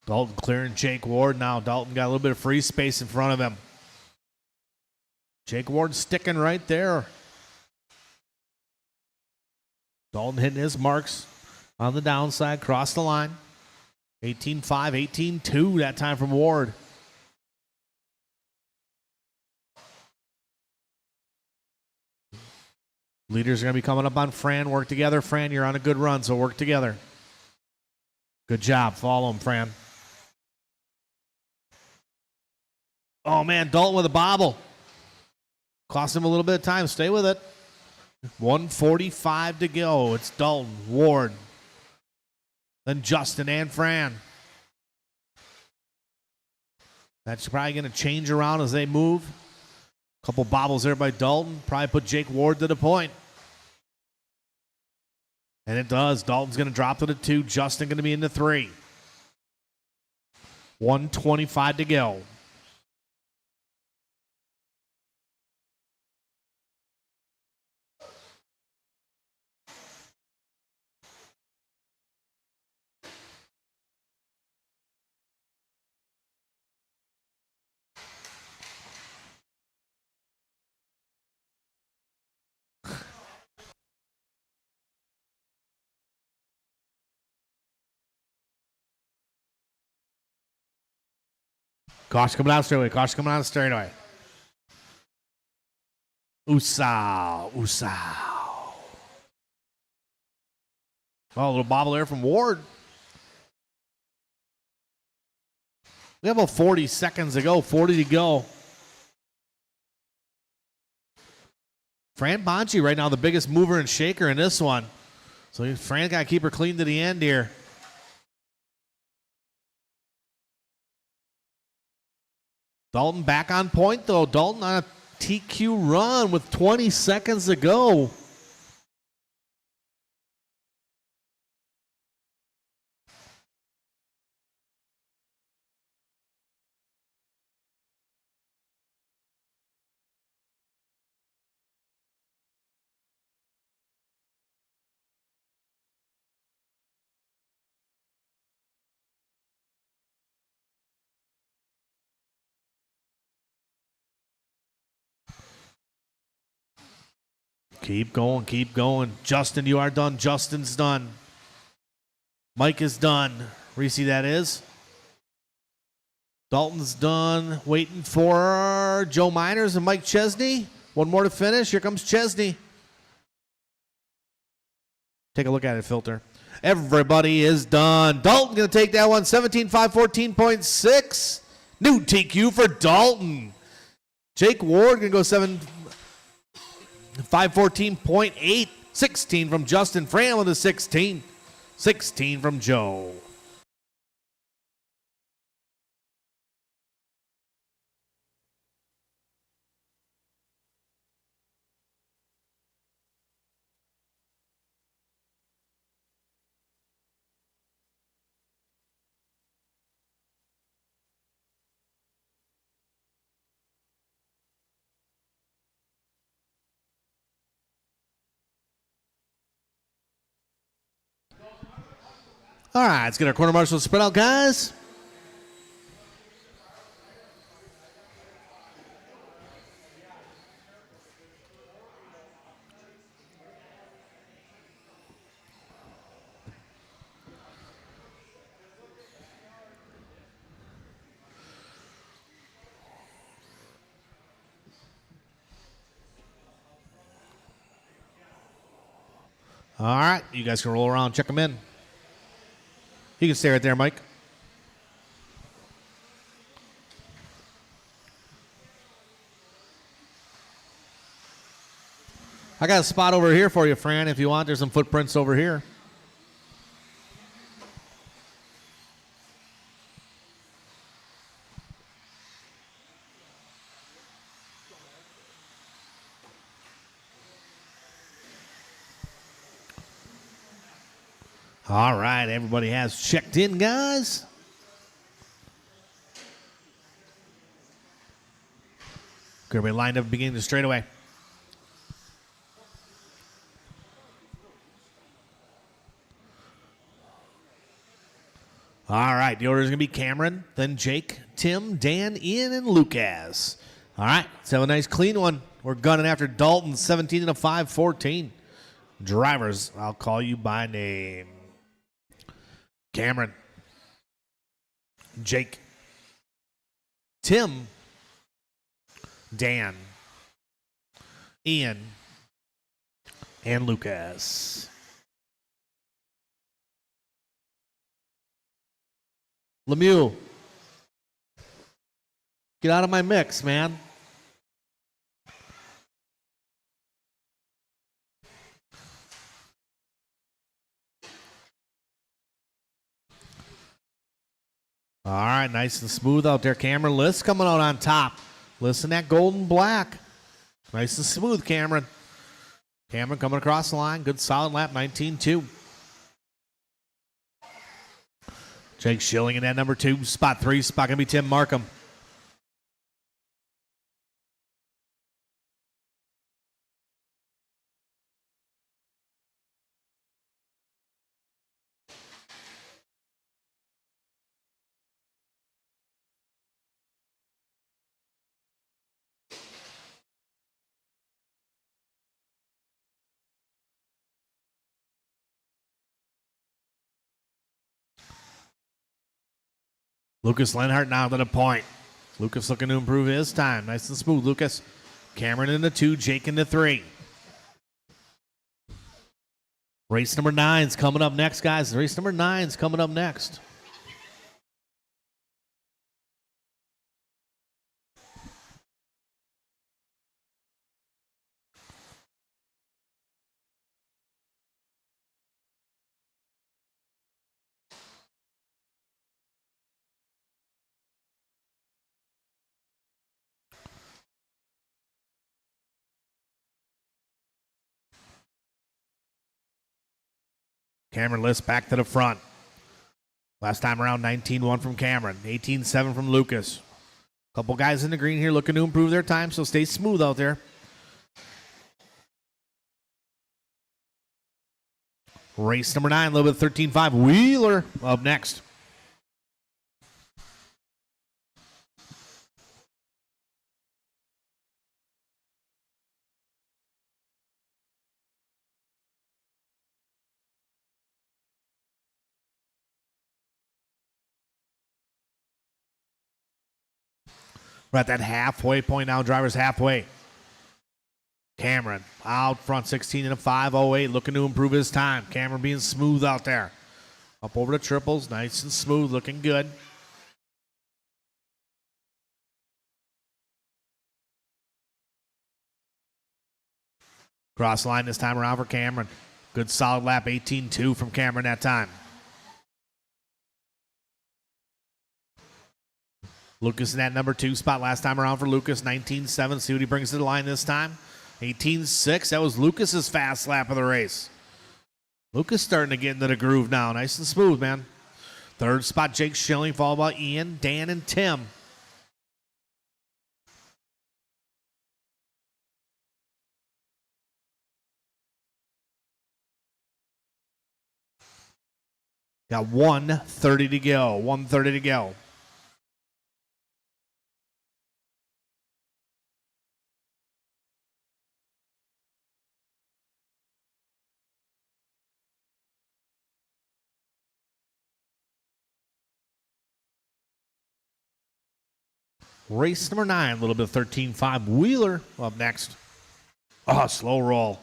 Dalton clearing Jake Ward now. Dalton got a little bit of free space in front of him. Jake Ward sticking right there. Dalton hitting his marks on the downside, cross the line. 18-5, 18-2 that time from Ward. Leaders are going to be coming up on Fran. Work together. Fran, you're on a good run, so work together. Good job. Follow him, Fran. Oh, man, Dalton with a bobble. Cost him a little bit of time. Stay with it. 1:45 to go. It's Dalton, Ward, then Justin and Fran. That's probably going to change around as they move. A couple bobbles there by Dalton. Probably put Jake Ward to the point. And it does. Dalton's going to drop to the 2. Justin going to be in the 3. 1:25 to go. Caution coming out straightaway. Caution coming out straightaway. Usow. Oh, a little bobble there from Ward. We have about 40 seconds to go. 40 to go. Fran Bonji right now the biggest mover and shaker in this one. So Fran got to keep her clean to the end here. Dalton back on point, though. Dalton on a TQ run with 20 seconds to go. Keep going, keep going. Justin, you are done. Justin's done. Mike is done. Reese, that is. Dalton's done. Waiting for Joe Miners and Mike Chesney. One more to finish. Here comes Chesney. Take a look at it, Filter. Everybody is done. Dalton going to take that one. 17.5, 14.6. New TQ for Dalton. Jake Ward going to go 514.8. 16 from Justin. Franlin to 16. 16 from Joe. All right, let's get our quarter marshal spread out, guys. All right, you guys can roll around, check them in. You can stay right there, Mike. I got a spot over here for you, Fran, if you want. There's some footprints over here. All right, everybody has checked in, guys. Everybody lined up beginning the straightaway. All right, the order is going to be Cameron, then Jake, Tim, Dan, Ian, and Lucas. All right, let's have a nice clean one. We're gunning after Dalton, 17 and a 5-14. Drivers, I'll call you by name. Cameron, Jake, Tim, Dan, Ian, and Lucas. Lemieux, get out of my mix, man. All right, nice and smooth out there, Cameron. List coming out on top. Listen that golden black. Nice and smooth, Cameron. Cameron coming across the line. Good solid lap, 19.2. Jake Schilling in that number 2. Spot 3 spot going to be Tim Markham. Lucas Lenhart now to the point. Lucas looking to improve his time. Nice and smooth, Lucas. Cameron in the 2, Jake in the 3. Race number 9's coming up next, guys. Race number 9's coming up next. Cameron List back to the front. Last time around, 19-1 from Cameron. 18-7 from Lucas. Couple guys in the green here looking to improve their time, so stay smooth out there. Race number 9, a little bit 13-5. Wheeler up next. We're at that halfway point now. Driver's halfway. Cameron out front, 16 and a 5:08, looking to improve his time. Cameron being smooth out there. Up over the triples, nice and smooth, looking good. Cross line this time around for Cameron. Good solid lap, 18-2 from Cameron that time. Lucas in that number 2 spot last time around for Lucas, 19-7. See what he brings to the line this time. 18-6, that was Lucas's fast lap of the race. Lucas starting to get into the groove now. Nice and smooth, man. 3rd spot, Jake Schilling, followed by Ian, Dan, and Tim. Got 1:30 to go. 1:30 to go. Race number 9, a little bit of 13-5. Wheeler up next. Oh, slow roll.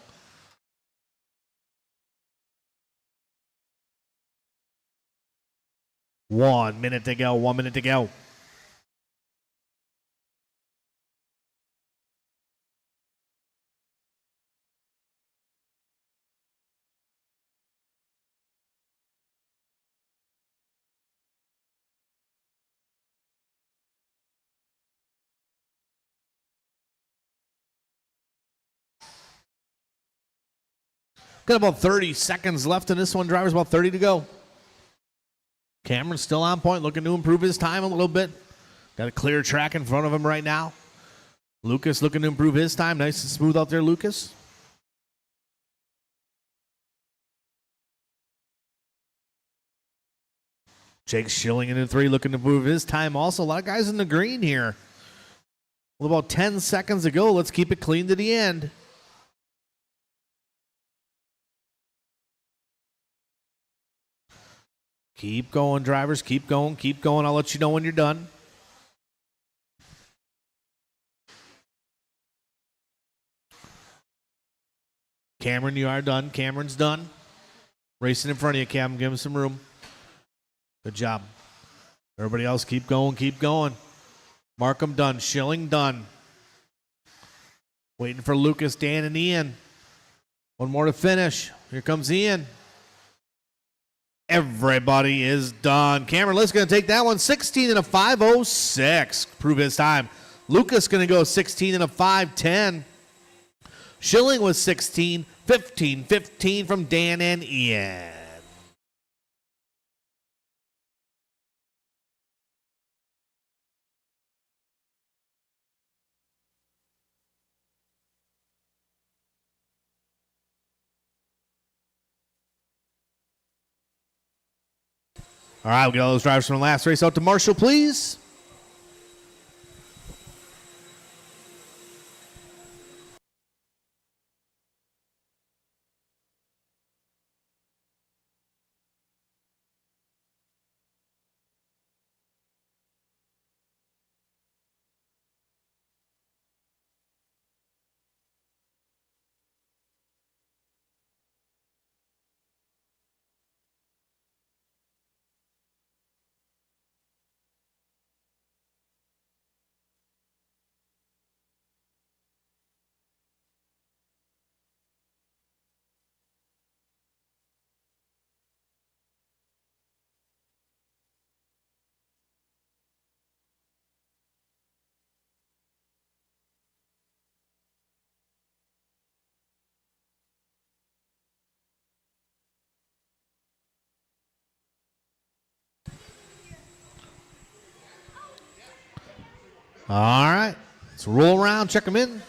One minute to go. 1 minute to go. Got about 30 seconds left in this one. Driver's about 30 to go. Cameron's still on point, looking to improve his time a little bit. Got a clear track in front of him right now. Lucas looking to improve his time. Nice and smooth out there, Lucas. Jake Schilling in the 3, looking to improve his time also. A lot of guys in the green here. With about 10 seconds to go, let's keep it clean to the end. Keep going, drivers. Keep going. Keep going. I'll let you know when you're done. Cameron, you are done. Cameron's done. Racing in front of you, Cam. Give him some room. Good job. Everybody else, keep going. Keep going. Markham done. Schilling done. Waiting for Lucas, Dan, and Ian. One more to finish. Here comes Ian. Everybody is done. Cameron List going to take that one. 16 and a 5:06. Prove his time. Lucas going to go 16 and a 5:10. Schilling was 16. 15 from Dan and Ian. All right, we'll get all those drivers from the last race out to Marshall, please. All right. Let's roll around, check them in.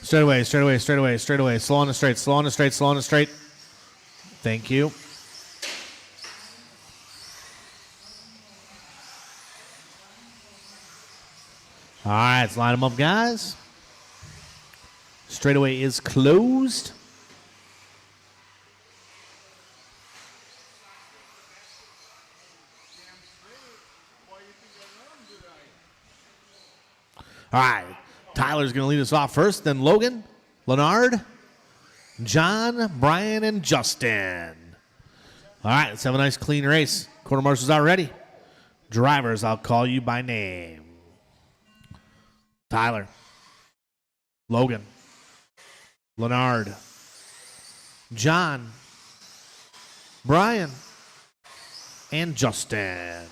Straight away, straight away, straight away, straight away. Slow on the straight, slow on the straight, slow on the straight. Thank you. All right, let's line them up, guys. Straightaway is closed. All right, Tyler's going to lead us off first, then Logan, Leonard, John, Brian, and Justin. All right, let's have a nice clean race. Quarter marshals are ready. Drivers, I'll call you by name. Tyler, Logan, Leonard, John, Brian, and Justin.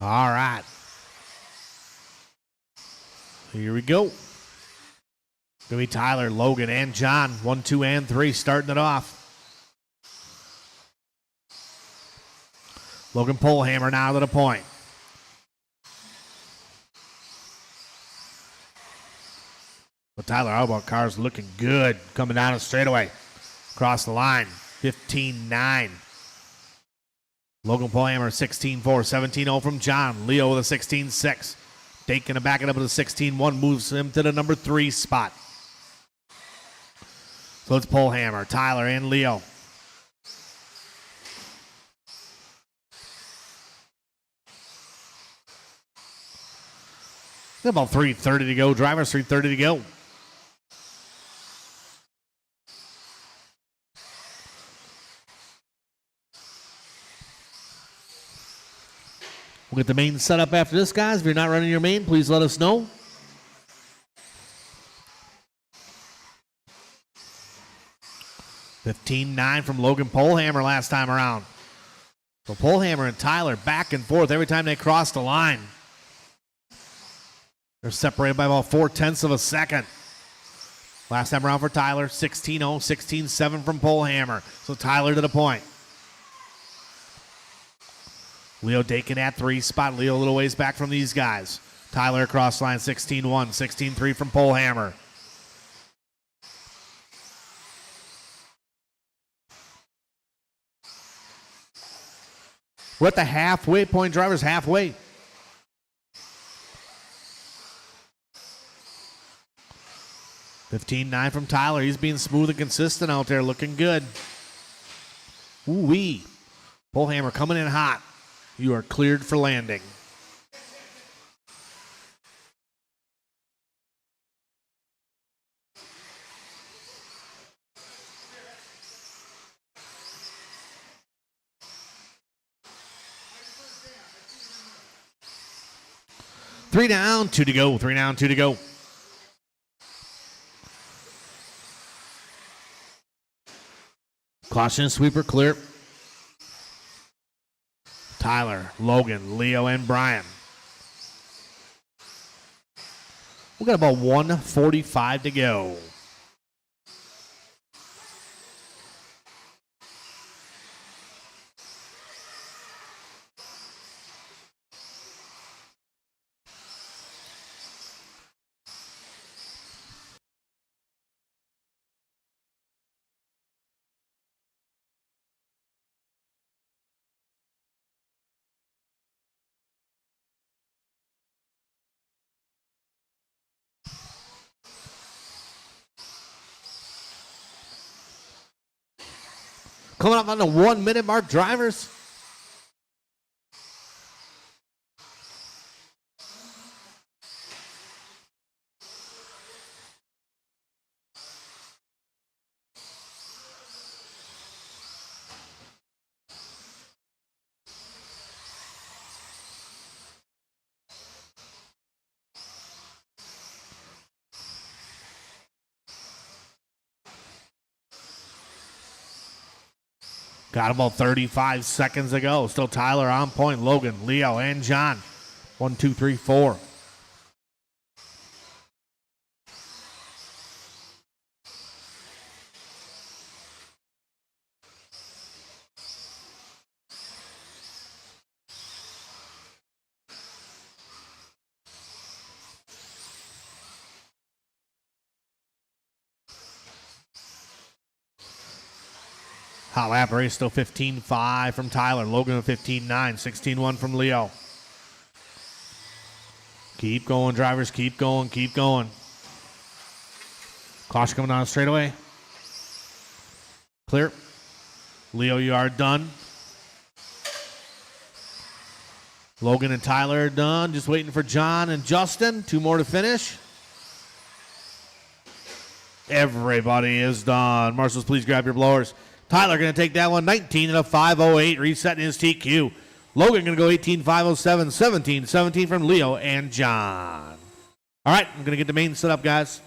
All right. Here we go. Gonna be Tyler, Logan, and John. 1, 2, and 3 starting it off. Logan Polehammer now to the point. But Tyler Auerbach car's looking good coming down the straightaway. Across the line, 15-9. Logan Polehammer, 16-4, 17-0 from John. Leo with a 16-6. Dake gonna back it up with a 16-1, moves him to the number 3 spot. So it's Polehammer, Tyler, and Leo. About 3:30 to go. Drivers, 3:30 to go. We'll get the main set up after this, guys. If you're not running your main, please let us know. $15-9 from Logan Polehammer last time around. So Polehammer and Tyler back and forth every time they cross the line. They're separated by about 0.4 of a second. Last time around for Tyler, 16-0, 16-7 from Polehammer. So Tyler to the point. Leo Dakin at 3 spot. Leo a little ways back from these guys. Tyler across line, 16-1, 16-3 from Polehammer. We're at the halfway point, drivers, halfway. $15-9 from Tyler. He's being smooth and consistent out there, looking good. Ooh-wee. Polehammer coming in hot. You are cleared for landing. Three down, 2 to go. 3 down, 2 to go. Caution sweeper clear. Tyler, Logan, Leo, and Brian. We've got about 1:45 to go. Coming up on the 1 minute mark, drivers. Got about 35 seconds to go. Still Tyler on point. Logan, Leo, and John. 1, 2, 3, 4. Hot lap race still 15.5 from Tyler. Logan 15.9. 16.1 from Leo. Keep going, drivers. Keep going. Keep going. Caution coming down the straightaway. Clear. Leo, you are done. Logan and Tyler are done. Just waiting for John and Justin. 2 more to finish. Everybody is done. Marshals, please grab your blowers. Tyler going to take that one. 19 and a 5.08. Resetting his TQ. Logan going to go 18.507. 17 from Leo and John. All right, I'm going to get the main set up, guys.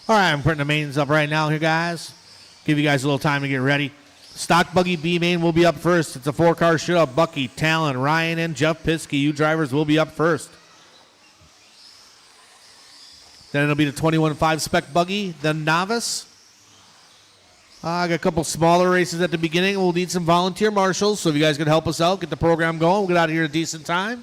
All right, I'm putting the mains up right now here, guys. Give you guys a little time to get ready. Stock Buggy B main will be up first. It's a 4-car shootout. Bucky, Talon, Ryan, and Jeff Piskey. You drivers will be up first. Then it'll be the 21.5 spec buggy, the Novice. I got a couple smaller races at the beginning. We'll need some volunteer marshals, so if you guys can help us out, get the program going, we'll get out of here at a decent time.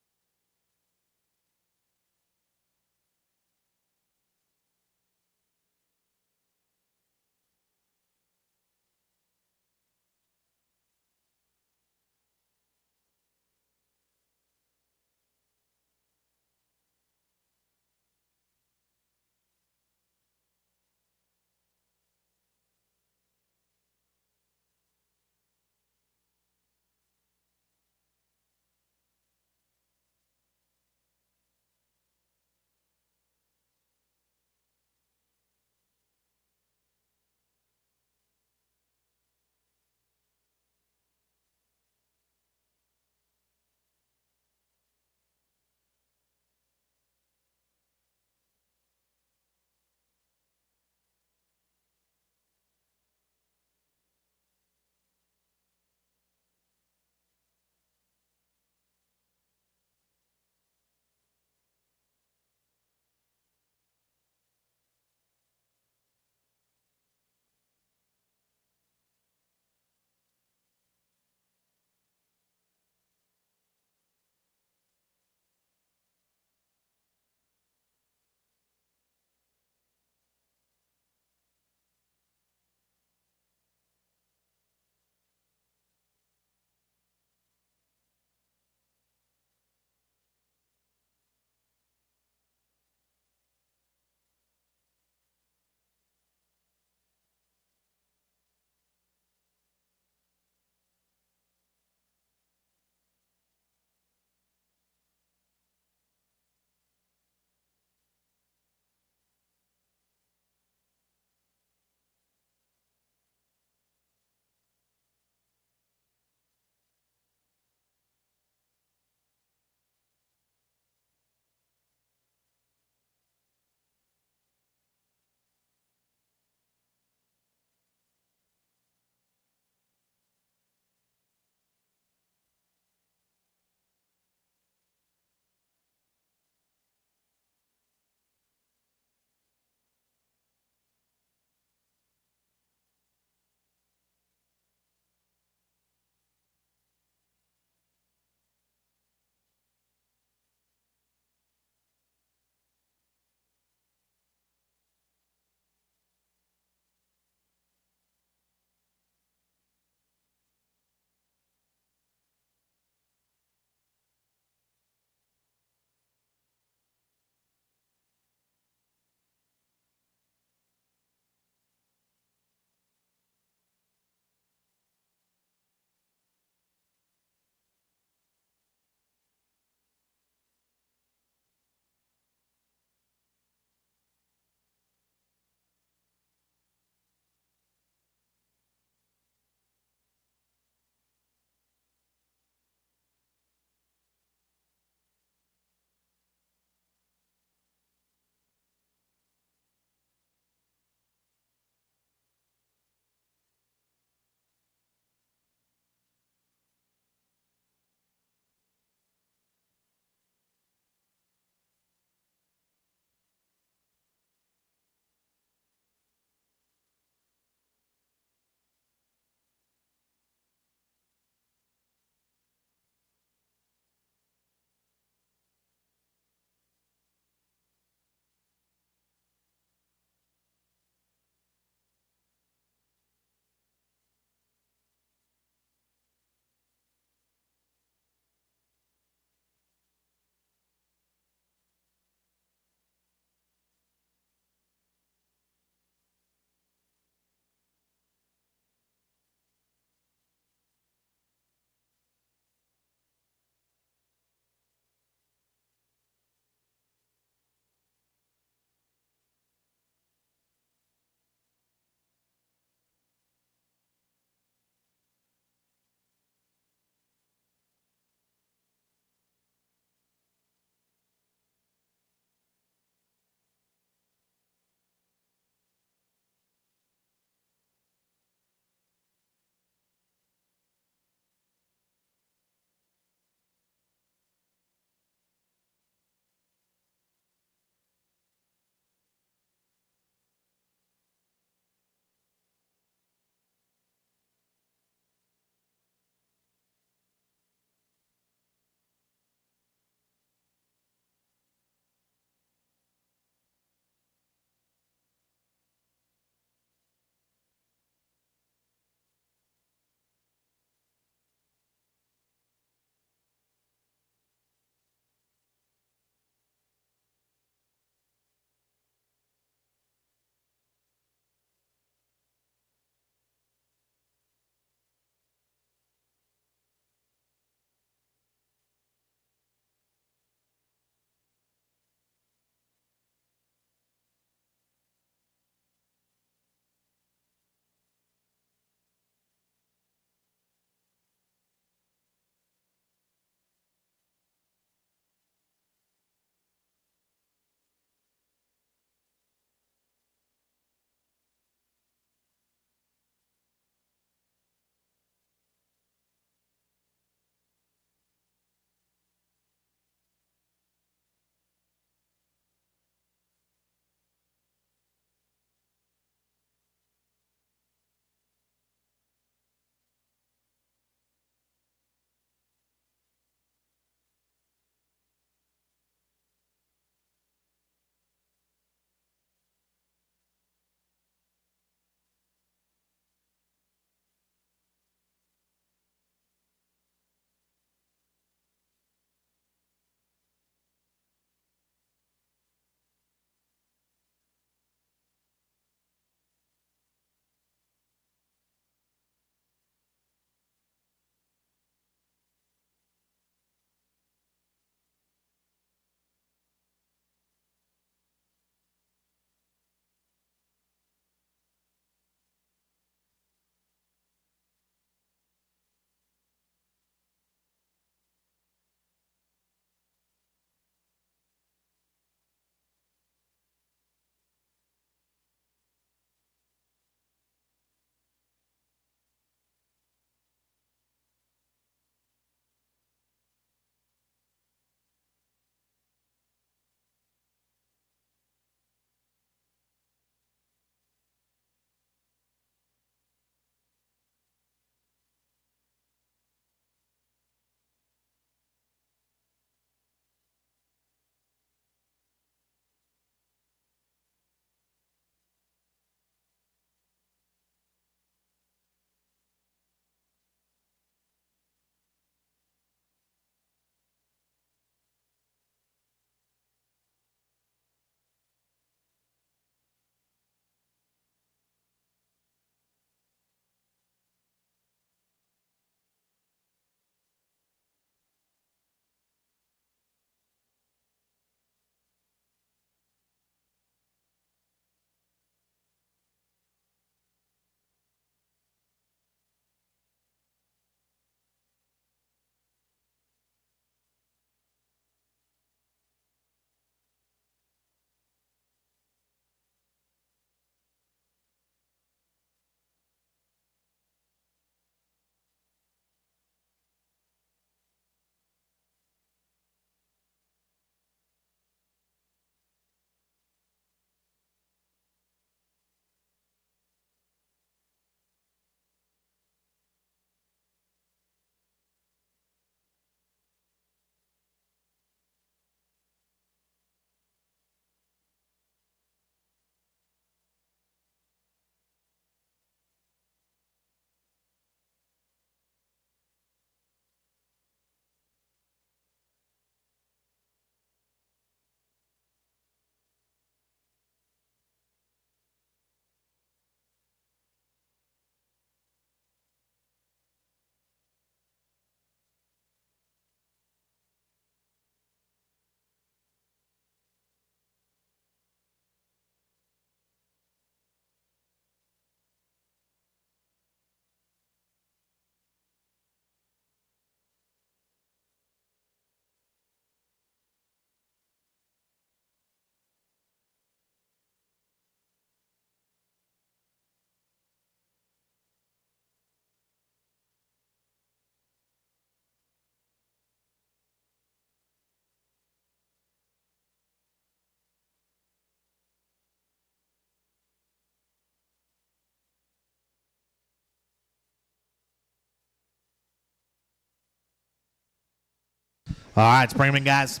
All right, let's bring them in, guys.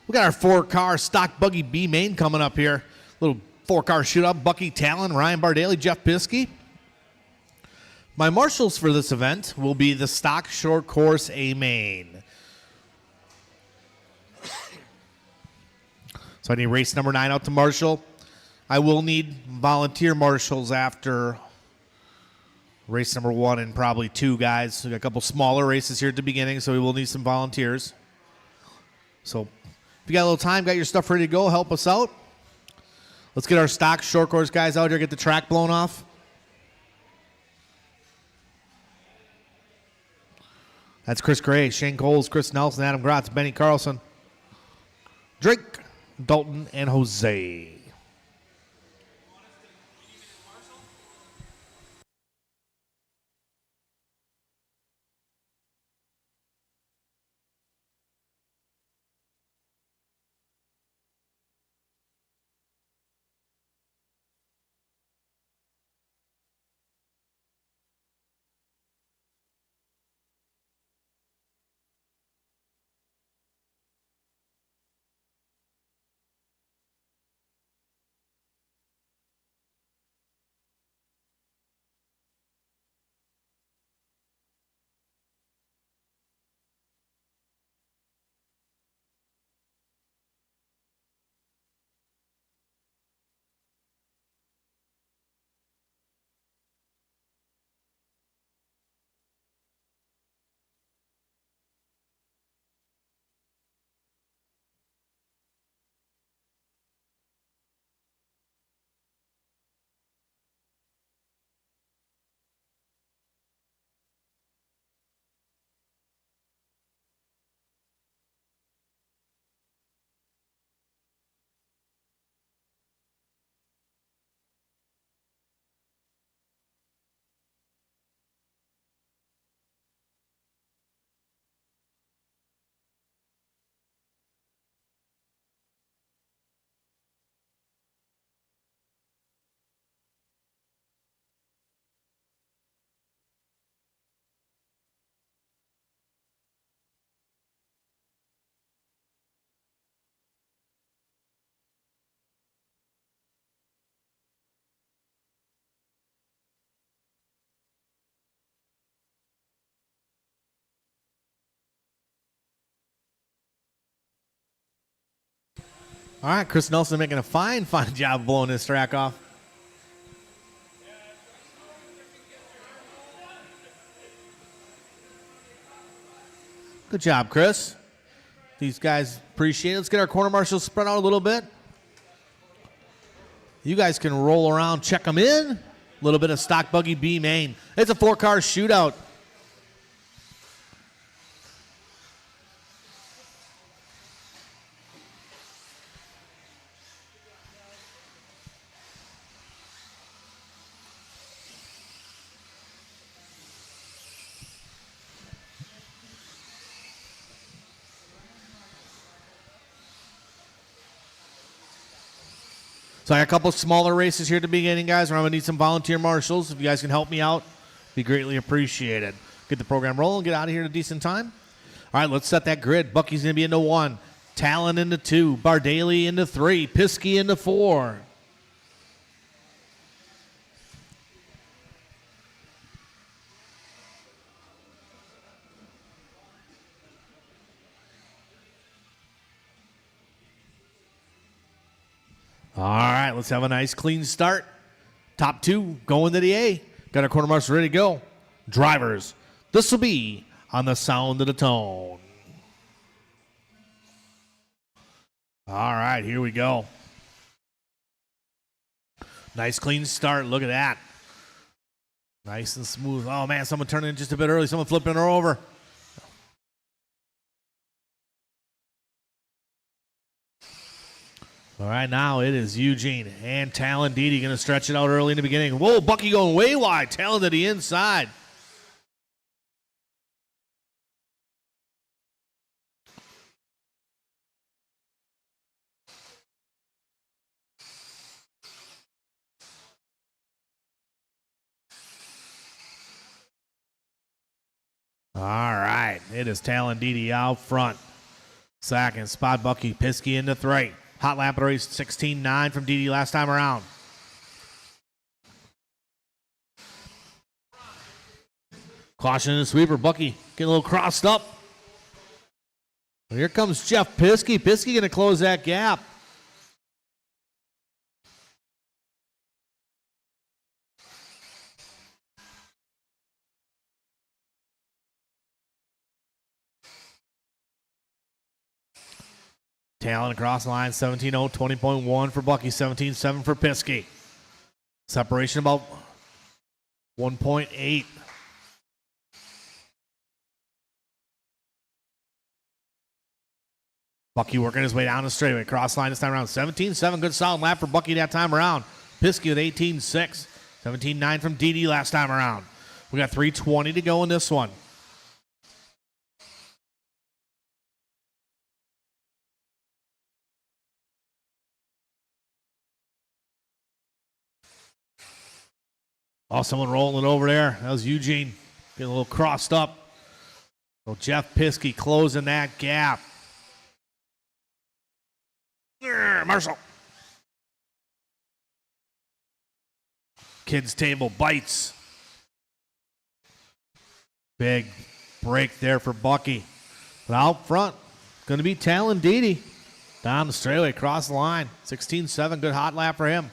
We got our 4-car stock buggy B main coming up here. Little 4-car shootout. Bucky Talon, Ryan Bardaly, Jeff Piskey. My marshals for this event will be the stock short course A main. So I need race number 9 out to marshal. I will need volunteer marshals after race number 1 and probably 2, guys. We got a couple smaller races here at the beginning, so we will need some volunteers. So if you got a little time, got your stuff ready to go, help us out. Let's get our stock short course guys out here, get the track blown off. That's Chris Gray, Shane Coles, Chris Nelson, Adam Grotz, Benny Carlson, Drake, Dalton, and Jose. All right, Chris Nelson making a fine job of blowing this track off. Good job, Chris. These guys appreciate it. Let's get our corner marshals spread out a little bit. You guys can roll around, check them in. A little bit of stock buggy B main. It's a 4-car shootout. So I got a couple smaller races here at the beginning, guys, where I'm going to need some volunteer marshals. If you guys can help me out, be greatly appreciated. Get the program rolling, get out of here at a decent time. All right, let's set that grid. Bucky's going to be into 1, Talon into 2, Bardaly into 3, Piskey into 4. All right, let's have a nice clean start. Top 2 going to the A. Got our corner marshals ready to go. Drivers, this will be on the sound of the tone. All right, here we go. Nice clean start. Look at that. Nice and smooth. Oh, man, someone turned in just a bit early. Someone flipping her over. All right, now it is Eugene and Talon Didi going to stretch it out early in the beginning. Whoa, Bucky going way wide. Talon to the inside. All right. It is Talon Didi out front. Second spot, Bucky Piskey into three. Hot lap at race 16.9 from Didi last time around. Caution in the sweeper. Bucky getting a little crossed up. Well, here comes Jeff Piskey. Piskey going to close that gap. Talon across the line, 17.0, 20.1 for Bucky, 17.7 for Piskey. Separation about 1.8. Bucky working his way down the straightaway. Cross line this time around. 17.7. Good solid lap for Bucky that time around. Piskey with 18.6. 17.9 from Didi last time around. We got 3:20 to go in this one. Oh, someone rolling it over there. That was Eugene. Getting a little crossed up. So Jeff Piskey closing that gap. Marshall. Kids table bites. Big break there for Bucky. But out front, going to be Talon Didi. Down the straightaway, across the line. 16.7, good hot lap for him.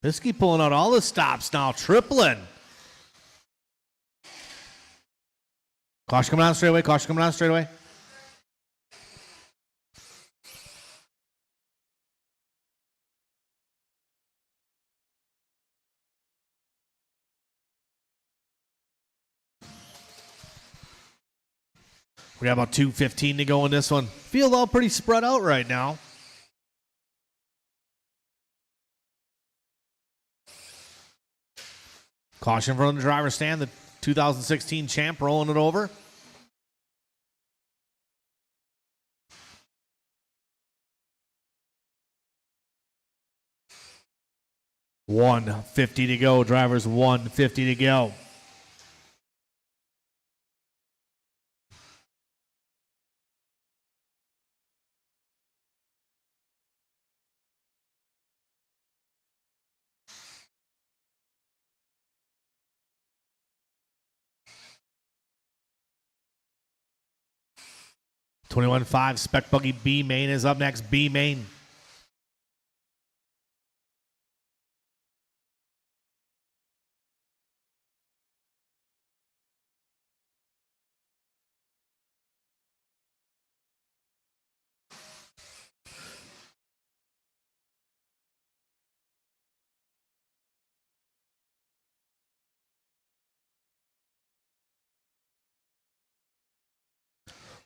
Piskey pulling out all the stops now, tripling. Caution coming down straightaway, caution coming down straightaway. We got about 2:15 to go in this one. Field all pretty spread out right now. Caution from the driver's stand. The 2016 champ rolling it over. $150 to go. Drivers $150 to go. $21.5. Spec Buggy B main is up next. B main.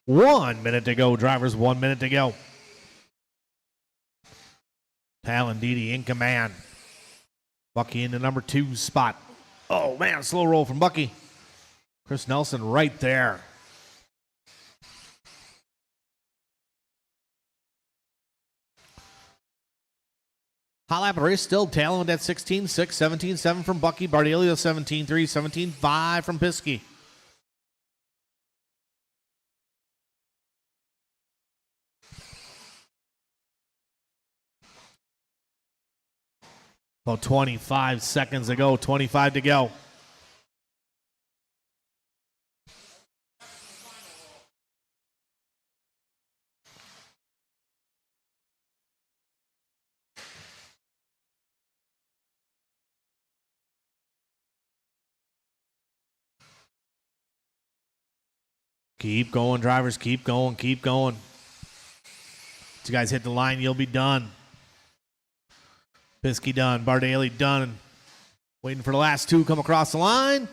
One minute to go. Drivers, 1 minute to go. Talon Didi in command. Bucky in the number 2 spot. Oh, man, slow roll from Bucky. Chris Nelson right there. Hot lap race still. Talon with that 16.6, 17.7 from Bucky. Bardelio 17.3, 17.5 from Piskey. About 25 seconds to go, 25 to go. Keep going, drivers. Keep going, keep going. Once you guys hit the line, you'll be done. Piskey done. Bardaly done. Waiting for the last two come across the line.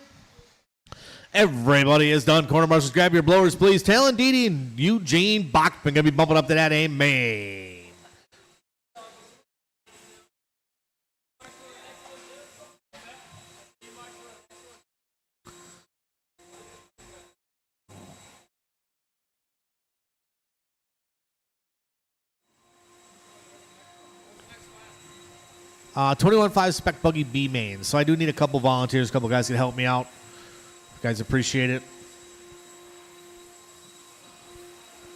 Everybody is done. Corner marshals, grab your blowers, please. Talon Didi and Eugene Bachman going to be bumping up to that A main. 21.5 Spec Buggy B main. So I do need a couple volunteers. A couple guys can help me out. You guys appreciate it.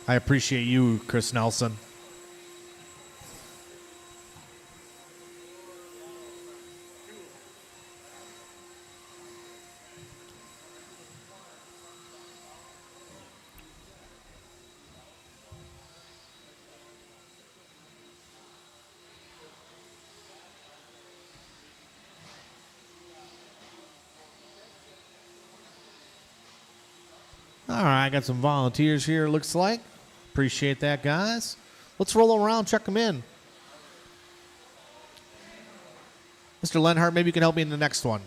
I appreciate you, Chris Nelson. All right, I got some volunteers here, looks like. Appreciate that, guys. Let's roll around, check them in. Mr. Lenhart, maybe you can help me in the next one.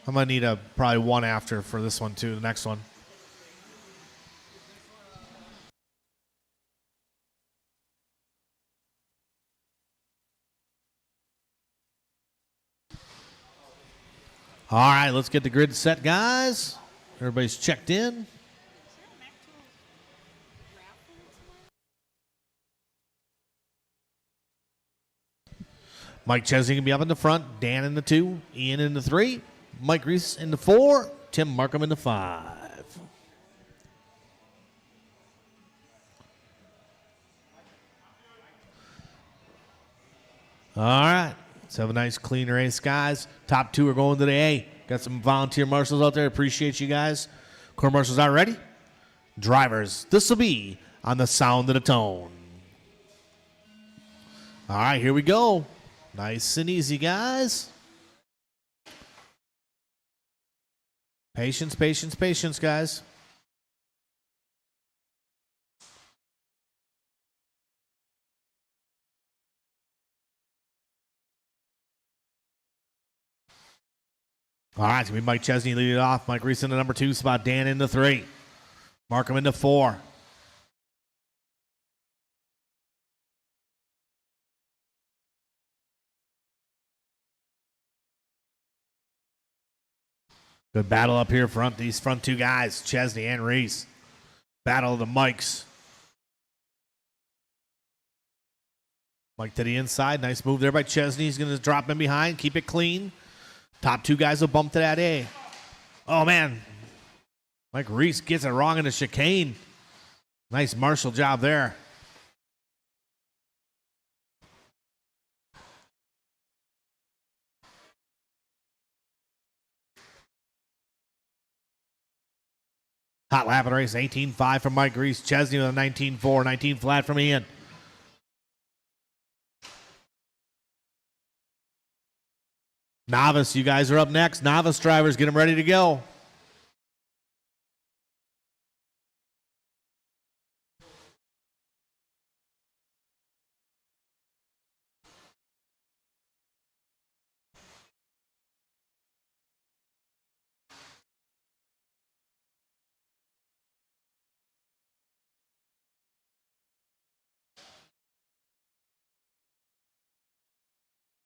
I'm going to need probably one after for this one, too, the next one. All right, let's get the grid set, guys. Everybody's checked in. Mike Chesney can be up in the front. Dan in the 2. Ian in the 3. Mike Reese in the 4. Tim Markham in the 5. All right. Let's have a nice clean race, guys. Top 2 are going to the A. Got some volunteer marshals out there. Appreciate you guys. Core marshals are ready. Drivers, this will be on the sound of the tone. All right, here we go. Nice and easy, guys. Patience, patience, patience, guys. All right, it's going to be Mike Chesney leading it off. Mike Reese in the number 2 spot. Dan in the 3. Markham in the 4. Good battle up here front. These front 2 guys, Chesney and Reese. Battle of the Mikes. Mike to the inside. Nice move there by Chesney. He's going to drop in behind. Keep it clean. Top 2 guys will bump to that A. Oh, man. Mike Reese gets it wrong in the chicane. Nice marshal job there. Hot lap of the race, 18.5 from Mike Reese. Chesney with a 19.4, 19 flat from Ian. Novice, you guys are up next. Novice drivers, get them ready to go.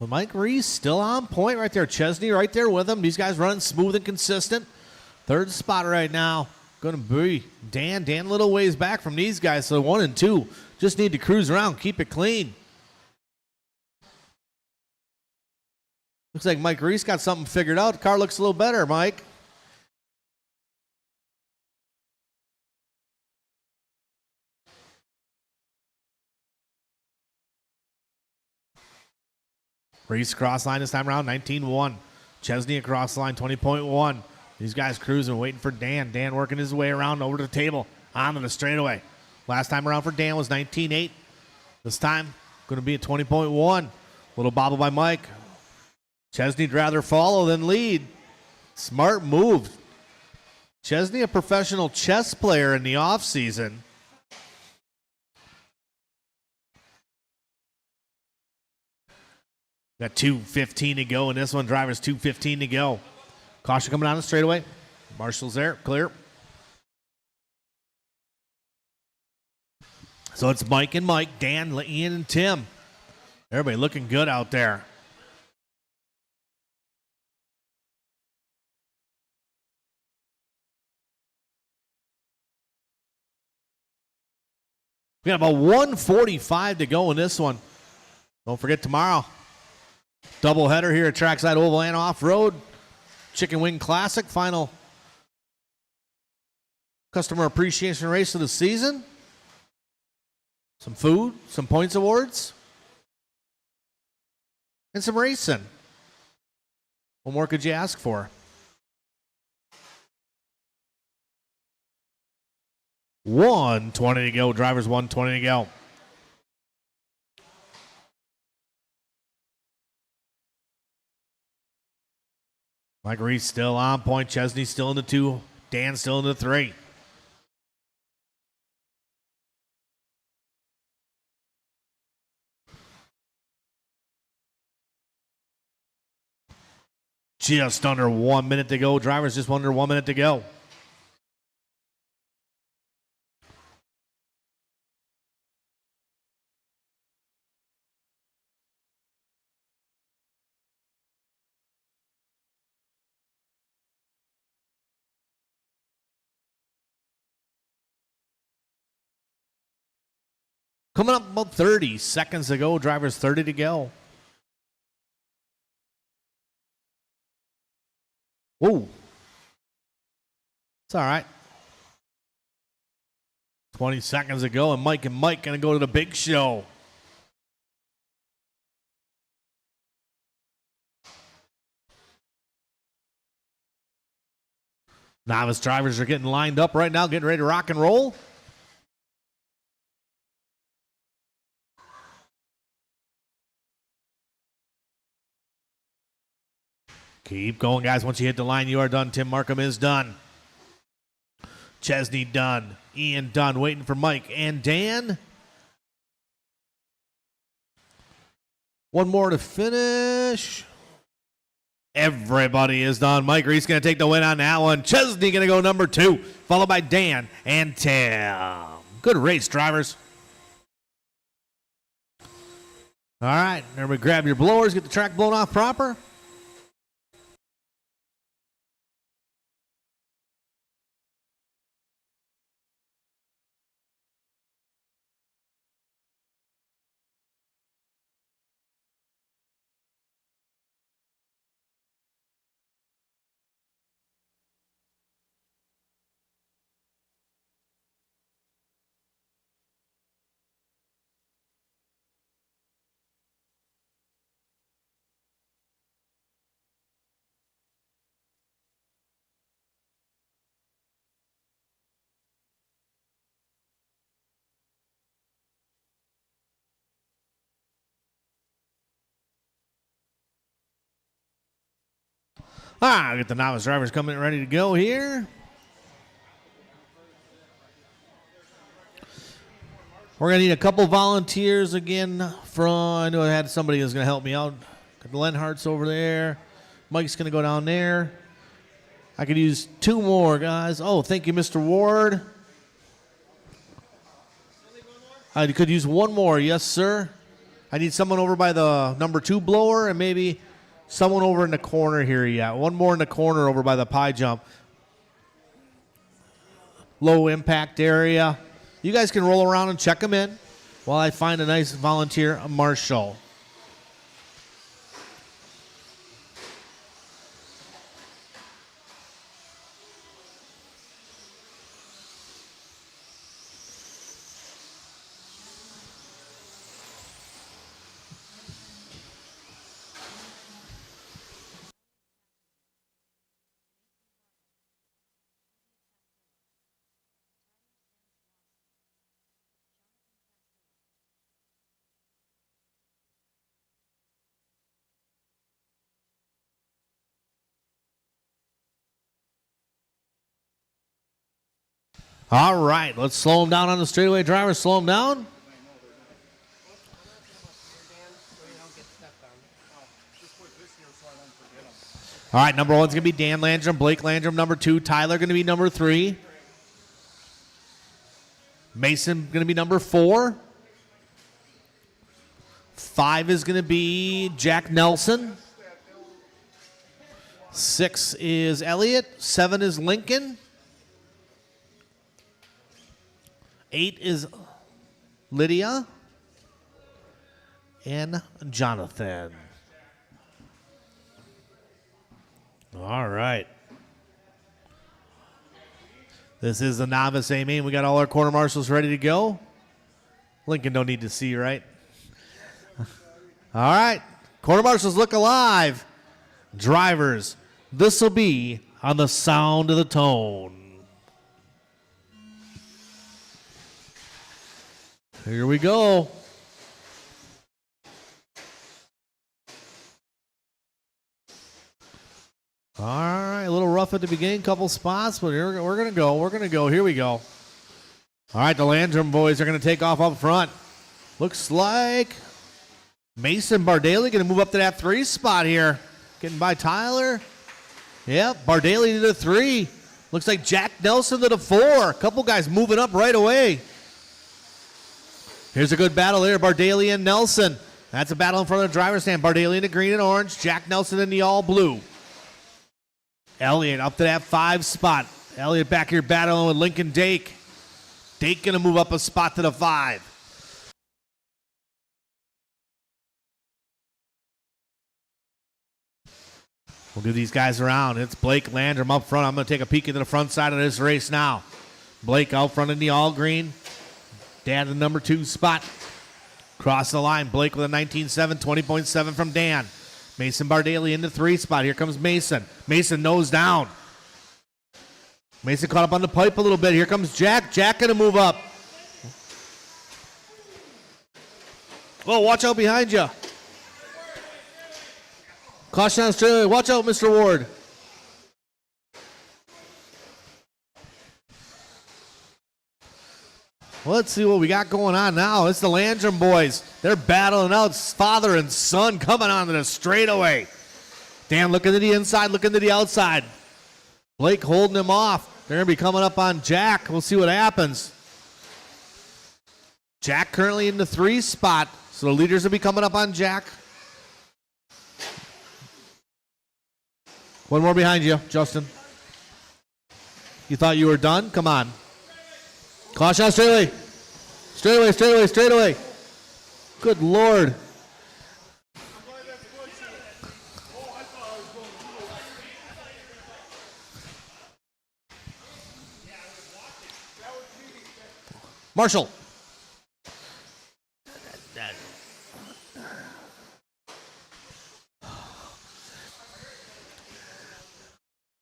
But Mike Reese still on point right there. Chesney right there with him. These guys running smooth and consistent. 3rd spot right now. Going to be Dan. Dan a little ways back from these guys. So 1 and 2 just need to cruise around. Keep it clean. Looks like Mike Reese got something figured out. The car looks a little better, Mike. Reese cross line this time around, 19.1. Chesney across line, 20.1. These guys cruising, waiting for Dan. Dan working his way around over to the table, onto the straightaway. Last time around for Dan was 19.8. This time, going to be a 20.1. Little bobble by Mike. Chesney'd rather follow than lead. Smart move. Chesney, a professional chess player in the offseason. Got 2:15 to go in this one. Drivers 2:15 to go. Caution coming on the straightaway. Marshall's there, clear. So it's Mike and Mike, Dan, Ian, and Tim. Everybody looking good out there. We got about 1:45 to go in this one. Don't forget tomorrow, Doubleheader here at Trackside Oval and Off-Road. Chicken Wing Classic, final customer appreciation race of the season. Some food, some points awards, and some racing. What more could you ask for? 1:20 to go. Drivers 1:20 to go. Mike Reese still on point. Chesney still in the 2. Dan still in the 3. Just under 1 minute to go. Drivers just under 1 minute to go. Coming up about 30 seconds to go. Drivers 30 to go. Whoa. It's all right. 20 seconds to go, and Mike going to go to the big show. Novice drivers are getting lined up right now, getting ready to rock and roll. Keep going, guys. Once you hit the line, you are done. Tim Markham is done. Chesney done. Ian done. Waiting for Mike and Dan. One more to finish. Everybody is done. Mike Reese going to take the win on that one. Chesney going to go number 2, followed by Dan and Tim. Good race, drivers. All right, everybody grab your blowers, get the track blown off proper. Get the novice drivers coming ready to go here. We're going to need a couple volunteers again from, I know I had somebody who's going to help me out. Got the Lenharts over there. Mike's going to go down there. I could use 2 more, guys. Oh, thank you, Mr. Ward. I could use 1 more. Yes, sir. I need someone over by the number 2 blower and maybe someone over in the corner here. Yeah, 1 more in the corner over by the pie jump. Low impact area. You guys can roll around and check them in while I find a nice volunteer marshal. All right, let's slow them down on the straightaway drivers. Slow them down. All right, number 1's going to be Dan Landrum, Blake Landrum, number 2. Tyler going to be number 3. Mason going to be number 4. 5 is going to be Jack Nelson. 6 is Elliot. 7 is Lincoln. 8 is Lydia and Jonathan. This is the novice A-main. We got all our quarter marshals ready to go. Lincoln don't need to see, right? All right. Quarter marshals look alive. Drivers, this will be on the sound of the tone. Here we go. All right, a little rough at the beginning, couple spots, but we're going to go. We're going to go. Here we go. All right, the Landrum boys are going to take off up front. Looks like Mason Bardaly going to move up to that 3 spot here. Getting by Tyler. Yep, Bardaly to the 3. Looks like Jack Nelson to the 4. A couple guys moving up right away. Here's a good battle here, Bardaly and Nelson. That's a battle in front of the driver's stand. Bardaly in the green and orange, Jack Nelson in the all blue. Elliott up to that 5 spot. Elliott back here battling with Lincoln Dake. Dake going to move up a spot to the 5. We'll give these guys around. It's Blake Landrum up front. I'm going to take a peek into the front side of this race now. Blake out front in the all green. Dan the number 2 spot. Cross the line. Blake with a 19.7, 20.7 from Dan. Mason Bardaly in the 3 spot. Here comes Mason. Mason nose down. Mason caught up on the pipe a little bit. Here comes Jack. Jack going to move up. Oh, watch out behind you. Caution on Australia. Watch out, Mr. Ward. Well, let's see what we got going on now. It's the Landrum boys. They're battling out, father and son coming onto the straightaway. Dan looking to the inside, looking to the outside. Blake holding him off. They're going to be coming up on Jack. We'll see what happens. Jack currently in the 3 spot, so the leaders will be coming up on Jack. One more behind you, Justin. You thought you were done? Come on. Caution out, straight away. Straight away, straight away, straight away. Good Lord. Marshall.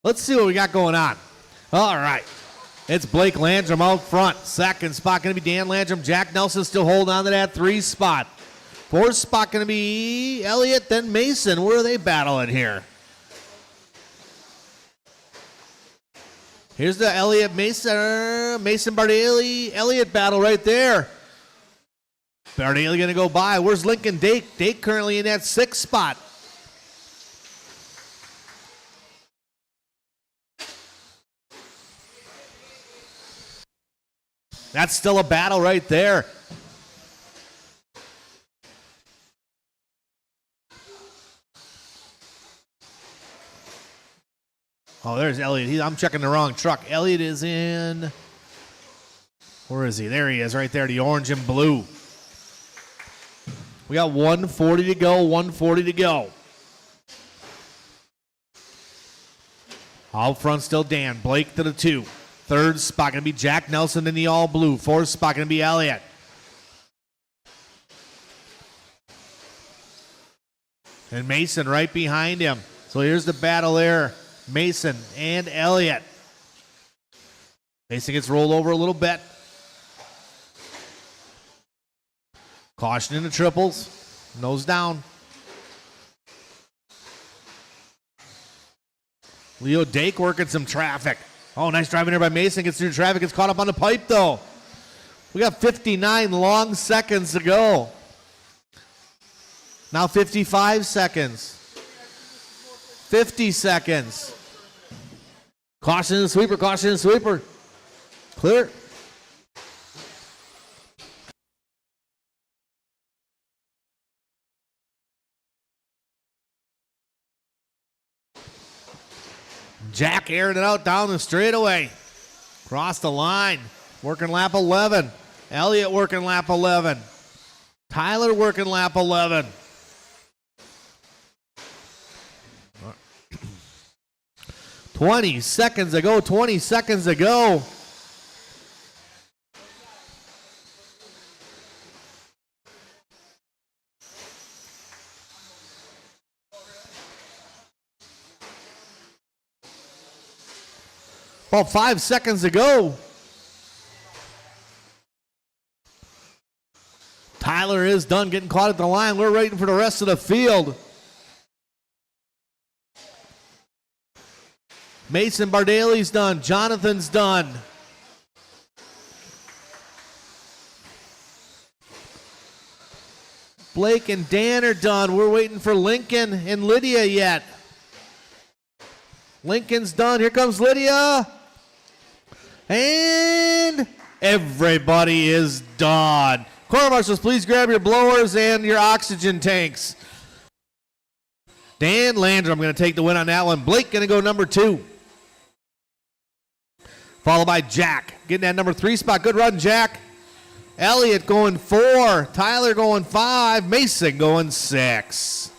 Let's see what we got going on. All right. It's Blake Landrum out front. 2nd spot going to be Dan Landrum. Jack Nelson still holding on to that 3 spot. 4th spot going to be Elliott, then Mason. Where are they battling here? Here's the Elliott Mason Bardaly Elliott battle right there. Bardaly going to go by. Where's Lincoln Dake? Dake currently in that 6th spot. That's still a battle right there. Oh, there's Elliott. I'm checking the wrong truck. Elliott is in... Where is he? There he is, right there, the orange and blue. We got 140 to go, 140 to go. Out front still Dan. Blake to the 2. 3rd spot going to be Jack Nelson in the all blue. 4th spot going to be Elliott. And Mason right behind him. So here's the battle there. Mason and Elliott. Mason gets rolled over a little bit. Caution in the triples. Nose down. Leo Dake working some traffic. Oh, nice driving there by Mason. Gets through traffic. Gets caught up on the pipe, though. We got 59 long seconds to go. Now 55 seconds. 50 seconds. Caution in the sweeper. Caution in the sweeper. Clear. Jack airing it out down the straightaway. Cross the line. Working lap 11. Elliott working lap 11. Tyler working lap 11. $20 seconds to go. 20 seconds to go. About 5 seconds to go. Tyler is done getting caught at the line. We're waiting for the rest of the field. Mason Bardaley's done. Jonathan's done. Blake and Dan are done. We're waiting for Lincoln and Lydia yet. Lincoln's done. Here comes Lydia. And everybody is done. Corner marshals, please grab your blowers and your oxygen tanks. Dan Landrum going to take the win on that one. Blake going to go number 2. Followed by Jack getting that number 3 spot. Good run, Jack. Elliott going 4. Tyler going 5. Mason going 6.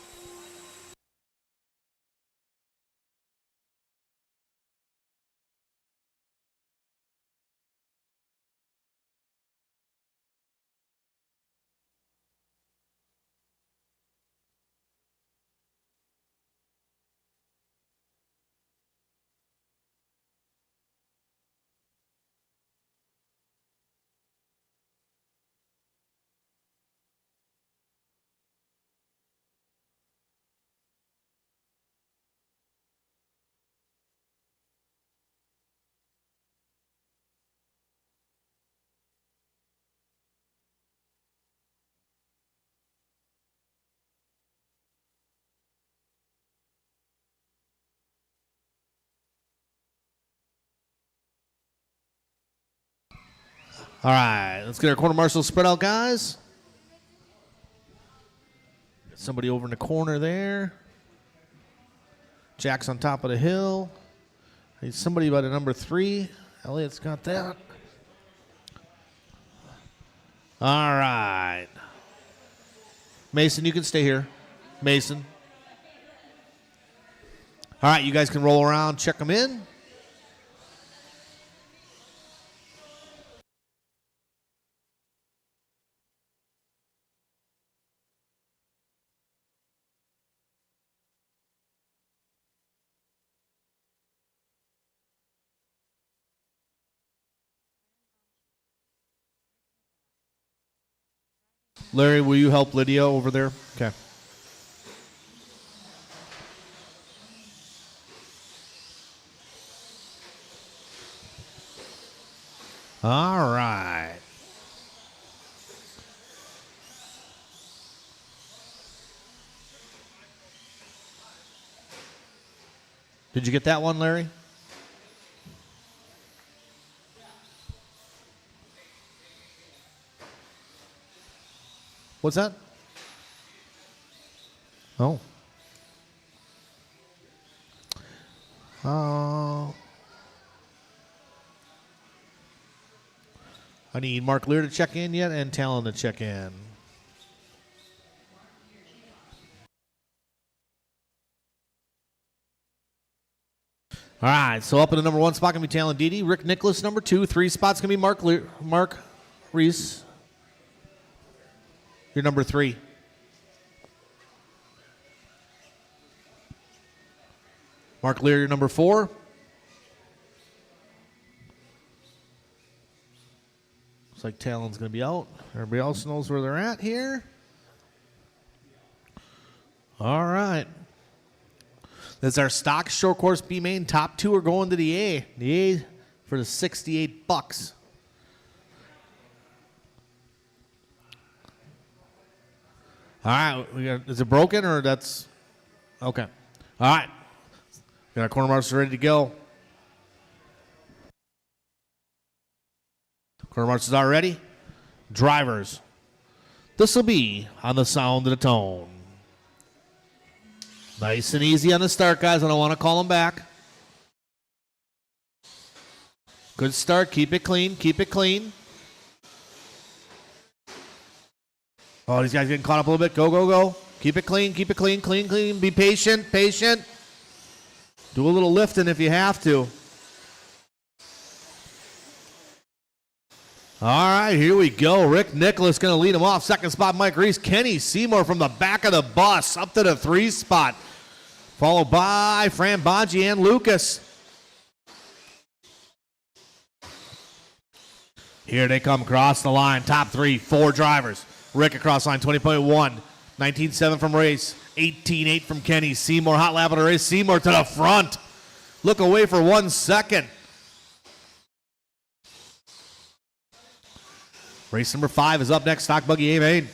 All right, let's get our corner marshals spread out, guys. Get somebody over in the corner there. Jack's on top of the hill. Need somebody by the number 3. Elliott's got that. All right. Mason, you can stay here. Mason. All right, you guys can roll around, check them in. Larry, will you help Lydia over there? Okay. All right. Did you get that one, Larry? What's that? Oh. I need Mark Lear to check in yet and Talon to check in. All right, so up in the number 1 spot going to be Talon Didi. Rick Nicholas, number 2. 3 spots going to be Mark Reese. You're number 3. Mark Lear, you're number 4. Looks like Talon's going to be out. Everybody else knows where they're at here. All right. That's our stock short course B main. Top 2 are going to the A. The A for the $68. All right, is it broken or that's okay? All right, got our corner marshals ready to go. Corner marshals are ready. Drivers, this will be on the sound of the tone. Nice and easy on the start, guys. I don't want to call them back. Good start. Keep it clean. Keep it clean. Oh, these guys getting caught up a little bit. Go, go, go. Keep it clean. Keep it clean. Clean, clean. Be patient. Patient. Do a little lifting if you have to. All right, here we go. Rick Nicholas going to lead him off. Second spot, Mike Reese. Kenny Seymour from the back of the bus up to the 3 spot. Followed by Fran Bonji and Lucas. Here they come across the line. Top 3, 4 drivers. Rick across line, 20.1. 19.7 from Race. 18.8 from Kenny Seymour. Hot lap of the race. Seymour to the front. Look away for 1 second. Race number 5 is up next. Stock Buggy A main.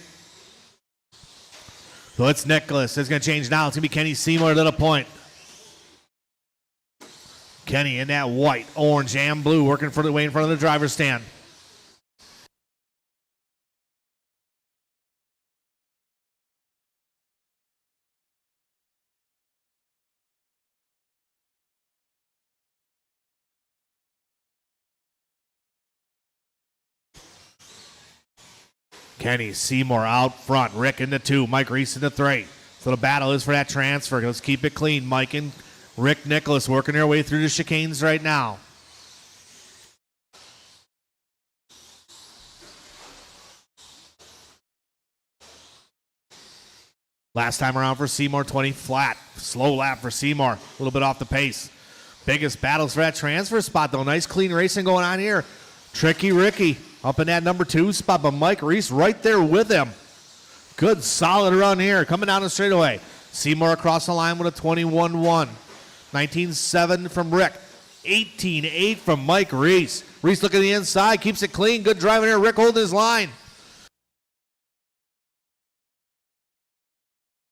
So it's Nicholas. It's going to change now. It's going to be Kenny Seymour to the point. Kenny in that white, orange, and blue, working for the way in front of the driver's stand. Kenny Seymour out front. Rick in the 2. Mike Reese in the 3. So the battle is for that transfer. Let's keep it clean. Mike and Rick Nicholas working their way through the chicanes right now. Last time around for Seymour, 20 flat. Slow lap for Seymour. A little bit off the pace. Biggest battles for that transfer spot, though. Nice clean racing going on here. Tricky Ricky up in that number 2 spot, but Mike Reese right there with him. Good solid run here. Coming down the straightaway. Seymour across the line with a 21.1. 19.7 from Rick. 18.8 from Mike Reese. Reese looking at the inside. Keeps it clean. Good driving here. Rick holding his line.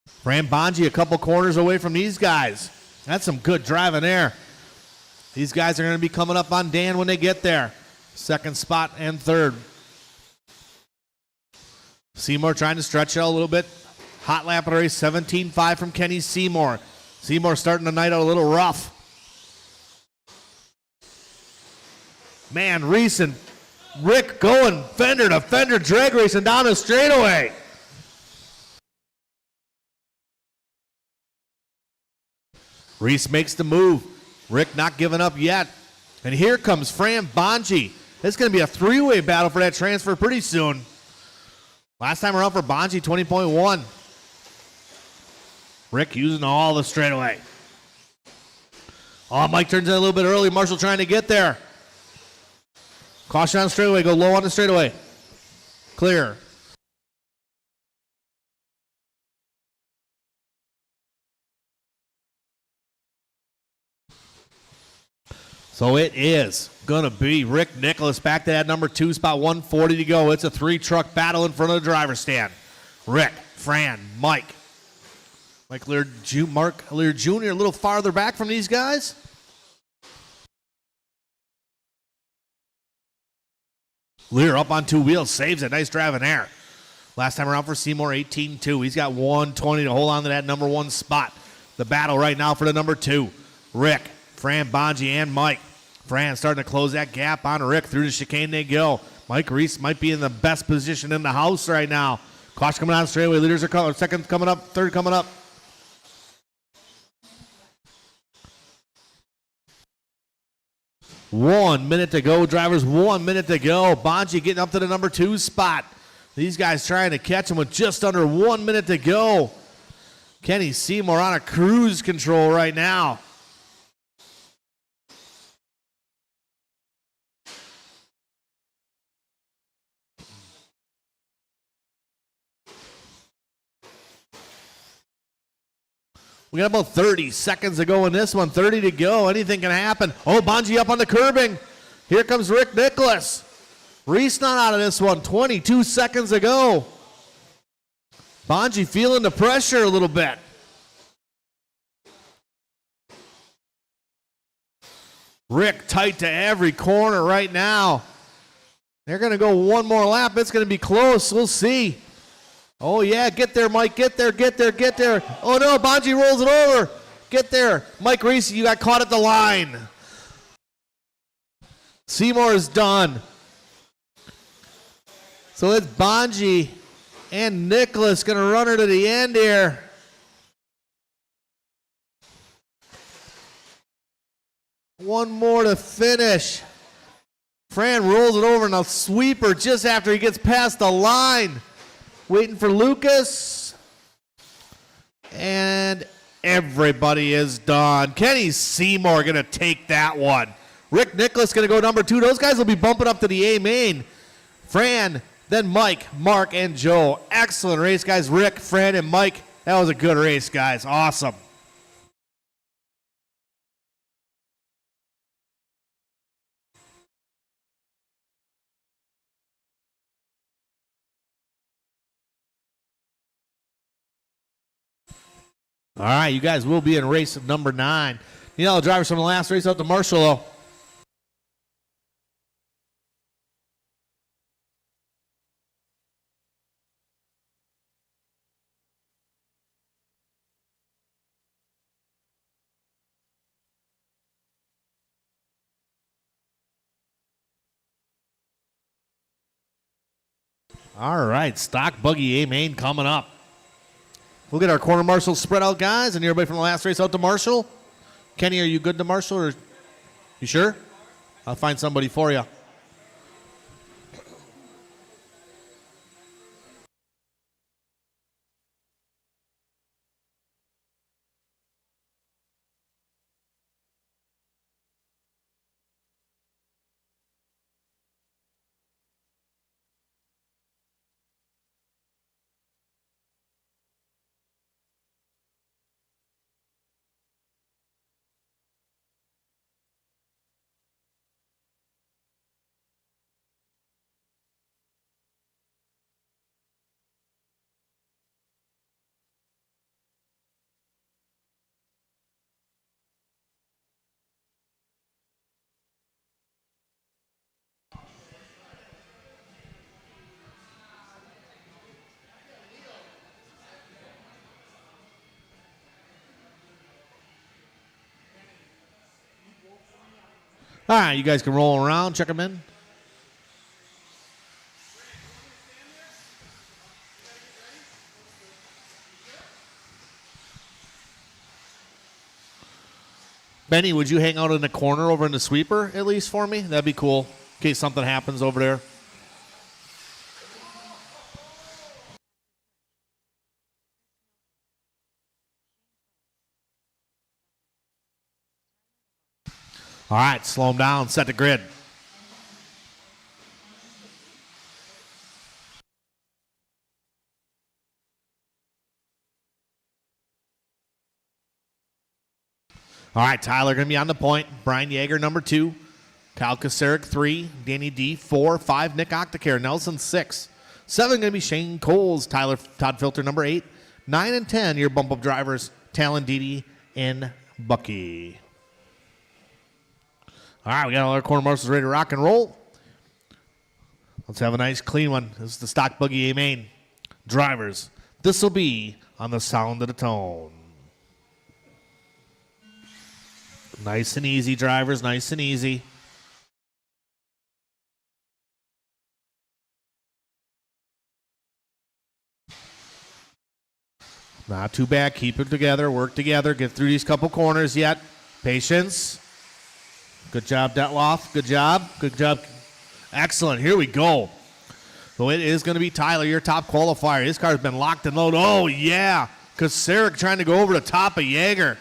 Fran Bonji a couple corners away from these guys. That's some good driving there. These guys are going to be coming up on Dan when they get there. Second spot and third. Seymour trying to stretch it a little bit. Hot lap of the race, 17.5 from Kenny Seymour. Seymour starting the night out a little rough. Man, Reese and Rick going fender to fender drag racing down the straightaway. Reese makes the move. Rick not giving up yet. And here comes Fran Bonji. It's going to be a 3-way battle for that transfer pretty soon. Last time around for Bonji, 20.1. Rick using all the straightaway. Oh, Mike turns in a little bit early. Marshall trying to get there. Caution on the straightaway. Go low on the straightaway. Clear. So it is going to be Rick Nicholas back to that number 2 spot, 140 to go. It's a 3-truck battle in front of the driver's stand. Rick, Fran, Mike. Mark Lear Jr. a little farther back from these guys. Lear up on 2 wheels, saves it. Nice driving there. Last time around for Seymour, 18.2. He's got 120 to hold on to that number 1 spot. The battle right now for the number 2. Rick, Fran Bonji, and Mike. Fran starting to close that gap on Rick. Through the chicane they go. Mike Reese might be in the best position in the house right now. Caution coming down straightaway. Leaders are coming. Second coming up. Third coming up. One minute to go, drivers. 1 minute to go. Bonji getting up to the number 2 spot. These guys trying to catch him with just under 1 minute to go. Kenny Seymour on a cruise control right now. We got about 30 seconds to go in this one. 30 to go. Anything can happen. Oh, Bonji up on the curbing. Here comes Rick Nicholas. Reese not out of this one. 22 seconds to go. Bonji feeling the pressure a little bit. Rick tight to every corner right now. They're going to go one more lap. It's going to be close. We'll see. Oh, yeah, get there, Mike. Get there, get there, get there. Oh, no, Bonji rolls it over. Get there. Mike Reese, you got caught at the line. Seymour is done. So it's Bonji and Nicholas going to run her to the end here. One more to finish. Fran rolls it over and a sweeper just after he gets past the line. Waiting for Lucas. And everybody is done. Kenny Seymour going to take that one. Rick Nicholas going to go number 2. Those guys will be bumping up to the A main. Fran, then Mike, Mark, and Joe. Excellent race, guys. Rick, Fran, and Mike. That was a good race, guys. Awesome. All right, you guys will be in race number 9. You know, the drivers from the last race out to Marshall, though. All right, stock buggy A main coming up. We'll get our corner marshals spread out, guys, and everybody from the last race out to Marshall. Kenny, are you good to Marshall, or you sure? I'll find somebody for you. All right, you guys can roll around, check them in. Benny, would you hang out in the corner over in the sweeper at least for me? That'd be cool in case something happens over there. All right, slow them down, set the grid. All right, Tyler going to be on the point. Brian Yeager, number 2. Kyle Kasaric, 3. Danny D, 4. 5, Nick Octacare. Nelson, 6. 7 going to be Shane Coles. Todd Filter, number 8. 9 and 10, your bump-up drivers, Talon, Didi, and Bucky. All right, we got all our corner marshals ready to rock and roll. Let's have a nice clean one. This is the stock buggy A main. Drivers, this will be on the sound of the tone. Nice and easy, drivers, nice and easy. Not too bad. Keep it together, work together, get through these couple corners yet. Patience. Good job, Detloff. Good job. Good job. Excellent. Here we go. So it is going to be Tyler, your top qualifier. His car's been locked and loaded. Oh, yeah. Kasaric trying to go over the top of Yeager.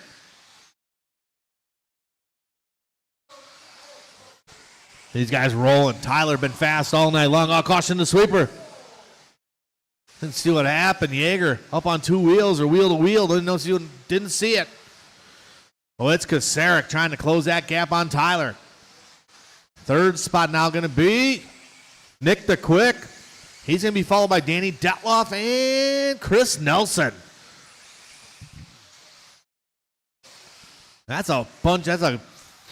These guys rolling. Tyler been fast all night long. Oh, caution the sweeper. Didn't see what happened. Yeager up on 2 wheels or wheel to wheel. Didn't see it. Oh, it's Kasaric trying to close that gap on Tyler. Third spot now going to be Nick the Quick. He's going to be followed by Danny Detloff and Chris Nelson. That's a bunch. That's a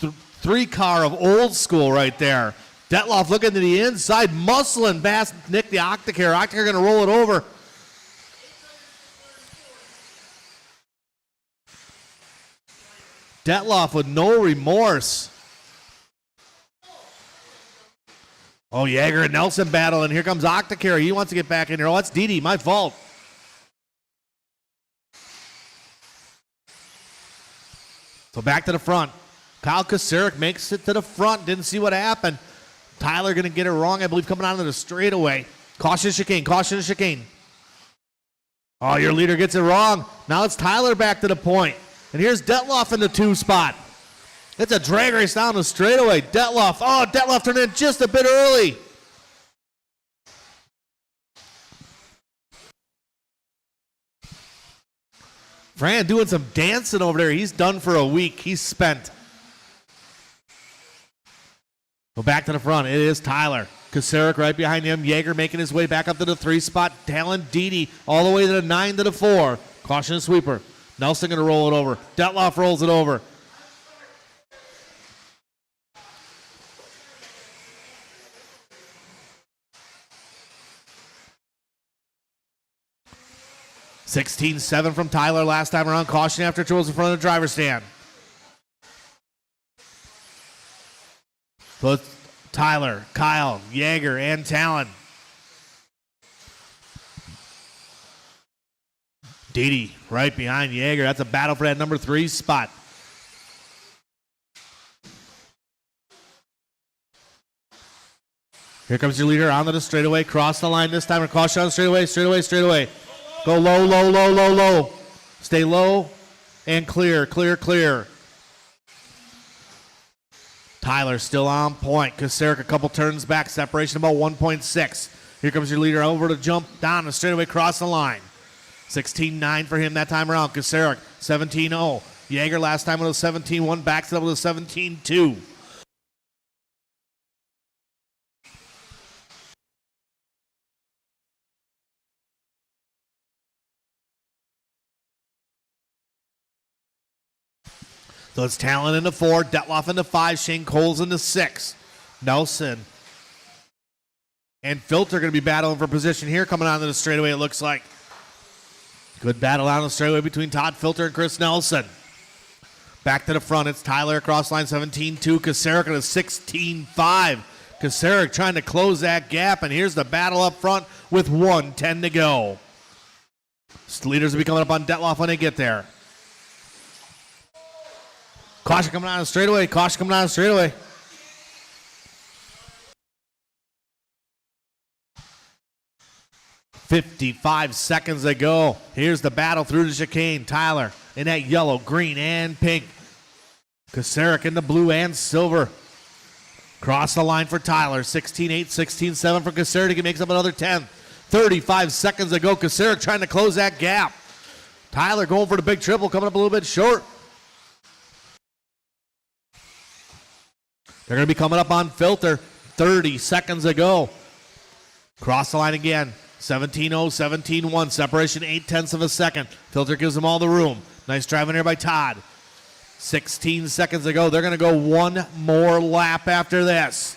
3-car of old school right there. Detloff looking to the inside, muscling past Nick the Octacare. Octacare going to roll it over. Detloff with no remorse. Oh, Yeager and Nelson battle, and here comes Octacare. He wants to get back in here. Oh, that's Didi. My fault. So back to the front. Kyle Kasaric makes it to the front. Didn't see what happened. Tyler going to get it wrong, I believe, coming out of the straightaway. Caution chicane. Caution chicane. Oh, your leader gets it wrong. Now it's Tyler back to the point. And here's Detloff in the 2 spot. It's a drag race down the straightaway. Detloff. Oh, Detloff turned in just a bit early. Fran doing some dancing over there. He's done for a week. He's spent. Well, back to the front. It is Tyler. Kasarik right behind him. Yeager making his way back up to the 3 spot. Talon Didi all the way to the 9 to the 4. Caution and sweeper. Nelson going to roll it over. Detloff rolls it over. (16-7) from Tyler last time around. Caution after it rolls in front of the driver's stand. So it's Tyler, Kyle, Yeager, and Talon. Didi right behind Yeager. That's a battle for that number 3 spot. Here comes your leader onto the straightaway. Cross the line this time. And caution on the straightaway, straightaway, straightaway. Go low, low, low, low, low. Stay low and clear, clear, clear. Tyler still on point. Kasarik a couple turns back. Separation about 1.6. Here comes your leader over to jump down the straightaway, cross the line. 16-9 for him that time around. Kasarik 17-0. Yeager last time with a 17-1. Backs it up with a 17-2. So it's Talon into 4, Detloff into 5, Shane Coles into 6. Nelson and Filter going to be battling for position here coming onto the straightaway, it looks like. Good battle on the straightaway between Todd Filter and Chris Nelson. Back to the front, it's Tyler across line 17-2, Kasarik at a 16-5. Kasarik trying to close that gap, and here's the battle up front with 1:10 to go. Leaders will be coming up on Detloff when they get there. Caution coming out of the straightaway. Caution coming out of the straightaway. .55 seconds to go. Here's the battle through the chicane. Tyler in that yellow, green, and pink. Kasarik in the blue and silver. Cross the line for Tyler. 16-8, 16-7 for Kasarik. He makes up another 10. 35 seconds to go. Kasarik trying to close that gap. Tyler going for the big triple, coming up a little bit short. They're going to be coming up on Filter. 30 seconds to go. Cross the line again. 17-0, 17-1. Separation 0.8 of a second. Filter gives them all the room. Nice driving here by Todd. 16 seconds to go. They're going to go one more lap after this.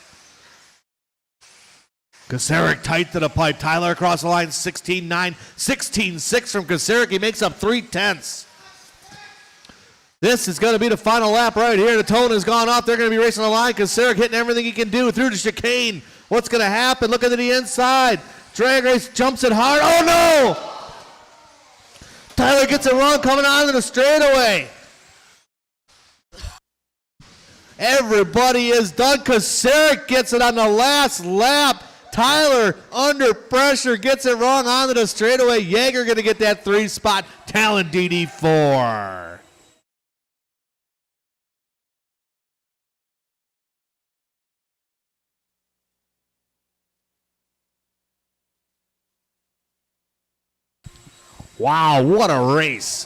Kasarik tight to the pipe. Tyler across the line. 16-9, 16-6 from Kasarik. He makes up 0.3. This is going to be the final lap right here. The tone has gone off. They're going to be racing the line. Kasarik hitting everything he can do through the chicane. What's going to happen? Look into the inside. Drag race jumps it hard. Oh, no! Tyler gets it wrong coming onto the straightaway. Everybody is done. Kasarik gets it on the last lap. Tyler, under pressure, gets it wrong onto the straightaway. Yeager going to get that 3 spot. Talon DD4. Wow, what a race.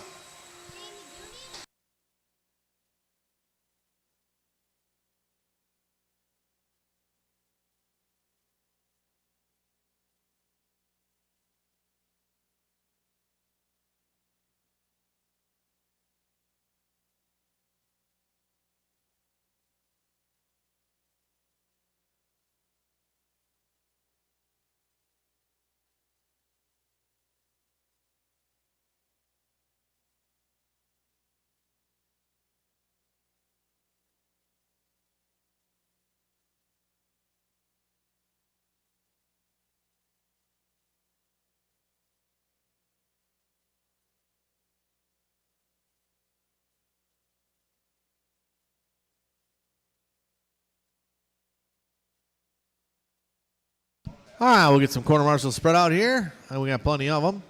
All right, we'll get some corner marshals spread out here. And we got plenty of them.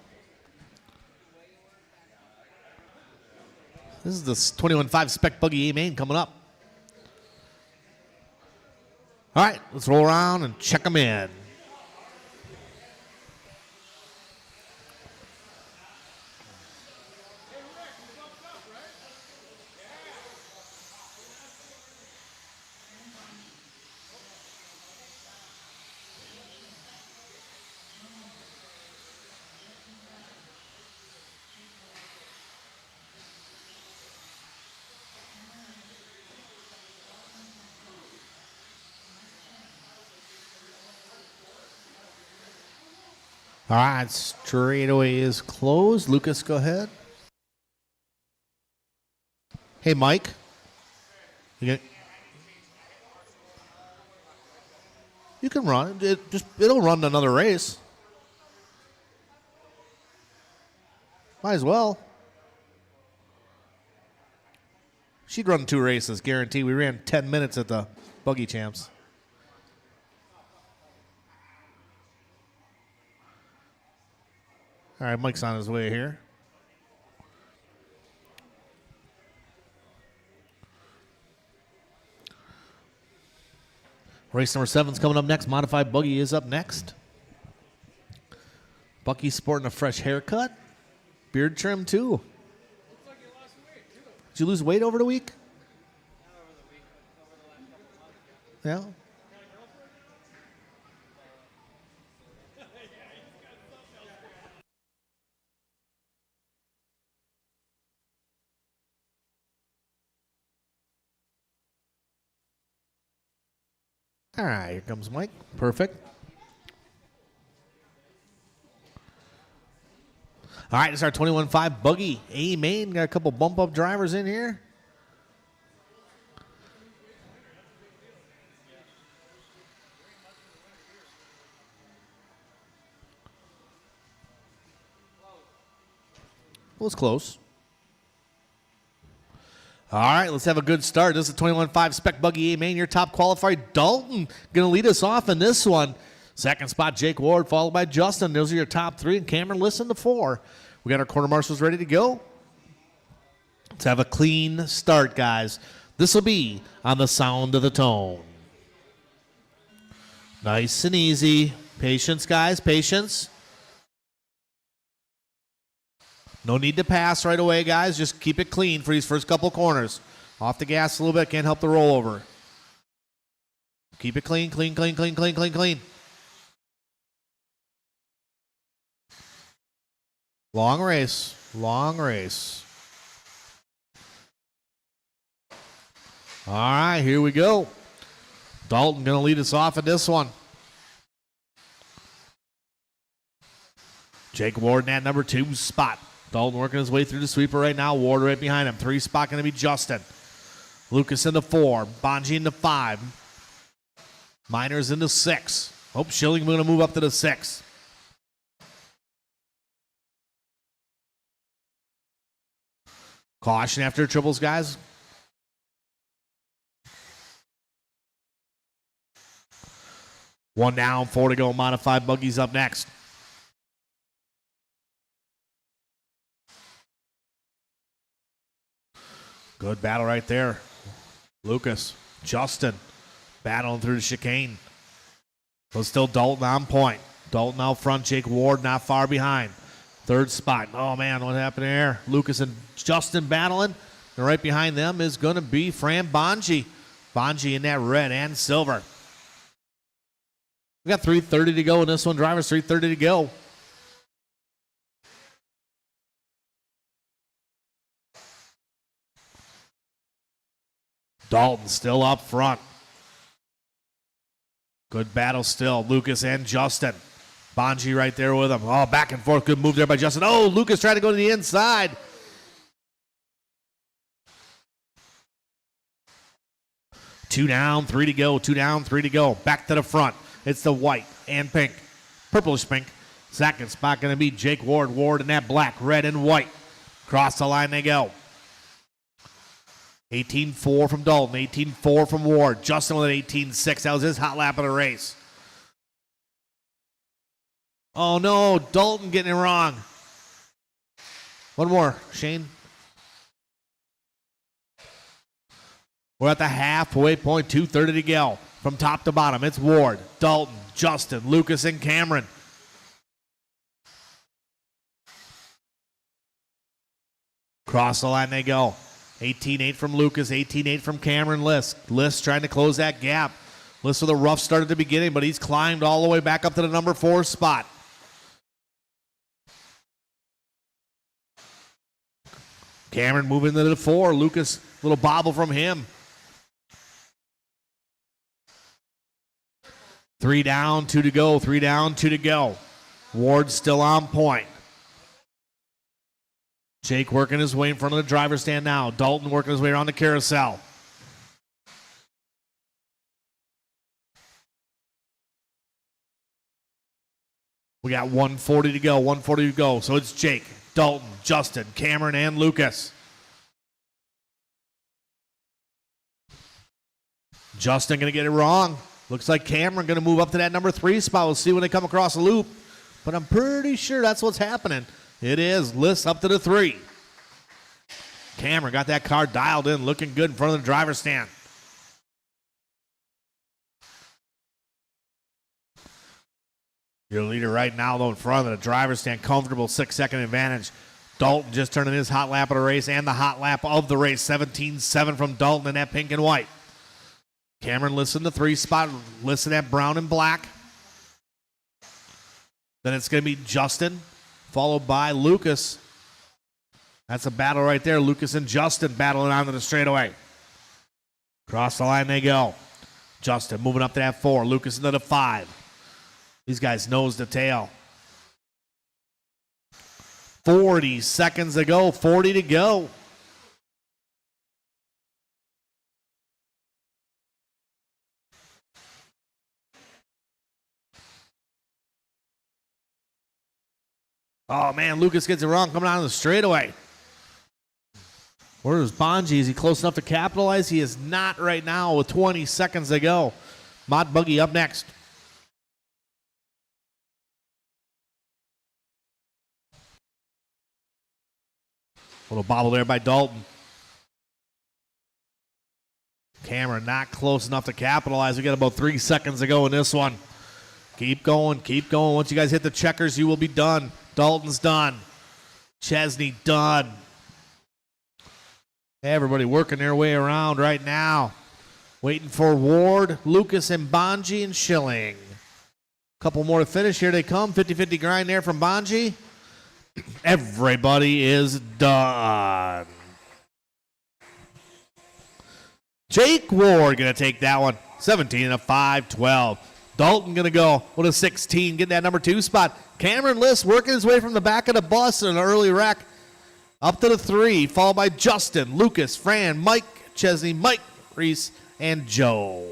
This is the 21.5 Spec Buggy A-Main coming up. All right, let's roll around and check them in. All right, straightaway is closed. Lucas, go ahead. Hey, Mike. You can run. It'll run another race. Might as well. She'd run 2 races, guaranteed. We ran 10 minutes at the Buggy Champs. All right, Mike's on his way here. Race number 7's coming up next. Modified Buggy is up next. Bucky's sporting a fresh haircut. Beard trim, too. Looks like you lost weight, too. Did you lose weight over the week? Not over the week, but over the last couple of months. Yeah. All right, here comes Mike. Perfect. All right, it's our 21.5 Buggy A main. Got a couple bump up drivers in here. Well, it's close. All right, let's have a good start. This is a 21.5 Spec Buggy A main. Your top qualified, Dalton, going to lead us off in this one. Second spot, Jake Ward, followed by Justin. Those are your top 3, and Cameron Listen to 4. We got our quarter marshals ready to go. Let's have a clean start, guys. This will be on the sound of the tone. Nice and easy. Patience, guys, patience. No need to pass right away, guys. Just keep it clean for these first couple corners. Off the gas a little bit. Can't help the rollover. Keep it clean, clean, clean, clean, clean, clean, clean. Long race. Long race. All right, here we go. Dalton going to lead us off in this one. Jake Ward in that number 2 spot. Dalton working his way through the sweeper right now. Ward right behind him. 3 spot going to be Justin. Lucas into 4. Bonji into 5. Miners into 6. Hope Schilling going to move up to the 6. Caution after triples, guys. One down, 4 to go. Modified Buggy's up next. Good battle right there. Lucas, Justin, battling through the chicane. But still Dalton on point. Dalton out front, Jake Ward not far behind. 3rd spot. Oh, man, what happened there? Lucas and Justin battling. And right behind them is going to be Fran Bonji. Bonji in that red and silver. We got 3:30 to go in this one. Drivers, 3:30 to go. Dalton still up front. Good battle still. Lucas and Justin. Bonji right there with him. Oh, back and forth. Good move there by Justin. Oh, Lucas tried to go to the inside. Two down, 3 to go. 2 down, 3 to go. Back to the front. It's the white and pink. Purplish pink. Second spot going to be Jake Ward. Ward in that black, red, and white. Cross the line they go. 18-4 from Dalton, 18-4 from Ward. Justin with an 18-6. That was his hot lap of the race. Oh, no. Dalton getting it wrong. One more, Shane. We're at the halfway point, 2:30 to go. From top to bottom, it's Ward, Dalton, Justin, Lucas, and Cameron. Cross the line they go. 18-8 from Lucas, 18-8 from Cameron List. List trying to close that gap. List with a rough start at the beginning, but he's climbed all the way back up to the number 4 spot. Cameron moving to the 4. Lucas, little bobble from him. 3 down, 2 to go. 3 down, 2 to go. Ward still on point. Jake working his way in front of the driver's stand now. Dalton working his way around the carousel. We got 140 to go, 140 to go. So it's Jake, Dalton, Justin, Cameron, and Lucas. Justin going to get it wrong. Looks like Cameron going to move up to that number 3 spot. We'll see when they come across the loop. But I'm pretty sure that's what's happening. It is. List up to the 3. Cameron got that car dialed in, looking good in front of the driver's stand. Your leader right now, though, in front of the driver's stand. Comfortable 6-second advantage. Dalton just turning his hot lap of the race and the hot lap of the race. 17-7 from Dalton in that pink and white. Cameron listed the 3 spot, listed at brown and black. Then it's going to be Justin, followed by Lucas. That's a battle right there. Lucas and Justin battling onto the straightaway. Cross the line they go. Justin moving up to that 4. Lucas into the 5. These guys nose to tail. 40 seconds to go. 40 to go. Oh, man, Lucas gets it wrong coming out of the straightaway. Where is Bonji? Is he close enough to capitalize? He is not right now with 20 seconds to go. Mod Buggy up next. Little bobble there by Dalton. Cameron not close enough to capitalize. We got about 3 seconds to go in this one. Keep going, keep going. Once you guys hit the checkers, you will be done. Dalton's done. Chesney done. Everybody working their way around right now. Waiting for Ward, Lucas, and Bonji and Schilling. Couple more to finish. Here they come. 50-50 grind there from Bonji. Everybody is done. Jake Ward going to take that one. 17 and a 5-12. Dalton going to go with a 16, getting that number 2 spot. Cameron List working his way from the back of the bus in an early wreck up to the 3, followed by Justin, Lucas, Fran, Mike, Chesney, Mike, Reese, and Joe.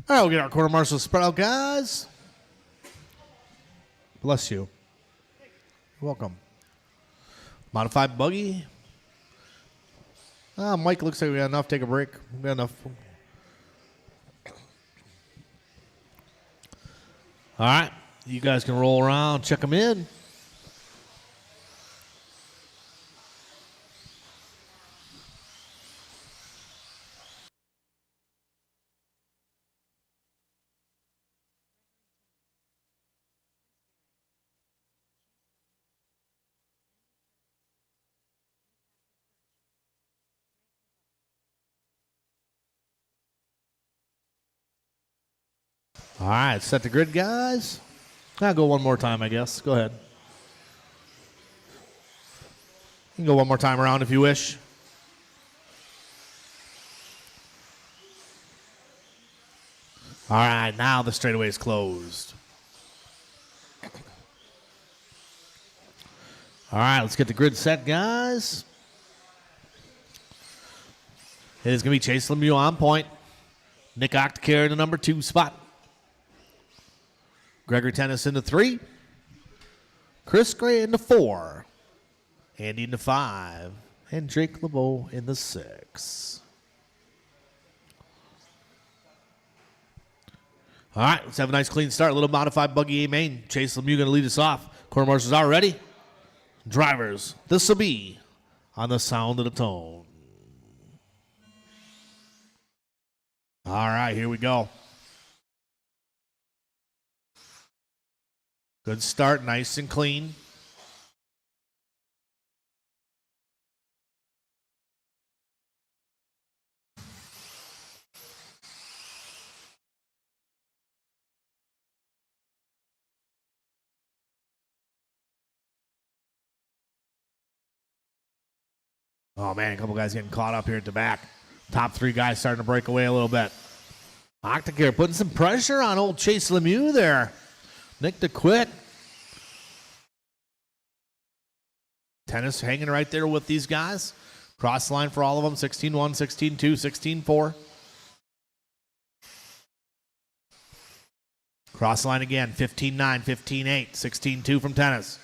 All right, we'll get our quarter marshal spread out, guys. Bless you. You're welcome. Modified buggy. Mike, looks like we got enough. Take a break. We got enough. All right, you guys can roll around, check them in. All right, set the grid, guys. I'll go one more time, I guess. Go ahead. You can go one more time around if you wish. All right, now the straightaway is closed. All right, let's get the grid set, guys. It is going to be Chase Lemieux on point. Nick Octacare in the number 2 spot. Gregory Tennis in the 3. Chris Gray in the 4. Andy in the 5. And Drake LeBeau in the 6. All right, let's have a nice clean start. A little modified buggy A main. Chase Lemieux going to lead us off. Quarter marshals are ready. Drivers, this will be on the sound of the tone. All right, here we go. Good start, nice and clean. Oh, man, a couple guys getting caught up here at the back. Top three guys starting to break away a little bit. Octacare putting some pressure on old Chase Lemieux there. Nick to quit. Tennis hanging right there with these guys. Cross line for all of them. 16-1, 16-2, 16-4. Cross line again. 15-9, 15-8, 16-2 from Tennis.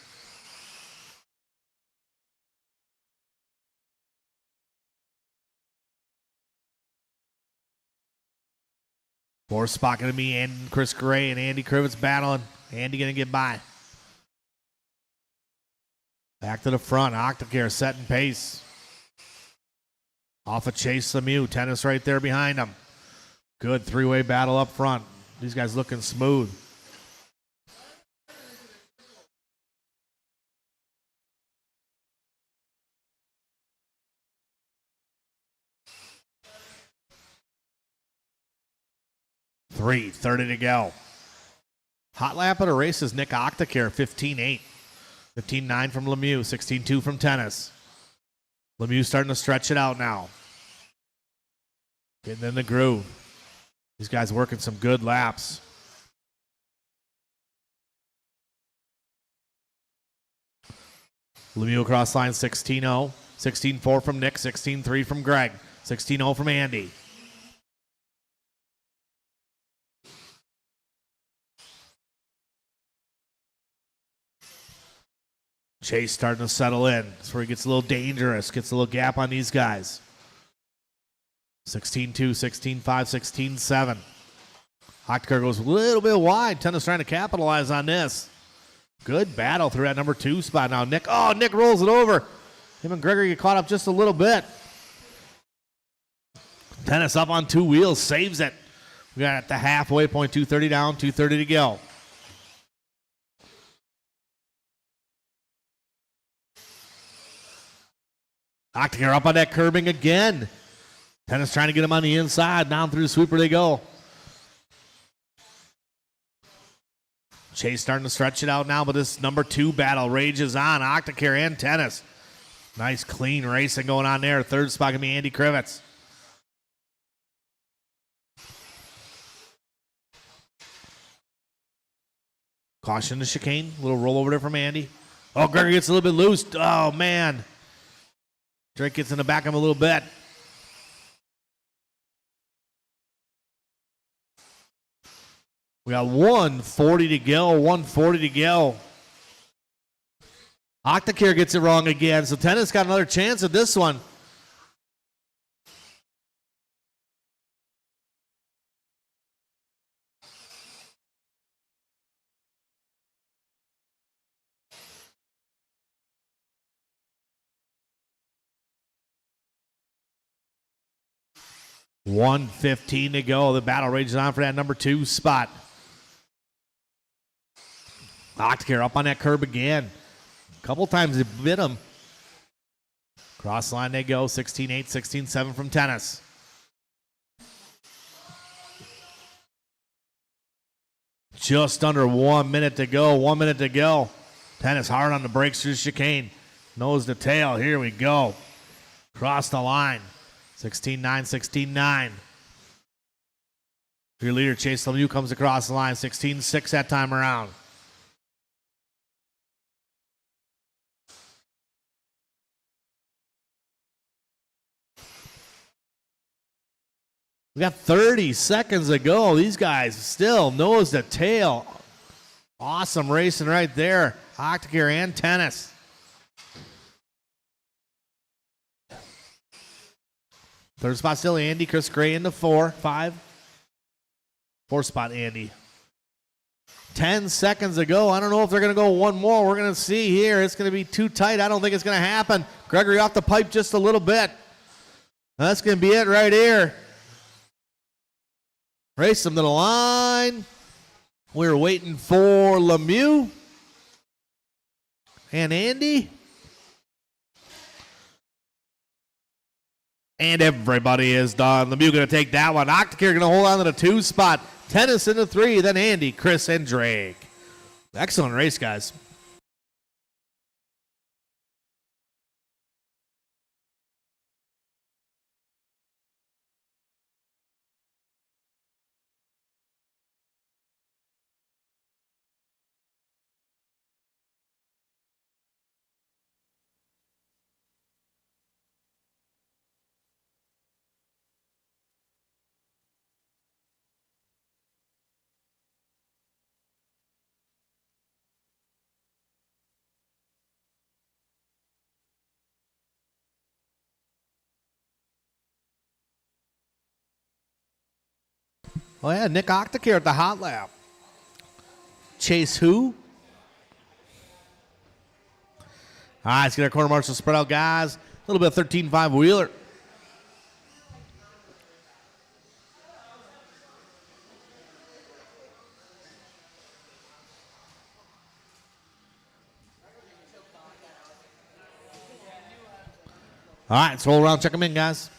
Fourth spot going to be Chris Gray and Andy Krivitz battling. Andy going to get by. Back to the front. Octacare setting pace. Off of Chase Lemieux. Tennis right there behind him. Good three-way battle up front. These guys looking smooth. 3:30 to go. Hot lap of the race is Nick Octacare, 15-8. 15-9 from Lemieux, 16-2 from Tennis. Lemieux starting to stretch it out now. Getting in the groove. These guys working some good laps. Lemieux across line, 16-0. 16-4 from Nick, 16-3 from Greg. 16-0 from Andy. Chase starting to settle in. That's where he gets a little dangerous, gets a little gap on these guys. 16-2, 16-5, 16-7. Octacare goes a little bit wide. Tennis trying to capitalize on this. Good battle through that number 2 spot now. Nick rolls it over. Him and Gregory get caught up just a little bit. Tennis up on 2 wheels, saves it. We got at the halfway point, 2:30 down, 2:30 to go. Octacare up on that curbing again. Tennis trying to get him on the inside. Down through the sweeper they go. Chase starting to stretch it out now, but this number 2 battle rages on. Octacare and Tennis. Nice clean racing going on there. Third spot going to be Andy Krivitz. Caution to chicane. A little roll over there from Andy. Oh, Gregory gets a little bit loose. Oh, man. Drake gets in the back of him a little bit. We got 1:40 to go. 1:40 to go. Octacare gets it wrong again, so Tennis got another chance at this one. $1:15 to go. The battle rages on for that number 2 spot. Octacare up on that curb again. A couple times it bit him. Cross line they go. 16-8, 16-7 from Tennis. Just under 1 minute to go. 1 minute to go. Tennis hard on the brakes through chicane. Nose to tail. Here we go. Cross the line. 16-9, 16-9. Your leader, Chase Lemieux, comes across the line. 16-6 that time around. We got 30 seconds to go. These guys still nose to tail. Awesome racing right there. Octacare and Tennis. Third spot still Andy. Chris Gray into 4, 5. 4 spot Andy. 10 seconds to go. I don't know if they're going to go one more. We're going to see here. It's going to be too tight. I don't think it's going to happen. Gregory off the pipe just a little bit. That's going to be it right here. Race them to the line. We're waiting for Lemieux and Andy. And everybody is done. Lemieux going to take that one. Octacare going to hold on to the 2 spot. Tennis in the 3, then Andy, Chris, and Drake. Excellent race, guys. Oh, yeah, Nick Octacare at the hot lap. Chase who? All right, let's get our quarter marshal spread out, guys. A little bit of 13.5 Wheeler. All right, let's roll around, check them in, guys.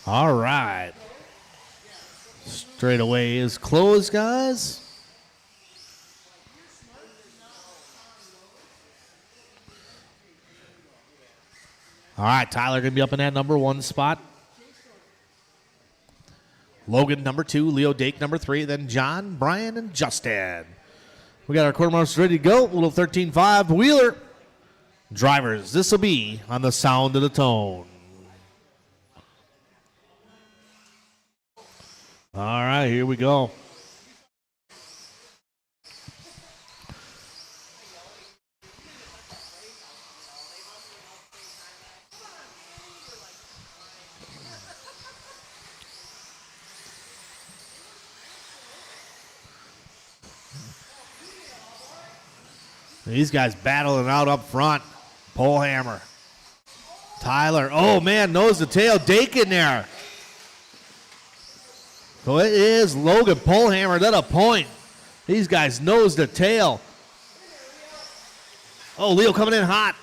All right. Straightaway is closed, guys. All right, Tyler going to be up in that number 1 spot. Logan, number 2. Leo Dake, number 3. Then John, Brian, and Justin. We got our quarter marshals ready to go. A little 13.5 Wheeler. Drivers, this will be on the sound of the tone. All right, here we go. These guys battling out up front. Polehammer. Tyler. Oh, man, nose to tail. Dake in there. So it is Logan Polehammer at a point. These guys nose to tail. Oh, Leo coming in hot.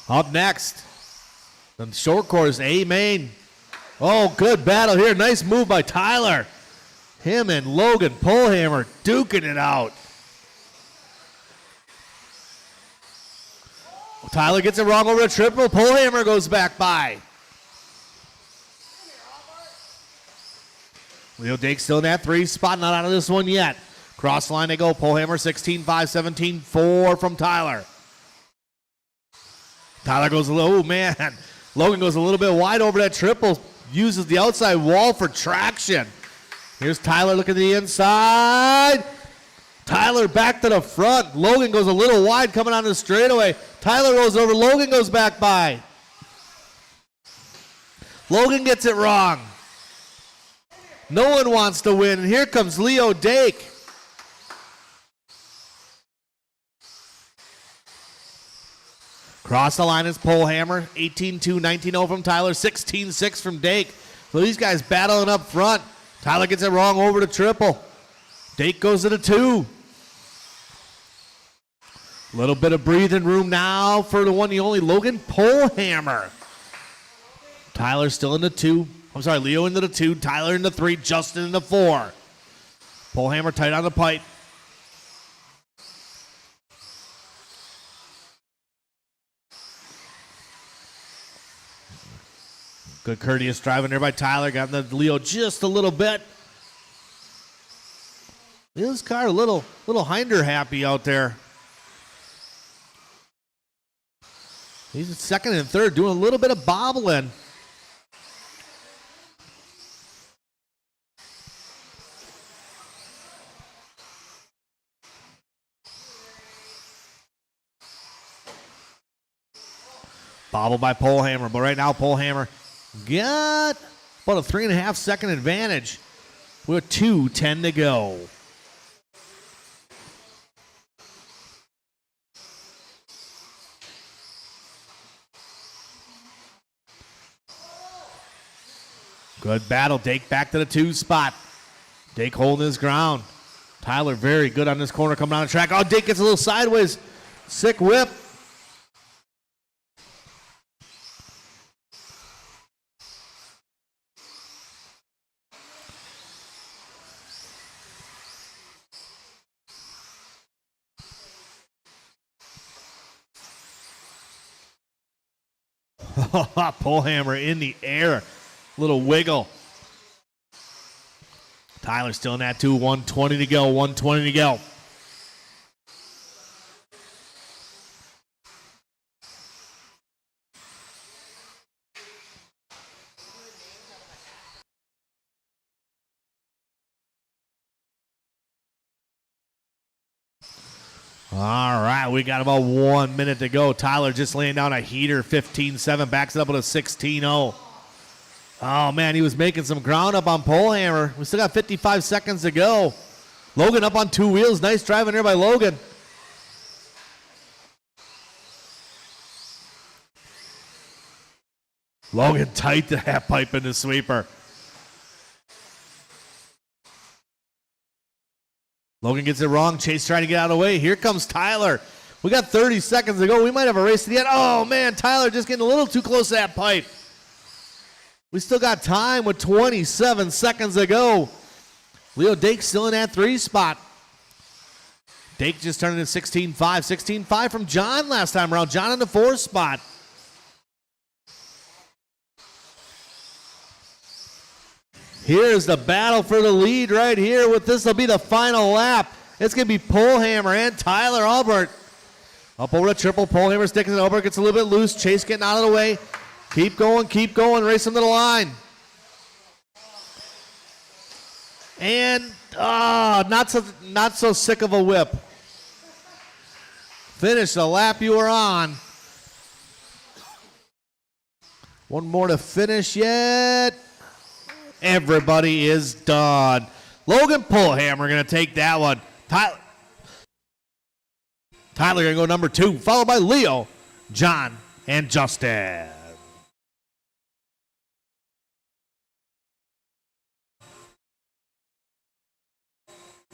Up next, the short course, A-Main. Oh, good battle here. Nice move by Tyler. Him and Logan Polehammer duking it out. Tyler gets it wrong over a triple. Polehammer goes back by. Leo Dake still in that 3 spot. Not out of this one yet. Cross line they go. Polehammer 16-5, 17-4 from Tyler. Tyler goes a little, oh man. Logan goes a little bit wide over that triple. Uses the outside wall for traction. Here's Tyler looking to the inside. Tyler back to the front. Logan goes a little wide coming on the straightaway. Tyler rolls over. Logan goes back by. Logan gets it wrong. No one wants to win. And here comes Leo Dake. Cross the line is Polehammer. 18-2, 19-0 from Tyler. 16-6 from Dake. So these guys battling up front. Tyler gets it wrong over the triple. Dake goes to the 2. Little bit of breathing room now for the one, the only Logan Polehammer. Tyler still in the 2. I'm sorry, Leo into the 2. Tyler in the 3. Justin in the 4. Polehammer tight on the pipe. Good courteous driving there by Tyler. Got the Leo just a little bit. Leo's car a little hinder happy out there. He's second and third, doing a little bit of bobbling. Bobble by Polehammer, but right now Polehammer got about a 3.5 second advantage with 2:10 to go. Good battle. Dake back to the 2 spot. Dake holding his ground. Tyler very good on this corner coming down the track. Oh, Dake gets a little sideways. Sick whip. Polehammer in the air. Little wiggle. Tyler still in that 2. 120 to go. 120 to go. All right, we got about 1 minute to go. Tyler just laying down a heater, 15-7, backs it up with a 16-0. Oh, man, he was making some ground up on Polehammer. We still got 55 seconds to go. Logan up on 2 wheels. Nice driving there by Logan. Logan tight to that pipe in the sweeper. Logan gets it wrong. Chase trying to get out of the way. Here comes Tyler. We got 30 seconds to go. We might have a race to the end. Oh, man, Tyler just getting a little too close to that pipe. We still got time with 27 seconds to go. Leo Dake still in that 3 spot. Dake just turned into 16-5. 16-5 from John last time around. John in the 4 spot. Here's the battle for the lead right here. With this will be the final lap. It's going to be Polehammer and Tyler Albert. Up over the triple. Polehammer sticking it over. Gets a little bit loose. Chase getting out of the way. Keep going. Race them to the line. And not so sick of a whip. Finish the lap you were on. One more to finish yet. Everybody is done. Logan Polehammer going to take that one. Tyler going to go number 2, followed by Leo, John, and Justin.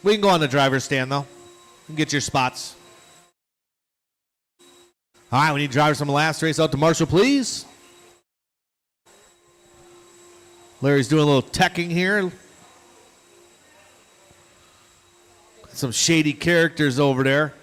We can go on the driver's stand, though. You can get your spots. All right, we need drivers from the last race out to Marshall, please. Larry's doing a little teching here. Some shady characters over there.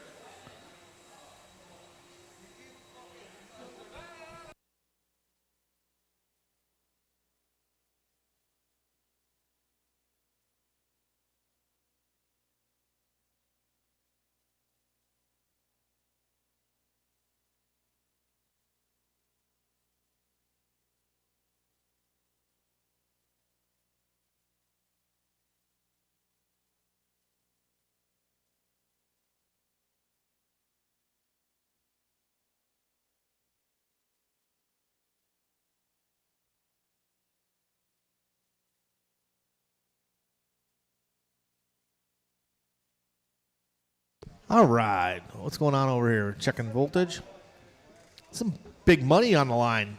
All right, what's going on over here? Checking voltage. Some big money on the line.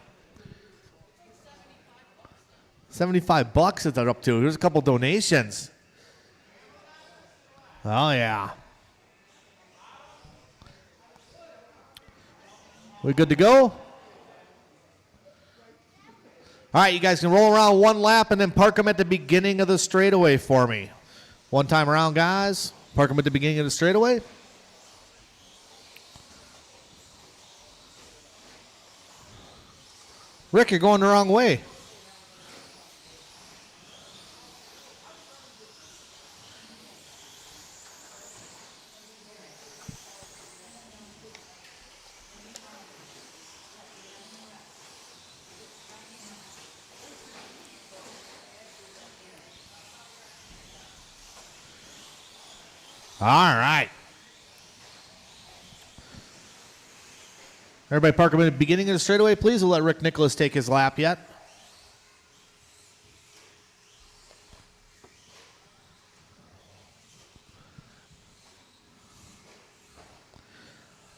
$75 that they're up to. Here's a couple donations. Oh, yeah. We good to go? All right, you guys can roll around one lap and then park them at the beginning of the straightaway for me. One time around, guys. Park them at the beginning of the straightaway. Rick, you're going the wrong way. All right. Everybody park them in the beginning of the straightaway, please. We'll let Rick Nicholas take his lap yet.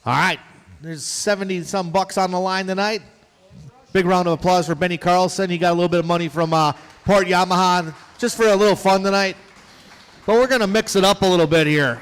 All right. There's 70-some bucks on the line tonight. Big round of applause for Benny Carlson. He got a little bit of money from Port Yamaha just for a little fun tonight. But we're going to mix it up a little bit here.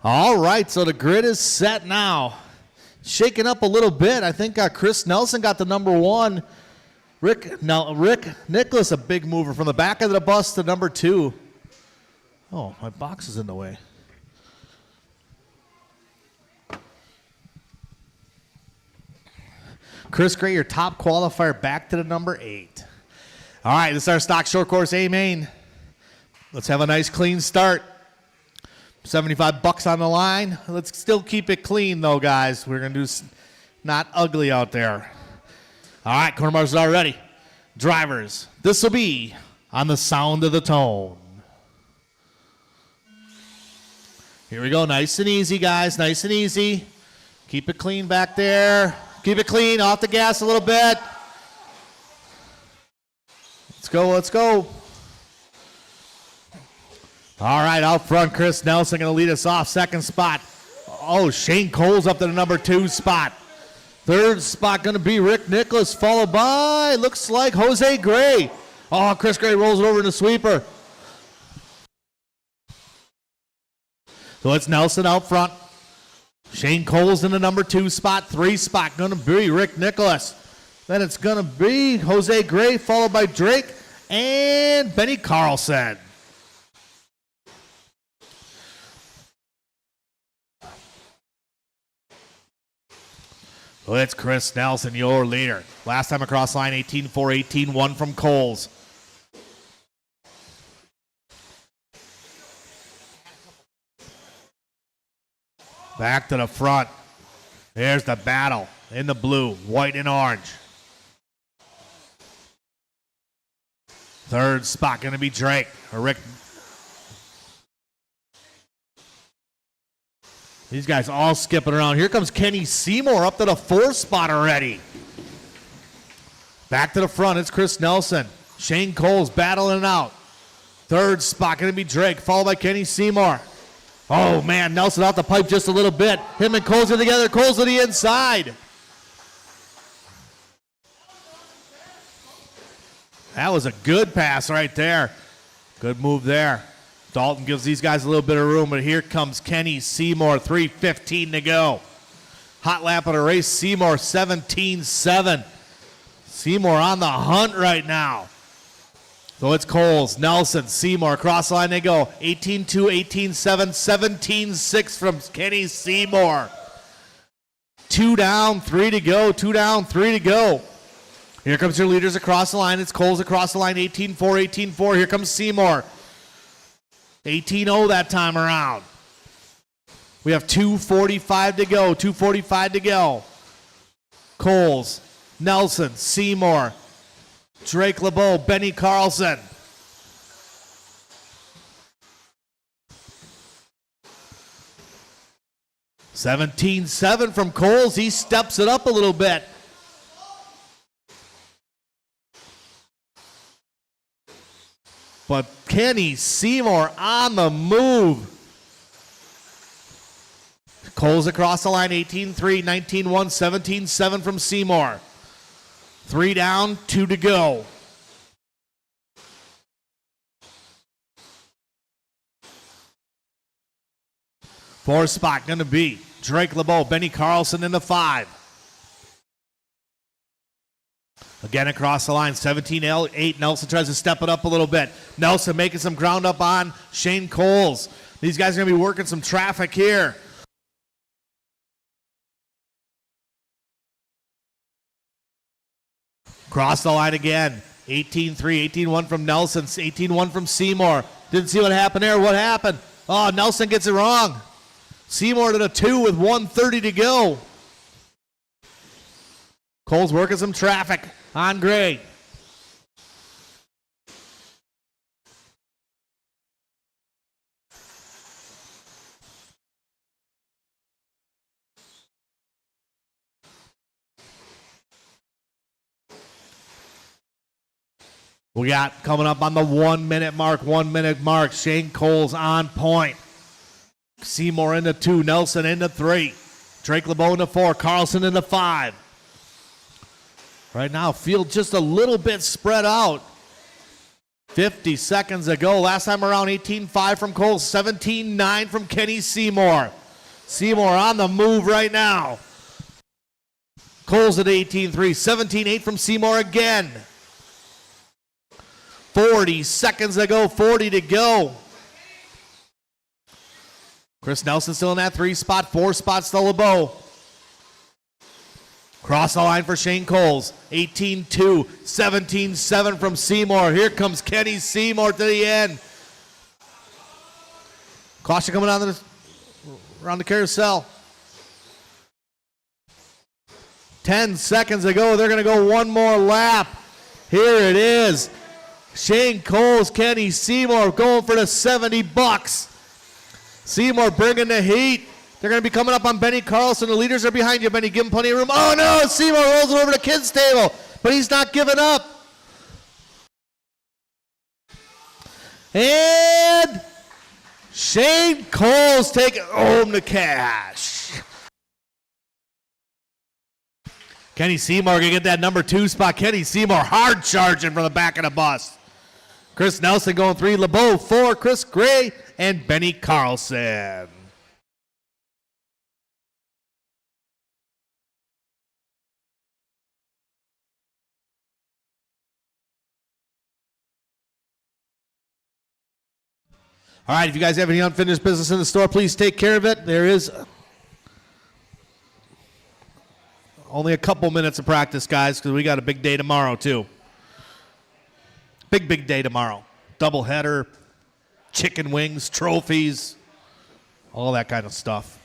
All right, so the grid is set now. Shaking up a little bit. I think Chris Nelson got the number one. Rick Nicholas, a big mover from the back of the bus to number 2. Oh, my box is in the way. Chris Gray, your top qualifier, back to the number 8. All right, this is our stock short course A main. Let's have a nice clean start. 75 bucks on the line. Let's still keep it clean, though, guys. We're going to do not ugly out there. All right, corner markers are ready. Drivers, this will be on the sound of the tone. Here we go. Nice and easy, guys. Nice and easy. Keep it clean back there. Keep it clean. Off the gas a little bit. Let's go. Let's go. All right, out front, Chris Nelson going to lead us off. Second spot. Oh, Shane Cole's up to the number 2 spot. Third spot going to be Rick Nicholas, followed by, looks like Jose Gray. Oh, Chris Gray rolls it over in the sweeper. So it's Nelson out front. Shane Cole's in the number 2 spot. 3 spot going to be Rick Nicholas. Then it's going to be Jose Gray, followed by Drake and Benny Carlson. Well, it's Chris Nelson, your leader. Last time across line, 18-4, 18-1 from Coles. Back to the front. There's the battle in the blue, white and orange. Third spot going to be Drake or Rick. These guys all skipping around. Here comes Kenny Seymour up to the 4th spot already. Back to the front, it's Chris Nelson. Shane Coles battling it out. Third spot going to be Drake, followed by Kenny Seymour. Oh, man, Nelson out the pipe just a little bit. Him and Coles are together. Coles to the inside. That was a good pass right there. Good move there. Dalton gives these guys a little bit of room, but here comes Kenny Seymour, 3:15 to go. Hot lap of the race, Seymour 17-7. Seymour on the hunt right now. So it's Coles, Nelson, Seymour, across the line they go. 18-2, 18-7, 17-6 from Kenny Seymour. 2 down, 3 to go, 2 down, 3 to go. Here comes your leaders across the line. It's Coles across the line, 18-4, 18-4. Here comes Seymour. 18-0 that time around. We have 2:45 to go, 2:45 to go. Coles, Nelson, Seymour, Drake LeBeau, Benny Carlson. $17-7 from Coles. He steps it up a little bit. But Kenny Seymour on the move. Coles across the line, 18-3, 19-1, 17-7 from Seymour. 3 down, 2 to go. Fourth spot going to be Drake LeBeau, Benny Carlson in the 5. Again across the line, 17-8. Nelson tries to step it up a little bit. Nelson making some ground up on Shane Coles. These guys are going to be working some traffic here. Cross the line again. 18-3, 18-1 from Nelson, 18-1 from Seymour. Didn't see what happened there. What happened? Oh, Nelson gets it wrong. Seymour to the 2 with 1:30 to go. Coles working some traffic on grade. We got coming up on the 1 minute mark, Shane Coles on point. Seymour in the 2, Nelson in the 3. Drake LeBeau in the 4, Carlson in the 5. Right now, field just a little bit spread out. 50 seconds ago. Last time around, 18-5 from Coles, 17-9 from Kenny Seymour. Seymour on the move right now. Coles at 18-3, 17-8 from Seymour again. 40 seconds ago, 40 to go. Chris Nelson still in that 3 spot, 4 spots to LeBeau. Cross the line for Shane Coles. 18-2, 17-7 from Seymour. Here comes Kenny Seymour to the end. Caution coming on around the carousel. 10 seconds ago, they're going to go one more lap. Here it is. Shane Coles, Kenny Seymour going for the $70. Seymour bringing the heat. They're going to be coming up on Benny Carlson. The leaders are behind you, Benny. Give him plenty of room. Oh, no. Seymour rolls it over the kids' table, but he's not giving up. And Shane Coles taking home the cash. Kenny Seymour going to get that number 2 spot. Kenny Seymour hard charging from the back of the bus. Chris Nelson going 3. LeBeau 4. Chris Gray and Benny Carlson. All right, if you guys have any unfinished business in the store, please take care of it. There is Only a couple minutes of practice, guys, because we got a big day tomorrow, too. Big day tomorrow. Doubleheader, chicken wings, trophies, all that kind of stuff.